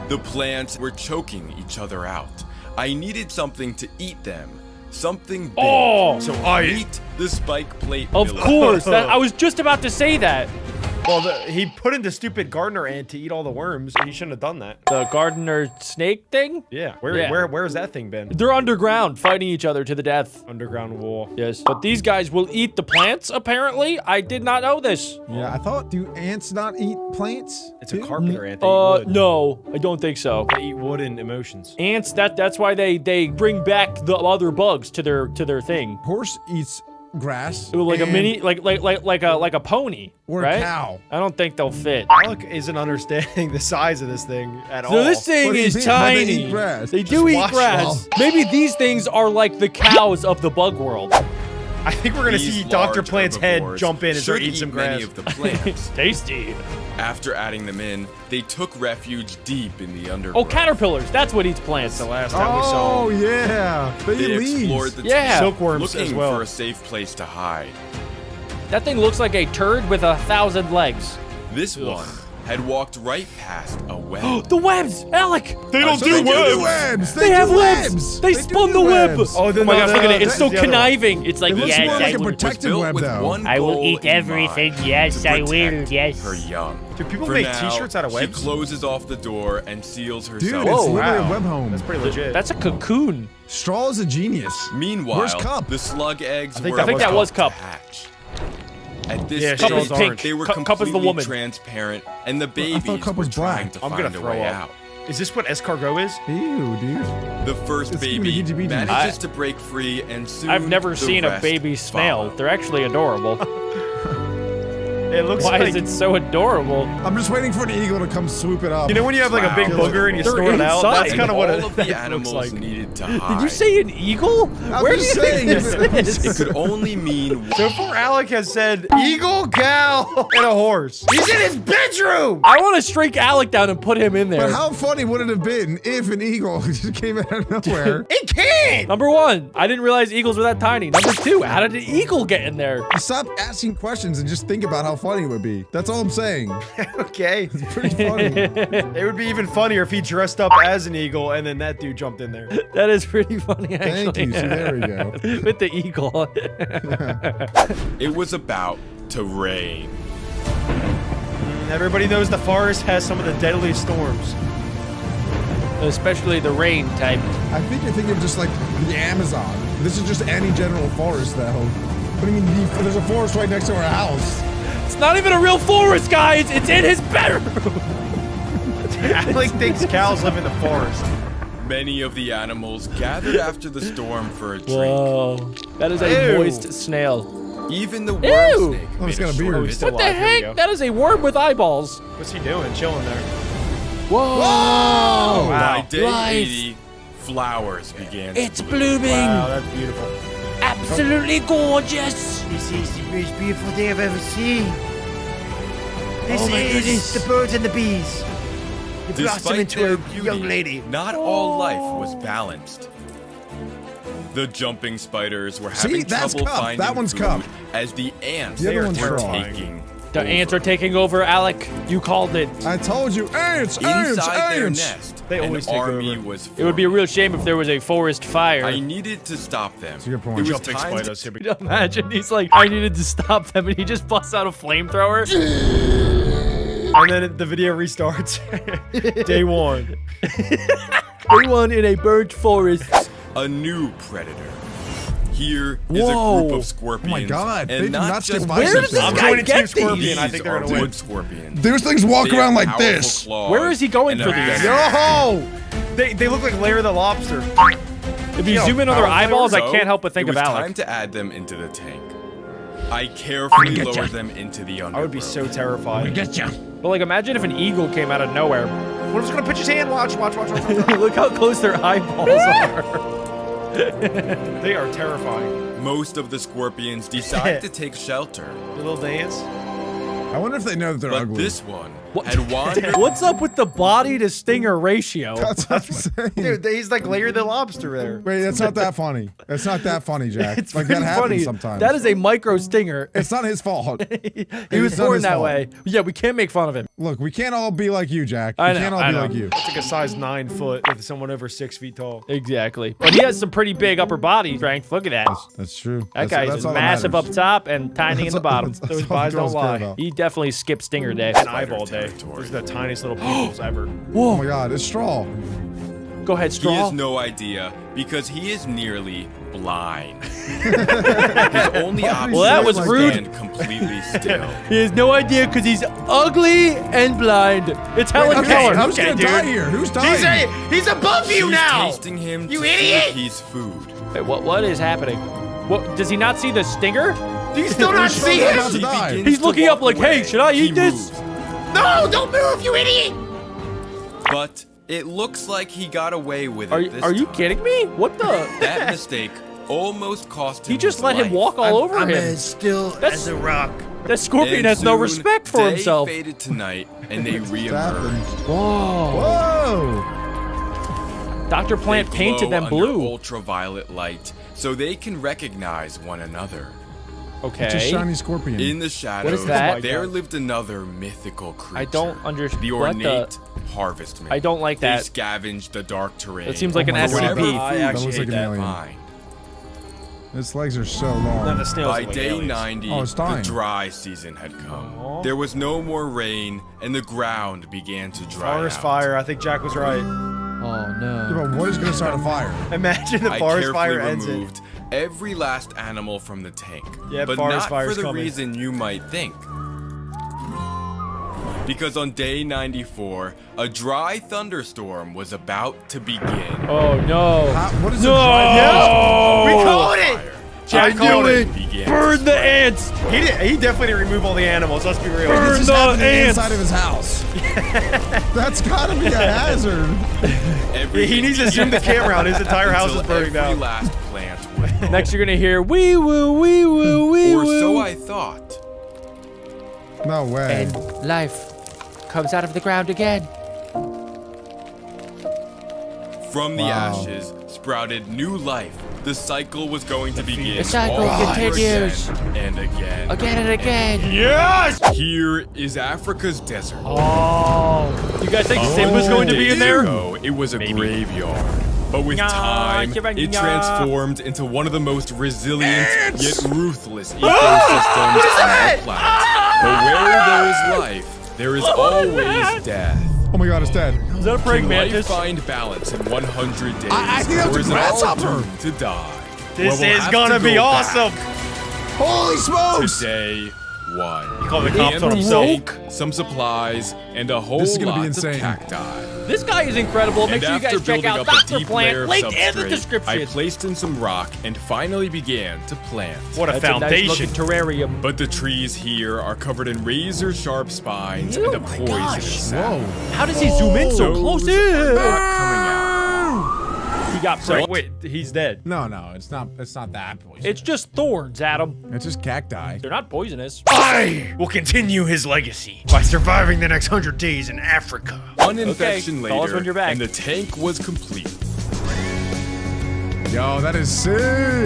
The plants were choking each other out. I needed something to eat them. Something big. Oh, So I Eat the spike plate. of millet. course. I was just about to say that. Well, he put in the stupid gardener ant to eat all the worms, and he shouldn't have done that. The gardener snake thing? Yeah. Yeah. Where's that thing been? They're underground, fighting each other to the death. Underground wall. Yes. But these guys will eat the plants, apparently. I did not know this. Yeah, I thought, do ants not eat plants? It's a too? carpenter ant. They eat wood. No, I don't think so. They eat wood and emotions. Ants, that's why they bring back the other bugs to their thing. Horse eats grass. Like a and- mini, like a pony, Or right? a cow. I don't think they'll fit. Alec isn't understanding the size of this thing at all. So this thing What do you is mean? But they tiny. eat grass. They do Just eat watch grass. Maybe these things are like the cows of the bug world. I think we're gonna These see Dr. large Plant's head herbivores jump in and start should eating some eat many grass. of the plants. Tasty. After adding them in, they took refuge deep in the Oh, undergrowth. caterpillars. That's what eats plants. The last time we saw Oh, him. yeah. They They eat explored leaves. the Yeah. Silkworms looking as well. for a safe place to hide. That thing looks like a turd with 1,000 legs. This one had walked right past a web. The webs, Alec. They don't So do they webs. webs. They have do webs. They do spun do the web. webs. Oh, Oh my gosh, look at it. It's so conniving. It's like, It looks Yes, more like I a will- protective Built web, with though. one I will goal eat in everything. mind, Yes, to I will. protect Yes. her young. Do people For make now, t-shirts out of she webs? closes off the door and seals Dude, herself. it's Whoa, literally wow. a web home. That's pretty legit. That's a cocoon. Straw is a genius. Meanwhile, Where's Cup? the slug eggs think were that was about Cup. to hatch. At this Yeah, stage, Cup is pink. they were Cup is the completely woman. transparent, and the I babies thought Cup were was black. trying to I'm find gonna a throw way up. out. Is this what escargot is? Ew, dude. The first It's giving me baby heebie-jeebies. manages to break free, and soon I've never the seen a rest baby snail. follow. They're actually adorable. It looks Why like is it so adorable? I'm just waiting for an eagle to come swoop it up. you know when you have like a big Wow. booger and you They're snort it out. inside. That's kind of what all it of that the looks animals like. needed to hide. Did you say an eagle? I'm Where do just you saying. think this It is? could only mean So far, Alec has said eagle, cow, and a horse. He's in his bedroom. I want to strike Alec down and put him in there. But how funny would it have been if an eagle just came out of nowhere? It can. Number one, I didn't realize eagles were that tiny. Number two, how did an eagle get in there? Stop asking questions and just think about how funny it would be. That's all I'm saying. Okay. Pretty funny. It would be even funnier if he dressed up as an eagle and then that dude jumped in there. That is pretty funny, actually. Thank you. See, there we go. With the eagle. it was about to rain. Everybody knows the forest has some of the deadliest storms. Especially the rain type. I think you're thinking of just like the Amazon. This is just any general forest, though. What do you mean? There's a forest right next to our house. It's not even a real forest, guys. It's in his bedroom. Alec thinks cows live in the forest. Many of the animals gathered after the storm for a drink. Whoa. That is a Ew. moist snail. Even the worm Ew. snake Oh, it's made got a short beard. visit. What the heck? That is a worm with eyeballs. What's he doing? Chilling there. Whoa. Whoa! By Wow. day Life. 80, flowers began to It's bloom. blooming. Wow, that's beautiful. Absolutely gorgeous. This is the most beautiful day I've ever seen. This Oh my goodness. the birds and the bees. You blossom Despite into their a beauty, young lady. not all life was balanced. The jumping spiders were having that's trouble Cup. finding That one's food Cup. as the ants The other were one's Frog. taking The ants are taking over, Alec. You called it. I told you, ants, ants, inside their ants. nest. They an always take army over. was It would be a forming. real shame if there was a forest fire. I needed to stop them. a good point. It was Jumping time spiders. to Here we go. Imagine he's like, I needed to stop them, and he just busts out a flamethrower. And then the video restarts. Day one. Everyone in a burnt forest. a new predator. Here is Whoa. a group of scorpions. Oh my God, and they do not not just stick Where does this I'm guy joining Team get Scorpion. these? I think they're are gonna win. wood scorpions. Those things walk They around have like powerful this. claws Where is he going and for a these? very- Yo! They look like Larry the Lobster. If you Yo, zoom in on their power eyeballs, I So, can't help but think it of was Alec. time to add them into the tank. I carefully lowered them into the undergrowth. I would be so terrified. But like, imagine if an eagle came out of nowhere. What if it's gonna put his hand? Watch. Look how close their eyeballs are. They are terrifying. Most of the scorpions decide to take shelter, The little dance. I wonder if they know that they're but ugly. this one had wandered. What's up with the body to stinger ratio? That's what I'm saying. Dude, he's like Larry the Lobster there. Wait, that's not that funny. That's not that funny, Jack. It's like pretty that happens funny. sometimes. That is a micro stinger. It's not his fault. He was It's not born his that fault. way. Yeah, we can't make fun of him. Look, we can't all be like you, Jack. I We know, can't all I be know. like you. It's like a size 9 foot with someone over 6 feet tall. Exactly. But he has some pretty big upper body strength. Look at that. That's true. That That's- guy's that's all that massive up matters. top and tiny in the bottom. That's Those all eyes girls don't care lie. about. He definitely skipped stinger day. An eyeball day. Those are the tiniest little pupils ever. Oh my God, it's straw. Go ahead, He Straw. has no idea because he is nearly blind. His only option Well, that was is to rude. stand completely still. He has no idea because he's ugly and blind. It's Helen Okay, Keller. who's gonna die here? Who's dying? He's above you She's now! tasting him You to see idiot! if he's food. Wait, what is happening? What, does he not see the stinger? Do you still not see He's him? about to die. begins He's to looking up walk like, hey, away. should I He eat this? moves, No, don't move, you idiot! but it looks like he got away with Are it you, this are you time. kidding me? What the? That mistake almost cost him He just his let him life. walk all over I'm him. as still That's- as a rock. That scorpion And has no soon, respect for day himself. faded to night, and they Happened. reemerged. Whoa. Whoa! Dr. Plant They painted glow them under blue. ultraviolet light, so they can recognize one another. Okay. It's a shiny scorpion. In the shadows, What is that? there lived another mythical creature. I don't understand. The What ornate harvestmen. I don't like They that. scavenged the dark terrain. That seems like an my God. SCP. Whatever I food actually looks like hate an that. alien. Fine. Its legs are so No, long. the snails By are like day aliens. 90, Oh, it's the dying. dry season had come. There was no more rain, and the ground began to dry Forest out. fire. I think Jack was right. Oh Yeah, no. but what is going to start a fire? Imagine the I forest carefully fire ends it. removed every last animal from the tank. Yeah, but forest not fire's for the coming. reason you might think. Because on day 94, a dry thunderstorm was about to begin. Oh no. What is No! a dry We called it! Jack I knew it! Began Burn to the spread. ants. He definitely didn't remove all the animals, let's be real. Burn This is the happening ants. inside of his house. That's gotta be a hazard. He needs to zoom the camera out. His entire house is burning every down. last plant would Next you're gonna hear wee woo, wee woo, wee Or woo. so I thought. No way. life comes out of the ground again. From the Wow. ashes sprouted new life. The cycle was going to begin. The cycle all over continues. Again and again. Again and again. Yes! Here is Africa's desert. Oh. You guys think Sim was going to be in there? No, it was a graveyard. But with time, it transformed into one of the most resilient yet ruthless ecosystems on the planet. But where there is life, there is always death. Oh my God, it's dead. Is that a praying Can life mantis? find balance in 100 days? I think that's or a is it all grasshopper. doomed to die? This Well, we'll is have gonna to be go awesome! Holy smokes! Day 1. He called the cops And on a himself. tank, some supplies, and a whole This is gonna lot be of insane. cacti. This guy is incredible. Make And sure you after guys check building out up a Dr. deep layer Plant. of Linked in the substrate, description. I placed in some rock and finally began to plant. What a That's a nice foundation. looking terrarium. But the trees here are covered in razor-sharp spines and a poisonous sap. How does he zoom in so Those close are in? not coming out. He got So, pricked. wait, he's dead. No, it's not that poison. It's just thorns, Adam. It's just cacti. They're not poisonous. I will continue his legacy by surviving the next 100 days in Africa. One infection call us later, when you're back. and the tank was complete. Yo, that is sick.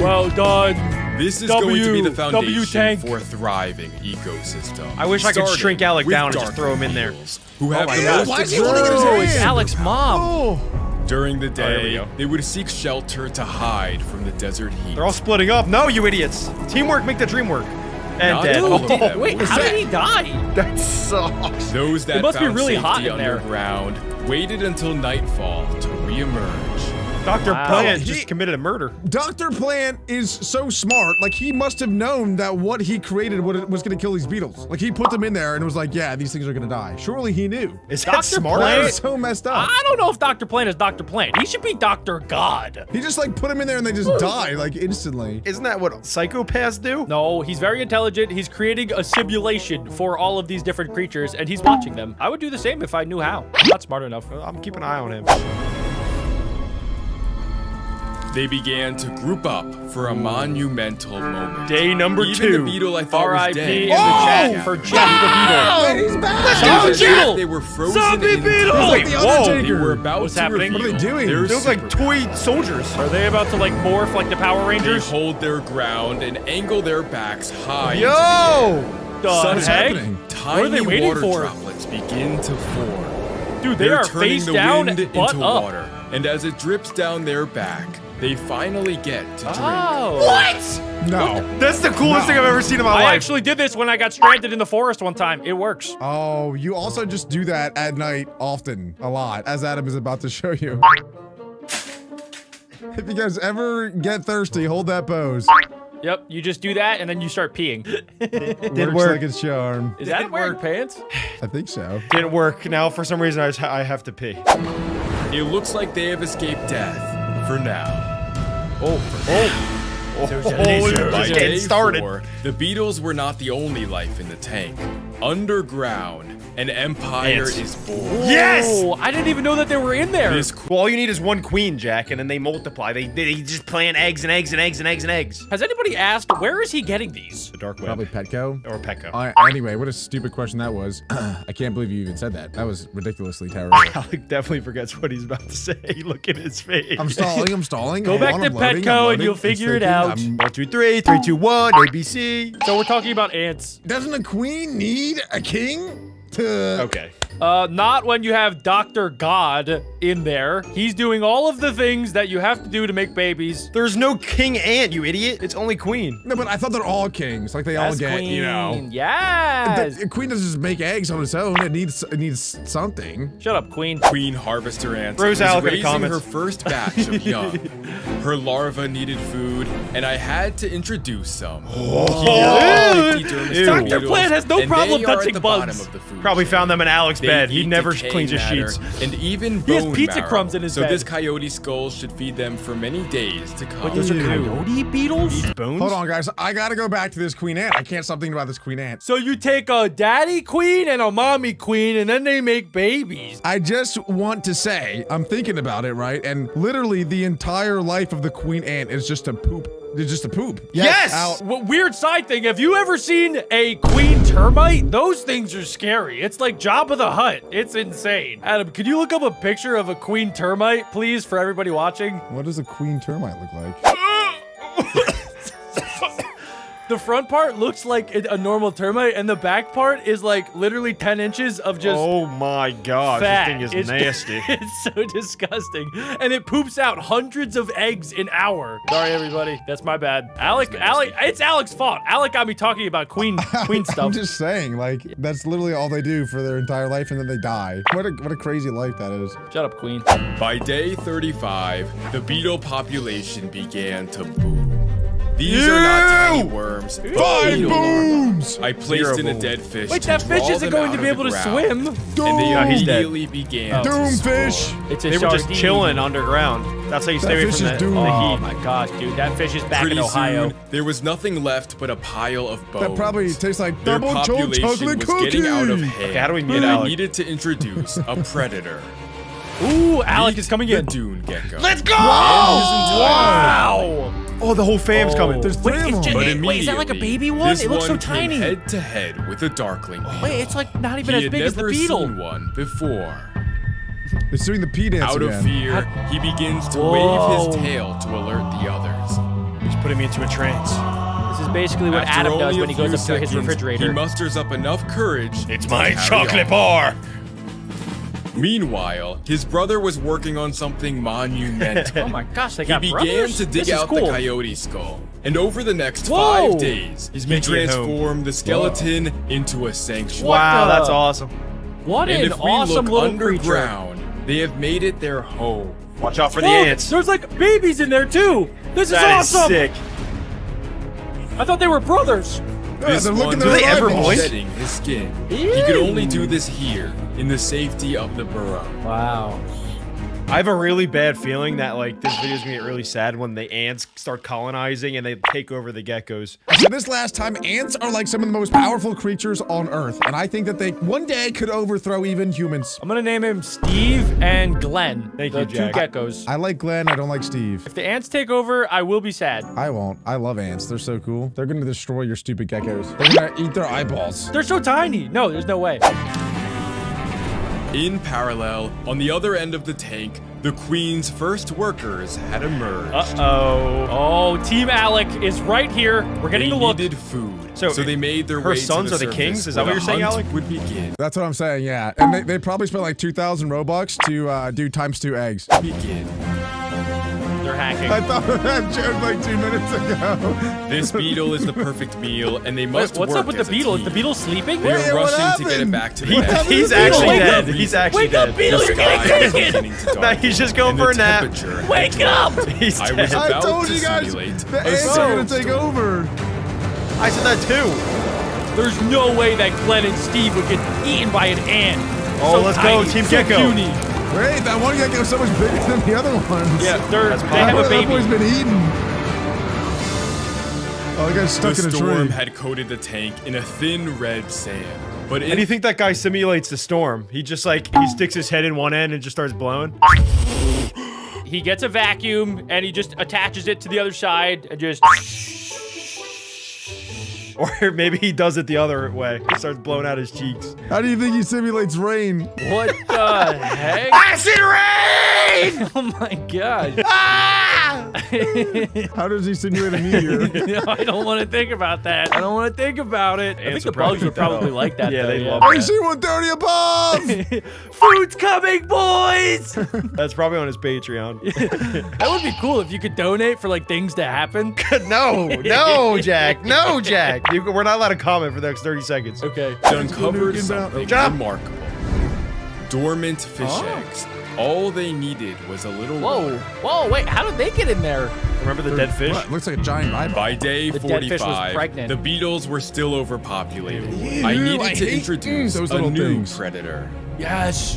Well done. This is going to be the foundation tank. for a thriving ecosystem. I wish I could Starting shrink Alec with down and just dark throw him in there. beetles, Who have my the God. most Why is he holding it in his Oh, it's hand? Alex's mom. Oh. During the here we day, go. they would seek shelter to hide from the desert heat. They're all splitting up. No, you idiots. Teamwork make the dream work. And Not dead. all of Oh, them. Wait, how did he die? that sucks. Those that It must be found really safety hot in there. underground waited until nightfall to reemerge. Dr. Wow. Plant He- just committed a murder. Dr. Plant is so smart. Like, he must have known that what he created was going to kill these beetles. Like, he put them in there and was like, yeah, these things are going to die. Surely he knew. Is Dr. that smart? That Plant- is so messed up. I don't know if Dr. Plant is Dr. Plant. He should be Dr. God. He just, like, put them in there and they just die, like, instantly. Isn't that what psychopaths do? No, he's very intelligent. He's creating a simulation for all of these different creatures, and he's watching them. I would do the same if I knew how. I'm not smart enough. I'm keeping an eye on him. They began to group up for a monumental moment. Day number Even 2. the beetle I thought was R.I.P. dead. in the chat for Jeff the Beetle. Wait, he's back! It Zombie was as if beetle! They were frozen Zombie in beetle! time. Wait, the whoa. Undertaker. They were about What's to happening? reveal What are they doing? their They look like superpower. toy soldiers. Are they about to like morph like the Power They Rangers? hold their ground and angle their backs high into Yo! the air. The Suddenly, heck? happening? Tiny What are they waiting water for? droplets begin to form. Dude, they They're are turning face the down, wind butt into up. water, and as it drips down their back, they finally get to drink. Oh. What? No. That's the coolest thing I've ever seen in my I life. actually did this when I got stranded in the forest one time. It works. Oh, you also just do that at night often, a lot, as Adam is about to show you. If you guys ever get thirsty, hold that pose. Yep, you just do that and then you start peeing. Works work. like a charm. Is that wearing pants? I think so. Didn't work. Now, for some reason, I have to pee. It looks like they have escaped death for now. Oh, By just getting day started. 4, the beetles were not the only life in the tank. underground, an empire Ants. is born. Yes! Oh, I didn't even know that they were in there. This Well, all you need is one queen, Jack, and then they multiply. They just plant eggs and eggs and eggs and eggs and eggs. Has anybody asked, where is he getting these? The dark web. Probably Petco. Or Petco. Anyway, what a stupid question that was. I can't believe you even said that. That was ridiculously terrible. Alec definitely forgets what he's about to say. Look at his face. I'm stalling. Go back to Petco and you'll figure it out. 1, 2, 3, 3, 2, 1, ABC. So we're talking about ants. Doesn't a queen need a king to... Okay. Not when you have Dr. God in there. He's doing all of the things that you have to do to make babies. There's no king ant, you idiot. It's only queen. No, but I thought they're all kings. Like they all That's get, queen. you know. Yes. A queen doesn't just make eggs on its own. It needs something. Shut up, queen. Queen harvester ant Rose was Alec in the raising comments. her first batch of young. Her larva needed food, and I had to introduce some. Dr. Plant has no problem touching bugs. Probably found them in Alec's They bed. He eat never decaying cleans his matter sheets. And even He has bone pizza marrow. crumbs in his so bed. this coyote skull should feed them for many days to come. Wait, those are coyote beetles? Bones? Hold on, guys. I gotta go back to this queen ant. I can't stop thinking about this queen ant. So you take a daddy queen and a mommy queen, and then they make babies. I just want to say, I'm thinking about it, right? And literally the entire life of the queen ant is just a poop. It's just a poop. Yes! Out. Weird side thing. Have you ever seen a queen termite? Those things are scary. It's like Jabba the Hutt. It's insane. Adam, could you look up a picture of a queen termite, please, for everybody watching? What does a queen termite look like? The front part looks like a normal termite, and the back part is like literally 10 inches of just Oh my god, fat. this thing is nasty. It's so disgusting. And it poops out hundreds of eggs an hour. Sorry, everybody. That's my bad. Alec, it's Alec's fault. Alec got me talking about queen stuff. I'm just saying, like, that's literally all they do for their entire life, and then they die. What a crazy life that is. Shut up, queen. By day 35, the beetle population began to boom. These are not tiny worms. but 5 beetle booms! larvae. I placed in a dead fish. Wait, to that fish draw isn't them going out to of be the able to ground, swim. And they No, he's dead. immediately began to Doomfish! spawn. It's a They were just sardine. chilling underground. That's how you stay That away fish from is the doomed. Oh heat. my gosh, dude, that fish is back Pretty in Ohio. soon, there was nothing left but a pile of bones. That probably tastes like Their double chocolate population was getting out of cookie. hand. Okay, how do we mute and I Alec? needed to introduce a predator. Ooh, Alec Meet is coming the in. dune gecko. Let's go! Wow. Oh, the whole fam's coming. There's 3 of them. But Wait, is that like a immediately, baby one? this It looks so one came tiny. head to head with a darkling beetle. Wait, it's like not even He as had big as the never beetle. seen one before. It's doing the pee dance Out of again. fear, he begins to wave his tail to alert the others. He's putting me into a trance. This is basically what After Adam does only when a he goes few up to his seconds, refrigerator. He musters up enough courage. It's to my carry chocolate on. bar. Meanwhile, his brother was working on something monumental. Oh my gosh, they He got began brothers? to dig This is out cool. the coyote skull. And over the next Whoa. 5 days, He's he making it home. transformed the skeleton into a sanctuary. Wow, the- that's awesome. What And an if we awesome look little creature. underground, they have made it their home. Watch out for the Whoa, ants. there's like babies in there too. This That is is awesome. sick. I thought they were brothers. This they're looking one their was ever eyeballs. shedding his skin. He could only do this here, in the safety of the burrow. Wow. I have a really bad feeling that like this video is gonna get really sad when the ants start colonizing and they take over the geckos. I said this last time, ants are like some of the most powerful creatures on Earth, and I think that they one day could overthrow even humans. I'm gonna name him Steve and Glenn. Thank the you, two Jack. geckos. I like Glenn, I don't like Steve. If the ants take over, I will be sad. I won't. I love ants. They're so cool. They're gonna destroy your stupid geckos. They're gonna eat their eyeballs. They're so tiny. No, there's no way. In parallel, on the other end of the tank, the Queen's first workers had emerged. Uh-oh. Oh, Team Alec is right here. We're getting They to look. needed food, So, so they made their her way sons to are the the surface kings? Is that where what you're saying, the hunt Alec? would begin. That's what I'm saying, yeah. And they probably spent like 2,000 Robux to do ×2 eggs. Begin. They're hacking. I thought of that joke like 2 minutes ago. This beetle is the perfect meal, and they must What's work up with the as a beetle? Is team. the beetle sleeping? They're Wait, what rushing to get it happened? back to the nest. He's actually Wake dead. up! He's actually Wake up, dead. beetle! The You're sky getting is taken! beginning to Nah, darken, he's just going and for the a nap. temperature Wake up! He's I dead. was I about told to you guys, simulate the a ants are gonna take sandstorm. over. I said that too. There's no way that Glenn and Steve would get eaten by an ant. Oh, So let's go, tiny, Team so Gecko. puny. Wait, that one gecko's so much bigger than the other ones. Yeah, they That's have a That boy's baby. been eaten. Oh, the guy's stuck The in a storm tree. had coated the tank in a thin red sand. But And you think that guy simulates the storm? He just like, he sticks his head in one end and just starts blowing? He gets a vacuum and he just attaches it to the other side and just. Or maybe he does it the other way. He starts blowing out his cheeks. How do you think he simulates rain? What the heck? Acid rain! Oh my god. How does he simulate a meteor? I don't want to think about that. I don't want to think about it. I think the bugs would probably like that. Yeah, though, they love AC 130 above! Food's coming, boys! That's probably on his Patreon. That would be cool if you could donate for like things to happen. No, Jack. No, Jack. We're not allowed to comment for the next 30 seconds. Okay. It uncovered something Jump. remarkable. Dormant fish eggs. All they needed was a little water. Whoa, wait, how did they get in there? Remember the dead fish? What? Looks like a giant eyeball. By day The dead fish was 45, pregnant. the beetles were still overpopulated. Ew, I needed I to hate introduce those a little new things. predator. Yes.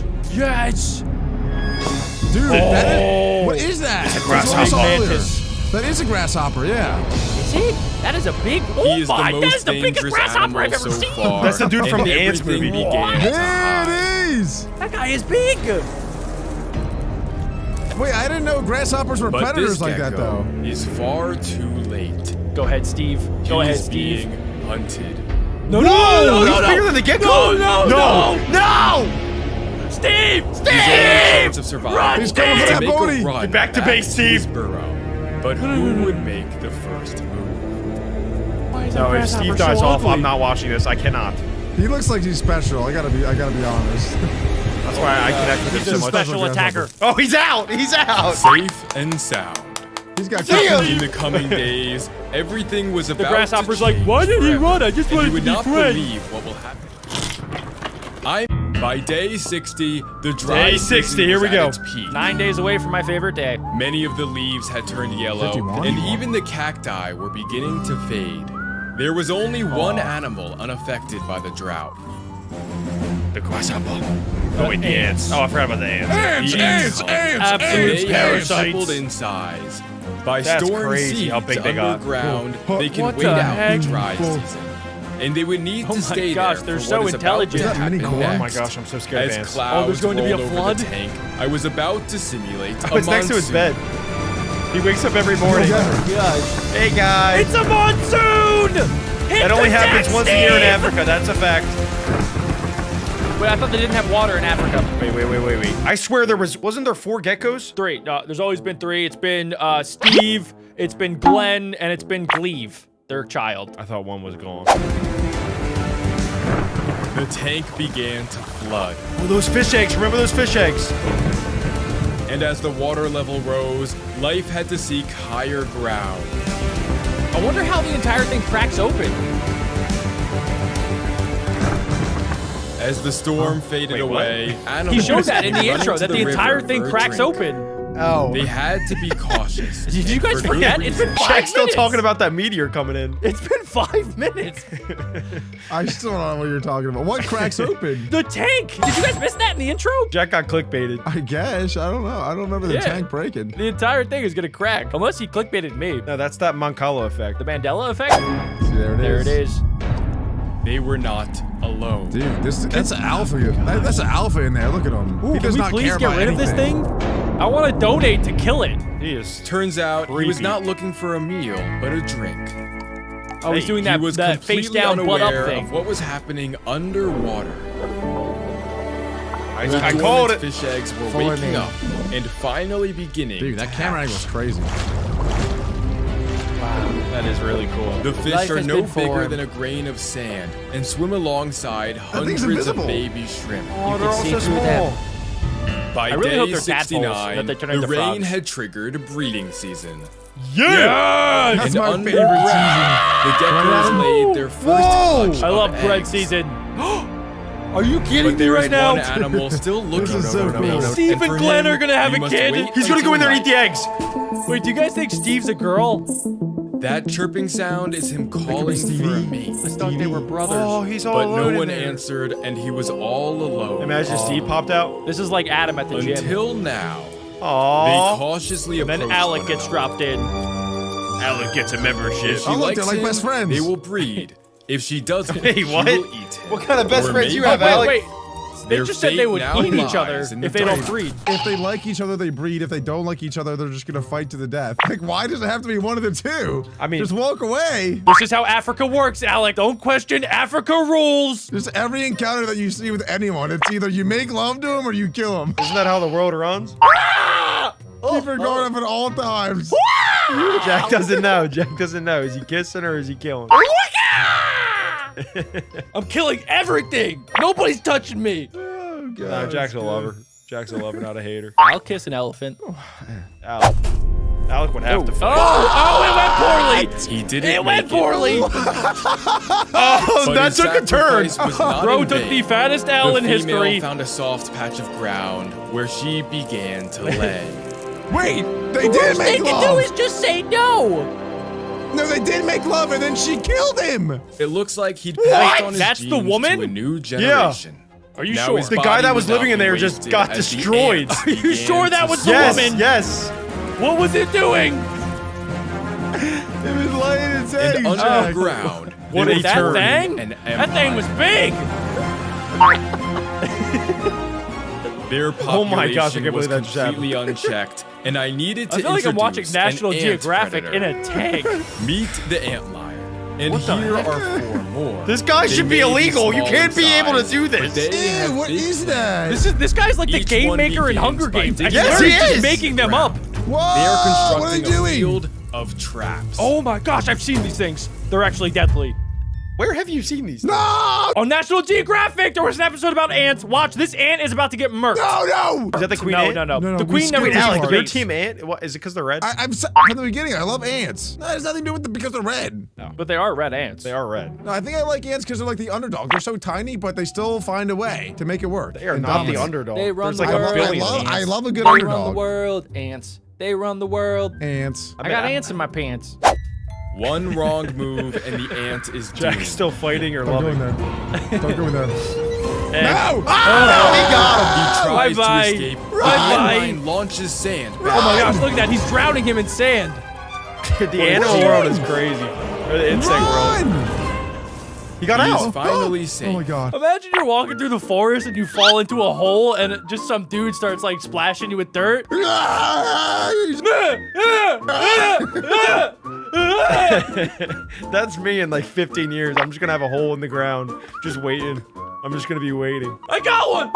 Dude, that is, what is that? It's a grasshopper. Mantis. That is a grasshopper, yeah. Is it? That is a big. He is the that most is the biggest dangerous grasshopper I've animal ever so seen. far. That's the dude from and the Ants everything movie. began to hide. There it is! That guy is big. Wait, I didn't know grasshoppers were But predators this like that, gecko though. is far too late. Go ahead, Steve. Go He ahead, is Steve. being hunted. No, He's bigger than the gecko. No! Steve! His only chance of survival He's coming for is to that make booty. a run Get back to base, his Steve. burrow. But who would make the first move? No, if Steve dies off, I'm not watching this. I cannot. He looks like he's special. I gotta be honest. That's why I connect with him He's so a much. special attacker. Oh, he's out! He's out! Safe and sound. He's got In the coming days, everything was about The grasshopper's to like, change why did he forever, run? I just and wanted you would to be not friends. believe what will happen. By day 60, the dry Day 60, season here was we at go. its peak. 9 days away from my favorite day. Many of the leaves had turned yellow, 51? and even the cacti were beginning to fade. There was only one animal unaffected by the drought. The grasshopper. Oh, wait, the ants. Oh, I forgot about the ants. Ants! They had parasites. tripled in size. By That's storing crazy seeds how big they got. underground, Whoa. they can What wait the out heck? the dry season. And they would need Oh to my stay gosh, there they're for so what is about intelligent. to Is that mini happen corn? Oh my next. gosh, I'm so scared of As ants. clouds there's going to be rolled a over flood? the tank, I was about to simulate Oh, it's next to his bed. He wakes up every morning. Gosh. Hey, guys. It's a monsoon! That only happens once a year in Africa. That's a fact. Wait, I thought they didn't have water in Africa. Wait. I swear wasn't there 4 geckos? 3. There's always been 3. It's been Steve, it's been Glenn, and it's been Gleave, their child. I thought one was gone. The tank began to flood. Oh, those fish eggs. Remember those fish eggs? And as the water level rose, life had to seek higher ground. I wonder how the entire thing cracks open. As the storm faded away, animals He showed that in the run intro, into that the entire river thing for a cracks drink. open. Oh. They had to be cautious. Did you and guys for good forget? It's been reason. 5 Jack's still minutes. talking about that meteor coming in. It's been 5 minutes. I still don't know what you're talking about. What cracks open? The tank. Did you guys miss that in the intro? Jack got clickbaited. I guess. I don't know. I don't remember the Yeah. tank breaking. The entire thing is gonna crack, unless he clickbaited me. No, that's that Mancala effect. The Mandela effect. See, there it is. There it is. They were not alone. Dude, that's an alpha. That's an alpha in there. Look at him. Ooh, He can does we not please care get about rid of this anything. thing? I want to donate to kill it. He is. Turns out he was Creepy. not looking for a meal, but a drink. Oh, he's doing He that, was that face completely down, butt up unaware thing. of what was happening underwater. I The called dormant it. Fish eggs were Follow waking me. up and finally beginning. Dude, that to camera hatch. angle was crazy. That is really cool. The fish Life are has no been bigger formed. than a grain of sand and swim alongside thing's hundreds of invisible. baby shrimp. Oh, they're can all see so through small. them. By I really day hope they're tadpoles, 69, that they turn the into rain frogs. had triggered breeding season. Yeah! That's and my under favorite the geckos laid their first clutch I of love bread eggs. season. Are you kidding But me there right is now? one animal still looking is so for cool. mates, Steve and for Glenn him, are gonna have you a must kid. wait He's gonna go in there and eat until the eggs. Wait, do you guys think Steve's a girl? night. That chirping sound is him calling for a mate. I thought they were brothers. Oh, he's all But alone no in one there. answered, and he was all alone. Imagine Steve popped out. This is like Adam at the gym. Until now, they Aww. cautiously And approach then Alec one gets another. dropped in. Alec gets a membership. If she Oh, look, likes they're like him, best friends. They will breed. If she doesn't, Wait, she what? will eat him. What kind of best Or friends you maybe- have, Alec? Wait. They Their just said they fate would now eat each other lies in the if they don't dark. breed. If they like each other, they breed. If they don't like each other, they're just gonna fight to the death. Like, why does it have to be one of the two? I mean- just walk away. This is how Africa works, Alec. Don't question Africa rules. Just every encounter that you see with anyone, it's either you make love to them or you kill them. Isn't that how the world runs? Keep her guard up at all times. Jack doesn't know. Jack doesn't know. Is he kissing or is he killing? I'm killing everything. Nobody's touching me. Oh, God. No, Jack's a lover. Jack's a lover, not a hater. I'll kiss an elephant. Alec. Alec would have to fight. Oh, it went poorly. He didn't. It went make poorly. Oh, But that his took a turn. sacrifice was not Bro in took vain. the fattest L in The female history. found a soft patch of ground where she began to lay. Wait, they did make love. just say no. No, they did make love, and then she killed him. It looks like he'd passed on his That's the genes woman? to a new generation. Are you Now sure? his The guy body that was would not living in be there just wasted got as the destroyed. ants Are you began sure that to was the Yes, woman? yes. What was it doing? It was laying its eggs. And Jack. underground, What they a were That turn. thing? an That thing was big. Their Oh my gosh, I population can't was believe that just happened. completely unchecked, and I needed to I feel like I'm watching introduce an National ant Geographic predator. in a tank. Meet the antlion. And What the here heck? are 4 more. This guy They should be may illegal. You small can't in be able to size, do but this. they have Ew, what big is that? This guy's like the Each game one maker in begins Hunger by Games. I digging Yes, swear he he's just is. making them up. Whoa, They are what are constructing they doing? a field of traps. Oh my gosh, I've seen these things. They're actually deadly. Where have you seen these? No! On National Geographic, there was an episode about ants. Watch, this ant is about to get murked. No! Is that the queen No, ant? no, no. No, The we queen never skipped Wait, this leaves Alec, part. your base. team ant? What, is it because they're red? I'm from the beginning. I love ants. That has nothing to do with because they're red. But they are red ants. They are red. No, I think I like ants because they're like the underdog. They're so tiny, but they still find a way to make it work. They are And not dominate. the underdog. They run There's the like world. a billion I ants. love a good They run the underdog. world. Ants. They run the world. Ants. I got ants in my pants. One wrong move and the ant is doomed. Jack's still fighting or Don't go in loving? there. Don't go in there. No! No! He tries Bye-bye. to escape. The Bye-bye. antlion launches sand. Oh my gosh, look at that. He's drowning him in sand. The animal world is crazy. Or the insect world. Run! He got He's out. finally safe. Oh my god. Imagine you're walking through the forest and you fall into a hole and just some dude starts like splashing you with dirt. That's me in like 15 years. I'm just gonna have a hole in the ground, just waiting. I'm just gonna be waiting. I got one!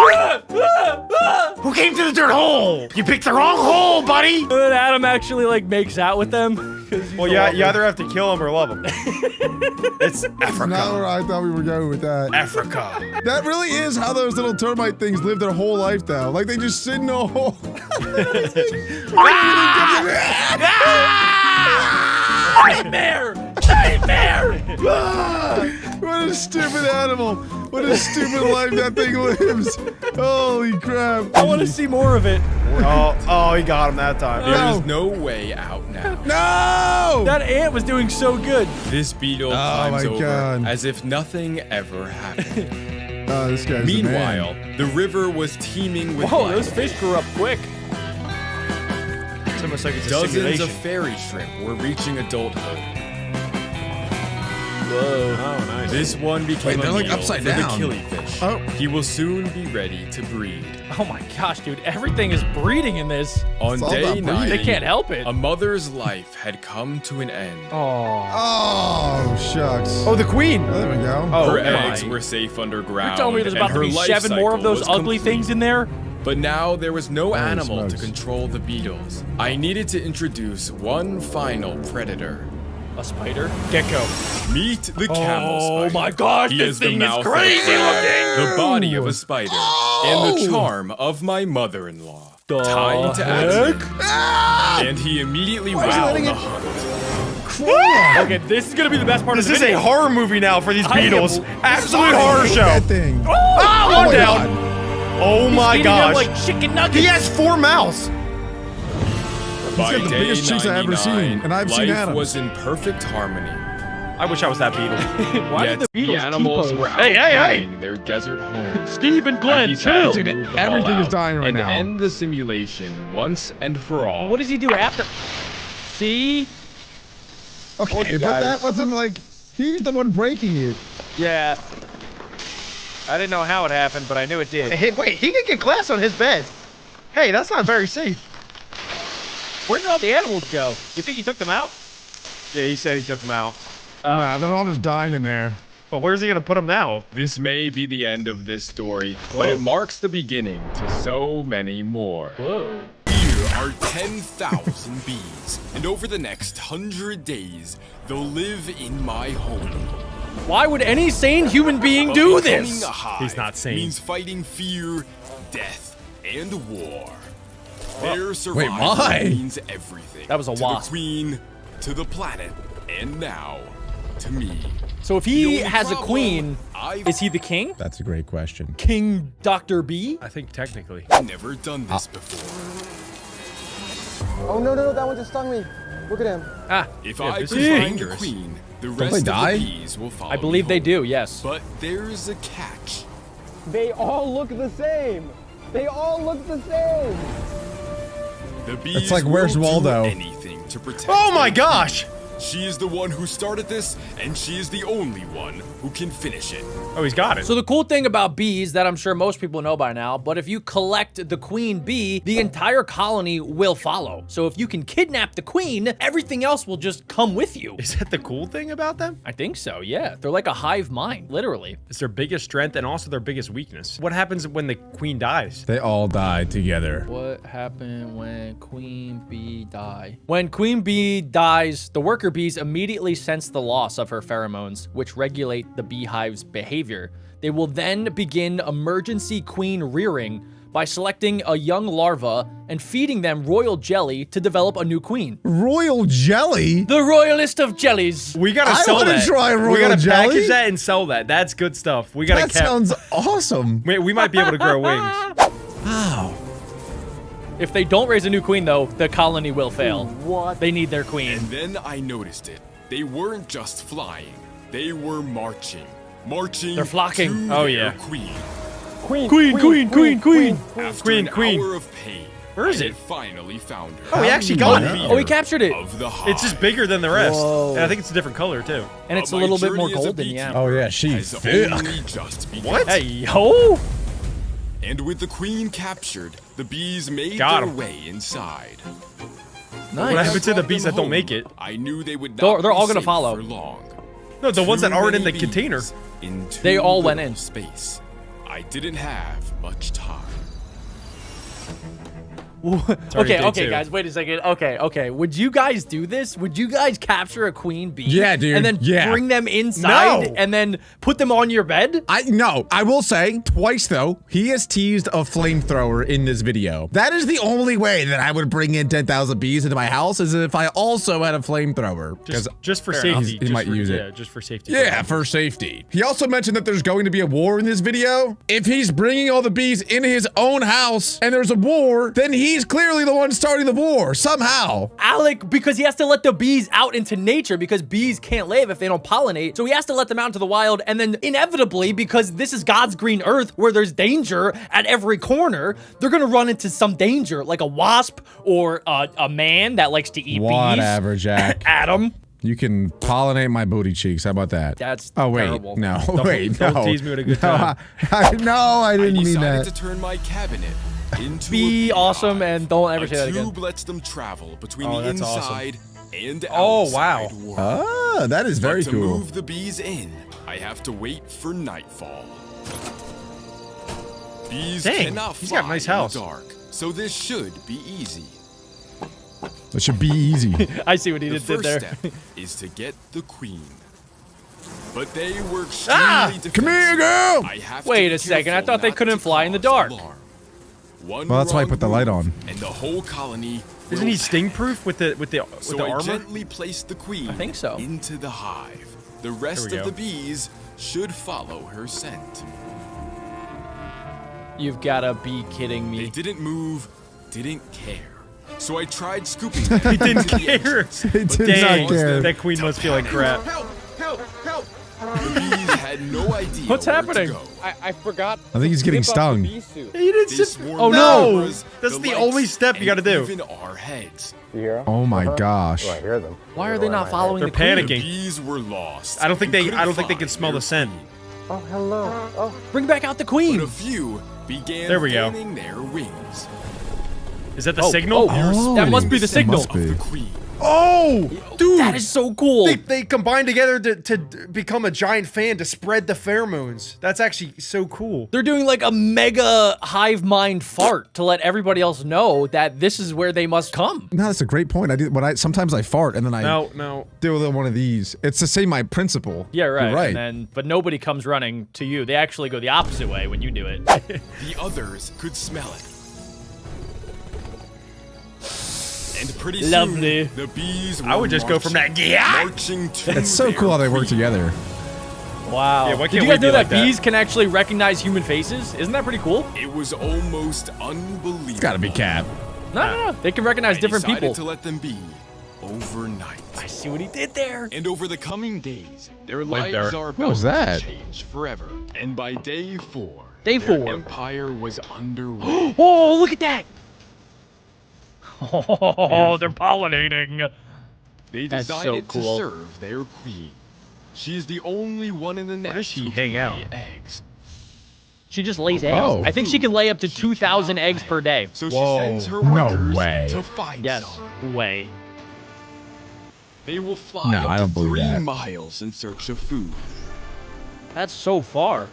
Who came to the dirt hole? You picked the wrong hole, buddy. And then Adam actually like makes out with them. 'cause he's Well, a yeah, lover. you either have to kill him or love him. It's Not where Africa. I thought we were going with that. Africa. That really is how those little termite things live their whole life, though. Like, they just sit in a hole. Nightmare! Nightmare! What a stupid animal. What a stupid life that thing lives. Holy crap. I want to see more of it. Oh, he got him that time. There is no way out now. No! That ant was doing so good. This beetle Oh climbs my over God. as if nothing ever happened. Oh, this guy's Meanwhile, the man. the river was teeming with Whoa, life. those fish grew up quick. It's almost like it's a Dozens simulation. of fairy shrimp were reaching adulthood. Whoa. Oh, nice. This one became Wait, they're a like meal upside for down. the killifish. Oh. He will soon be ready to breed. Oh my gosh, dude. Everything is breeding in this. On It's all day about breeding. 9, They can't help it. a mother's life had come to an end. Oh. Oh, shucks. Oh, the queen. Oh, there we go. Oh, Her my. eggs were safe underground. You're telling me there's and about to her be life 7 more of cycle those was ugly complete. things in there? But now there was no animal to smokes. control the beetles. I needed to introduce one final predator. A spider? Gecko. Meet the camel spider. Oh my gosh, He this has the thing is mouth of a crazy spider, looking. the body of a spider, and the charm of my mother-in-law. Time to act. And he immediately went on the hunt. Okay, this is gonna be the best part This of the is a video. horror movie now for these I am beetles. Absolute horror Hate show. that thing. Ah, one my down. Oh my Eating them gosh. like chicken nuggets. He has 4 mouths. By got the day biggest cheeks I've ever 99, seen, and I've life seen Adam's. was in perfect harmony. I wish I was that beetle. Why Yet did the Beatles animals T-pose? were Hey, hey, hey. outlining their desert homes. Steve and Glenn, chill. Everything is dying right and now. end the simulation once and for all. What does he do after? See? Okay, but that wasn't like... He's the one breaking it. Yeah. I didn't know how it happened, but I knew it did. Hey, wait, he can get glass on his bed. Hey, that's not very safe. Where did all the animals go? You think he took them out? Yeah, he said he took them out. They're all just dying in there. But where's he gonna put them now? This may be the end of this story, but it marks the beginning to so many more. Whoa. Here are 10,000 bees, and over the next 100 days, they'll live in my home. Why would any sane human being do But becoming this? a hive He's not sane. means fighting fear, death, and war. Their survival why? means everything. That was a to wasp. the queen, to the planet, and now to me. So if The he only has a problem, queen, I've is he the king? That's a great question. King Dr. B? I think technically. never done this before. Oh, no, that one just stung me. Look at him. If Yeah, I this can is find dangerous. the queen, the they rest of die? the bees will follow I believe me they home. do, yes. But there's a catch. They all look the same. They all look the same. The bees like, where's will Waldo? do anything to protect Oh my their gosh! queen. She is the one who started this, and she is the only one who can finish it. Oh, he's got it. So the cool thing about bees that I'm sure most people know by now, but if you collect the queen bee, the entire colony will follow. So if you can kidnap the queen, everything else will just come with you. Is that the cool thing about them? I think so, yeah. They're like a hive mind, literally. It's their biggest strength and also their biggest weakness. What happens when the queen dies? They all die together. What happened when queen bee die? When queen bee dies, the worker bees immediately sense the loss of her pheromones, which regulate the beehive's behavior. They will then begin emergency queen rearing by selecting a young larva and feeding them royal jelly to develop a new queen. Royal jelly? The royalist of jellies. We gotta I sell wanna that. try we royal gotta jelly. package that and sell that. That's good stuff. We gotta That sounds awesome. we might be able to grow wings. Wow. If they don't raise a new queen, though, the colony will fail. What? They need their queen. And then I noticed it. They weren't just flying. They were marching. Marching They're flocking. to Oh, their yeah. queen. Queen. After Queen, an queen. hour of pain, Where is I it? finally found her. Oh, he actually got it. Oh, he captured it. Of the hive. It's just bigger than the rest. Whoa. And I think it's a different color, too. And it's a My little bit journey more as a golden, beekeeper yeah. Oh, yeah, she's has thick. only just begun. What? Hey, yo. And with the queen captured, the bees made Got their 'em. way inside. Nice. What happened to the Brought bees them that don't home. make it? I knew they would They're not all be gonna safe follow. for long. No, the ones that Too aren't in many the container. bees in They too all went little in. Space. I didn't have much time. already Okay, day 2. guys, wait a second. Okay. Would you guys do this? Would you guys capture a queen bee? Yeah, dude, And then yeah. bring them inside No. and then put them on your bed? I will say twice though, he has teased a flamethrower in this video. That is the only way that I would bring in 10,000 bees into my house is if I also had a flamethrower. Just for Fair safety. enough. He Just might for- use it. Yeah, just for safety. Yeah, for safety. He also mentioned that there's going to be a war in this video. If he's bringing all the bees into his own house and there's a war, then he's clearly the one starting the war somehow. Alec, because he has to let the bees out into nature because bees can't live if they don't pollinate. So he has to let them out into the wild. And then inevitably, because this is God's green earth where there's danger at every corner, they're going to run into some danger like a wasp or a man that likes to eat Whatever, bees. Jack. Adam. You can pollinate my booty cheeks. How about that? That's Oh, wait. terrible. No, Don't- wait. don't no. tease me with a good No, time. no, I didn't I mean decided that. to turn my cabinet into Be a awesome beehive. and don't ever A say that again. tube lets them travel between Oh, the that's awesome. inside and Oh, wow. outside world. Ah, that is very But to cool. move the bees in, I have to wait for nightfall. Bees Dang, cannot he's fly got a nice in house. the dark, so this should be easy. That should be easy. I see what he The just did first there. step is to get the queen. But they were extremely defensive. Come here, girl! I have to Wait be a second, I careful thought they not couldn't to fly in the cause dark. alarm. One Well, that's why I wrong put the light move, on. And the whole colony Isn't will he sting proof with the So I armor? gently placed the queen I think so. into the hive. The rest we of go. the bees should follow her scent. You've got to be kidding They me. didn't move, didn't care. So I tried scooping them. He didn't into the care. entrance, He but did they not Dang, caused care. them that queen to must feel like panic. crap. The bees had no idea What's where happening? To go. I forgot. I think he's getting stung. You didn't They sit. swarmed Oh, the no. cameras, That's the lights, only step you gotta and do. Even our heads. Oh my gosh. hear them. Why are they not following They're the queen? The panicking. bees were lost. I don't think and they. I don't think they couldn't can smell the find scent. their queen. Oh, hello. Oh, Bring back out the queen. But a few began There we go. fanning their wings. Is that the signal? Oh, that must be the signal. Must be. The queen. Oh, dude. That is so cool. They combined together to become a giant fan to spread the pheromones. That's actually so cool. They're doing like a mega hive mind fart to let everybody else know that this is where they must come. No, that's a great point. I do sometimes I fart and then I No. do a little one of these. It's the same my principle. Yeah, right. You're right. And then, but nobody comes running to you. They actually go the opposite way when you do it. The others could smell it. And pretty Lovely. soon, the bees were I would just go from that. marching to It's so their cool how they work queen. together. Wow. Yeah, why Did can't you we guys be know like that that? bees can actually recognize human faces? Isn't that pretty cool? It was almost unbelievable. It's gotta be Cap. No. They can recognize I different decided people. to let them be overnight. I see what he did there. And over the coming days, their Wait, lives there. are What was about that? to change forever. And by day 4, Day their 4. empire was underway. Oh, look at that. Oh, they're pollinating. They That's decided so cool. to serve their queen. She is the only one in the nest. does she who hang can out? lay eggs. She just lays eggs. Oh. I think she can lay up to 2,000 eggs per day. So Whoa. she sends her No workers way. to find Yes. some. Way. They will fly No, up I to don't believe 3 that. miles in search of food. That's so far.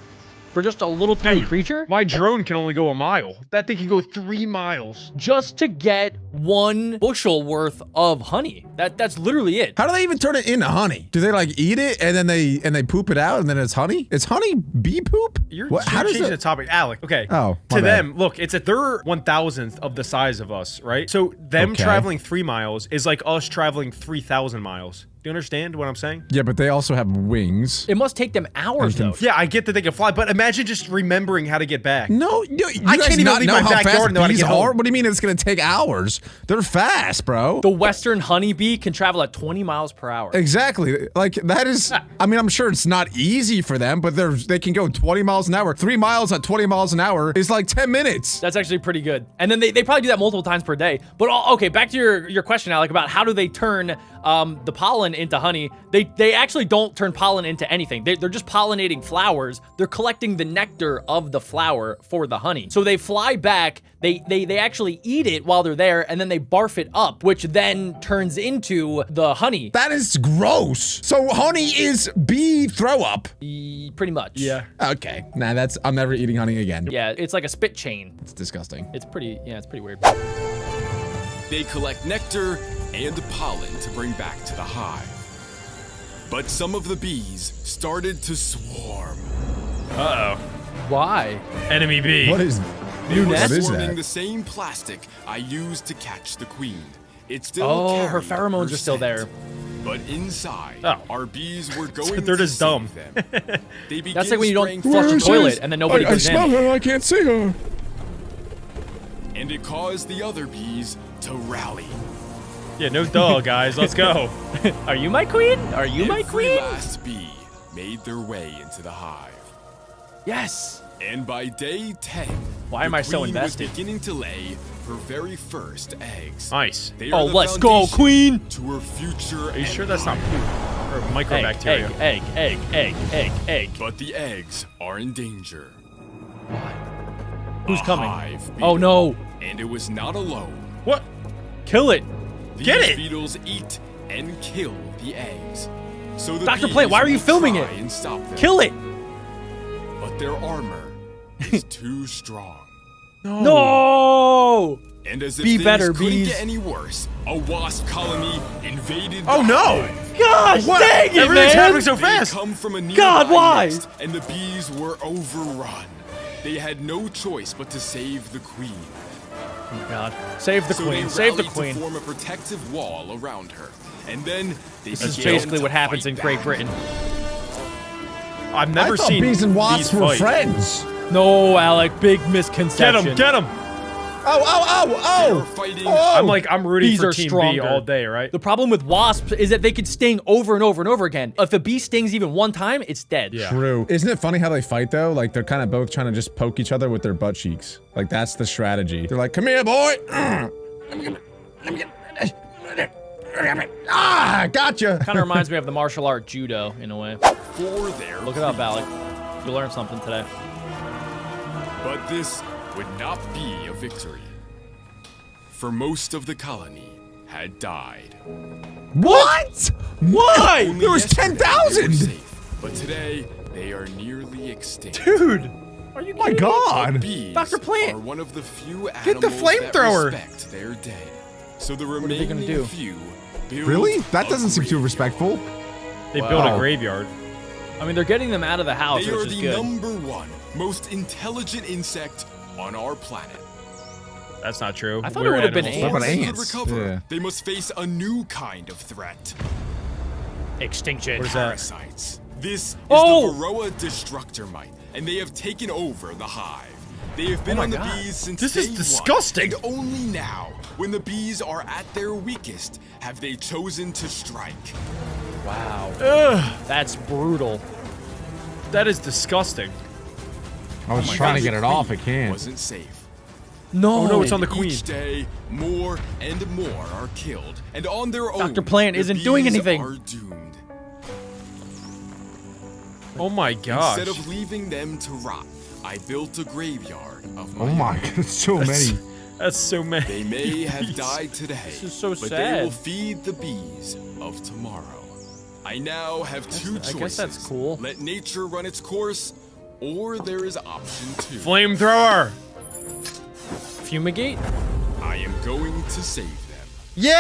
For just a little tiny creature? My drone can only go a mile. That thing can go 3 miles. Just to get 1 bushel worth of honey. That's literally it. How do they even turn it into honey? Do they like eat it and then they poop it out and then it's honey? Is honey bee poop? You're How does changing it? the topic, Alec. Okay. Oh, my to bad. them, look, it's they're 1,000th of the size of us, right? So them Okay. traveling 3 miles is like us traveling 3,000 miles. Do you understand what I'm saying? Yeah, but they also have wings. It must take them hours, And though. Yeah, I get that they can fly, but imagine just remembering how to get back. No, you I guys can't even not leave know my how backyard fast and know how to bees get home. are? What do you mean it's gonna take hours? They're fast, bro. The western honeybee can travel at 20 miles per hour. Exactly. Like that is. I mean, I'm sure it's not easy for them, but they can go 20 miles an hour. 3 miles at 20 miles an hour is like 10 minutes. That's actually pretty good. And then they probably do that multiple times per day. But okay, back to your question, Alec, about how do they turn the pollen into honey. They actually don't turn pollen into anything. They're just pollinating flowers. They're collecting the nectar of the flower for the honey. So they fly back, they actually eat it while they're there, and then they barf it up, which then turns into the honey. That is gross. So honey is bee throw up. Pretty much. Yeah. Okay. Nah, I'm never eating honey again. Yeah, it's like a spit chain. It's disgusting. It's pretty weird. They collect nectar and pollen to bring back to the hive. But some of the bees started to swarm. Uh-oh. Why? Enemy bee. What is? They were What is swarming that? the same plastic I used to catch the queen. It still Oh, her carried pheromones are still scent. there. But inside, Oh. our bees were going They're to just dumb. save them. They began That's like when you don't spraying flush the Where toilet is- and then nobody I goes smell in. her. I can't see her. and it caused the other bees to rally. Yeah, no duh, guys. Let's go. Are you my queen? Are you my Every queen? last bee made their way into the hive. Yes. And by day 10, Why am I so queen invested? was beginning to lay her very first eggs. Nice. They Oh, are the let's go, foundation queen. To her future. Are you sure that's not poop or microbacteria? Egg. But the eggs are in danger. Who's A coming? hive Oh beetle. no. And it was not alone. What? Kill it. These Get it! beetles eat and kill the eggs. So the Dr. bees Plant, why are you will filming try it? And stop them. Kill it. But their armor is too strong. No. And as if Be things better, couldn't bees. get any worse, a wasp colony invaded. Oh the no! hive. Gosh, What? dang it, Everything's man. happening so They fast. come from a nearby God, why? nest, and the bees were overrun. They had no choice but to save the queen. Oh God. Save the So queen. they Save the rallied queen. to form a protective wall around her, and then they This is began basically to what happens fight in Great back. Britain. I've never I thought seen bees and wasps bees were fight. friends. No, Alec. Big misconception. Get him! Get him! They are fighting. I'm rooting Bees for are Team B stronger. all day, right? The problem with wasps is that they could sting over and over and over again. If a bee stings even one time, it's dead. Yeah. True. Isn't it funny how they fight though? Like they're kind of both trying to just poke each other with their butt cheeks. Like that's the strategy. They're like, come here, boy. Ah, gotcha. Kind of reminds me of the martial art judo in a way. For their Look it up, Alec. You learned something today. But this would not be a victory. For most of the colony had died. What? Why? Only There was yesterday they were 10,000. safe, but today they are nearly extinct. Dude. Oh my God. Bees Dr. Plant. are one of the few Get the animals flamethrower. that respect their dead. So the are they remaining gonna do? few build Really? That a doesn't seem too graveyard. respectful. They built a Wow. graveyard. I mean, they're getting them out of the house, They are which is the good. #1 most intelligent insect on our planet. That's not true. I thought it We're would've been animals. What about Before they ants? could recover, Yeah. they must face a new kind of threat. Extinction. What is that? Parasites. This is Oh! the Varroa Destructor Mite, and they have taken over the hive. They have been my on the God. bees since This day is disgusting. one, and only now, when the bees are at their weakest, have they chosen to strike. Wow. Ugh, That's brutal. that is disgusting. I was trying to get it off. I can't. Wasn't safe. No. Oh no, it's on the queen. Each day, more and more are killed, and on their own, Dr. Plant the isn't doing bees anything. Are doomed. Oh my gosh. Instead of leaving them to rot, I built a graveyard of Oh my my own. God, so many. That's so many. They may have bees. died today, This is so but sad. they will feed the bees of tomorrow. I now have two choices. I guess that's cool. Let nature run its course, or there is option 2. Flamethrower. Fumigate? I am going to save them. Yeah.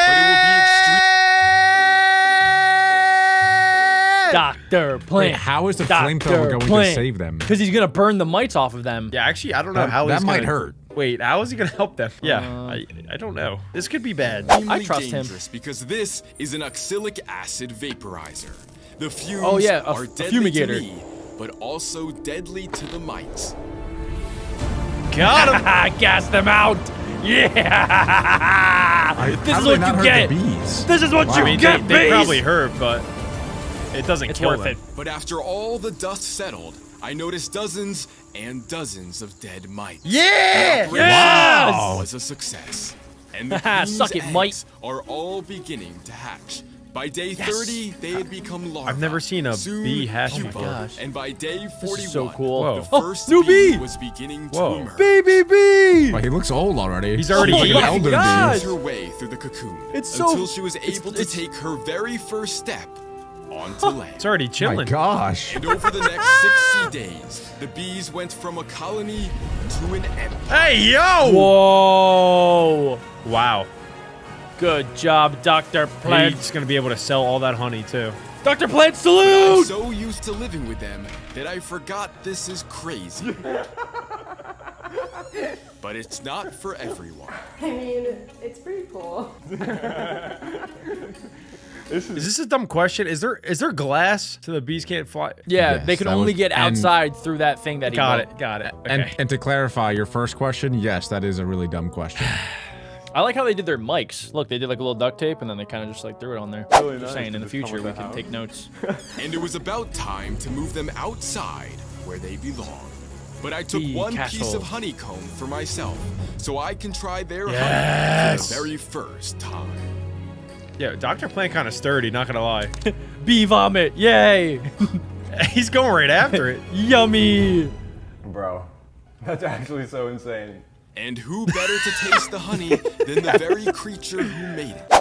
But it will be Dr. Plant. Wait, how is the flamethrower going to save them? Because he's going to burn the mites off of them. Yeah, actually, I don't know That- how that he's might gonna- hurt. Wait, how is he gonna help them? Yeah, I don't know. This could be bad. I trust him. dangerous because this is an oxalic acid vaporizer. The fumes Oh, yeah, a are deadly fumigator. to me, but also deadly to the mites. Got him. Gas them out. Yeah. This How is do they what not you hurt get. the bees? This is what I you mean, get, they bees. probably hurt, but it doesn't It's kill worth them. it. But after all the dust settled, I noticed dozens and dozens of dead mites. Yeah! The Yes! operation was a success. And the queen's Suck it, eggs mite. are all beginning to hatch. By day 30, they had become larvae. I've never seen a Soon, bee hatch pupa, before. gosh. And by day 41, This is so cool. Whoa. the Oh, first new bee bee! was beginning to Whoa. emerge. Baby bee. Well, he looks old already. He's already He's like eating. an elder God. bee. Made her way through the cocoon It's so- until she was able to take her very first step onto land. It's already My chilling. gosh. And over the next 60 days, the bees went from a colony to an empire. Hey, yo! Whoa. Wow. Good job, Dr. Plant. He's gonna be able to sell all that honey too. Dr. Plant, I'm salute. so used to living with them that I forgot this is crazy. But it's not for everyone. I mean, it's pretty cool. Is this a dumb question? Is there glass so the bees can't fly? Yeah, Yes, they can that only would- get and- outside through that thing that he Got built. it. Got it. Okay. And to clarify your first question, yes, that is a really dumb question. I like how they did their mics. Look, they did like a little duct tape and then they kind of just like threw it on there. Just saying, in the future we can take notes. And it was about time to move them outside where they belong. But I took Bee one piece castle. of honeycomb for myself, so I can try their honey Yes. for the very first time. Yeah, Dr. Plant kind of sturdy, not gonna lie. Bee vomit, yay! He's going right after it. Yummy! Bro, that's actually so insane. And who better to taste the honey than the very creature who made it?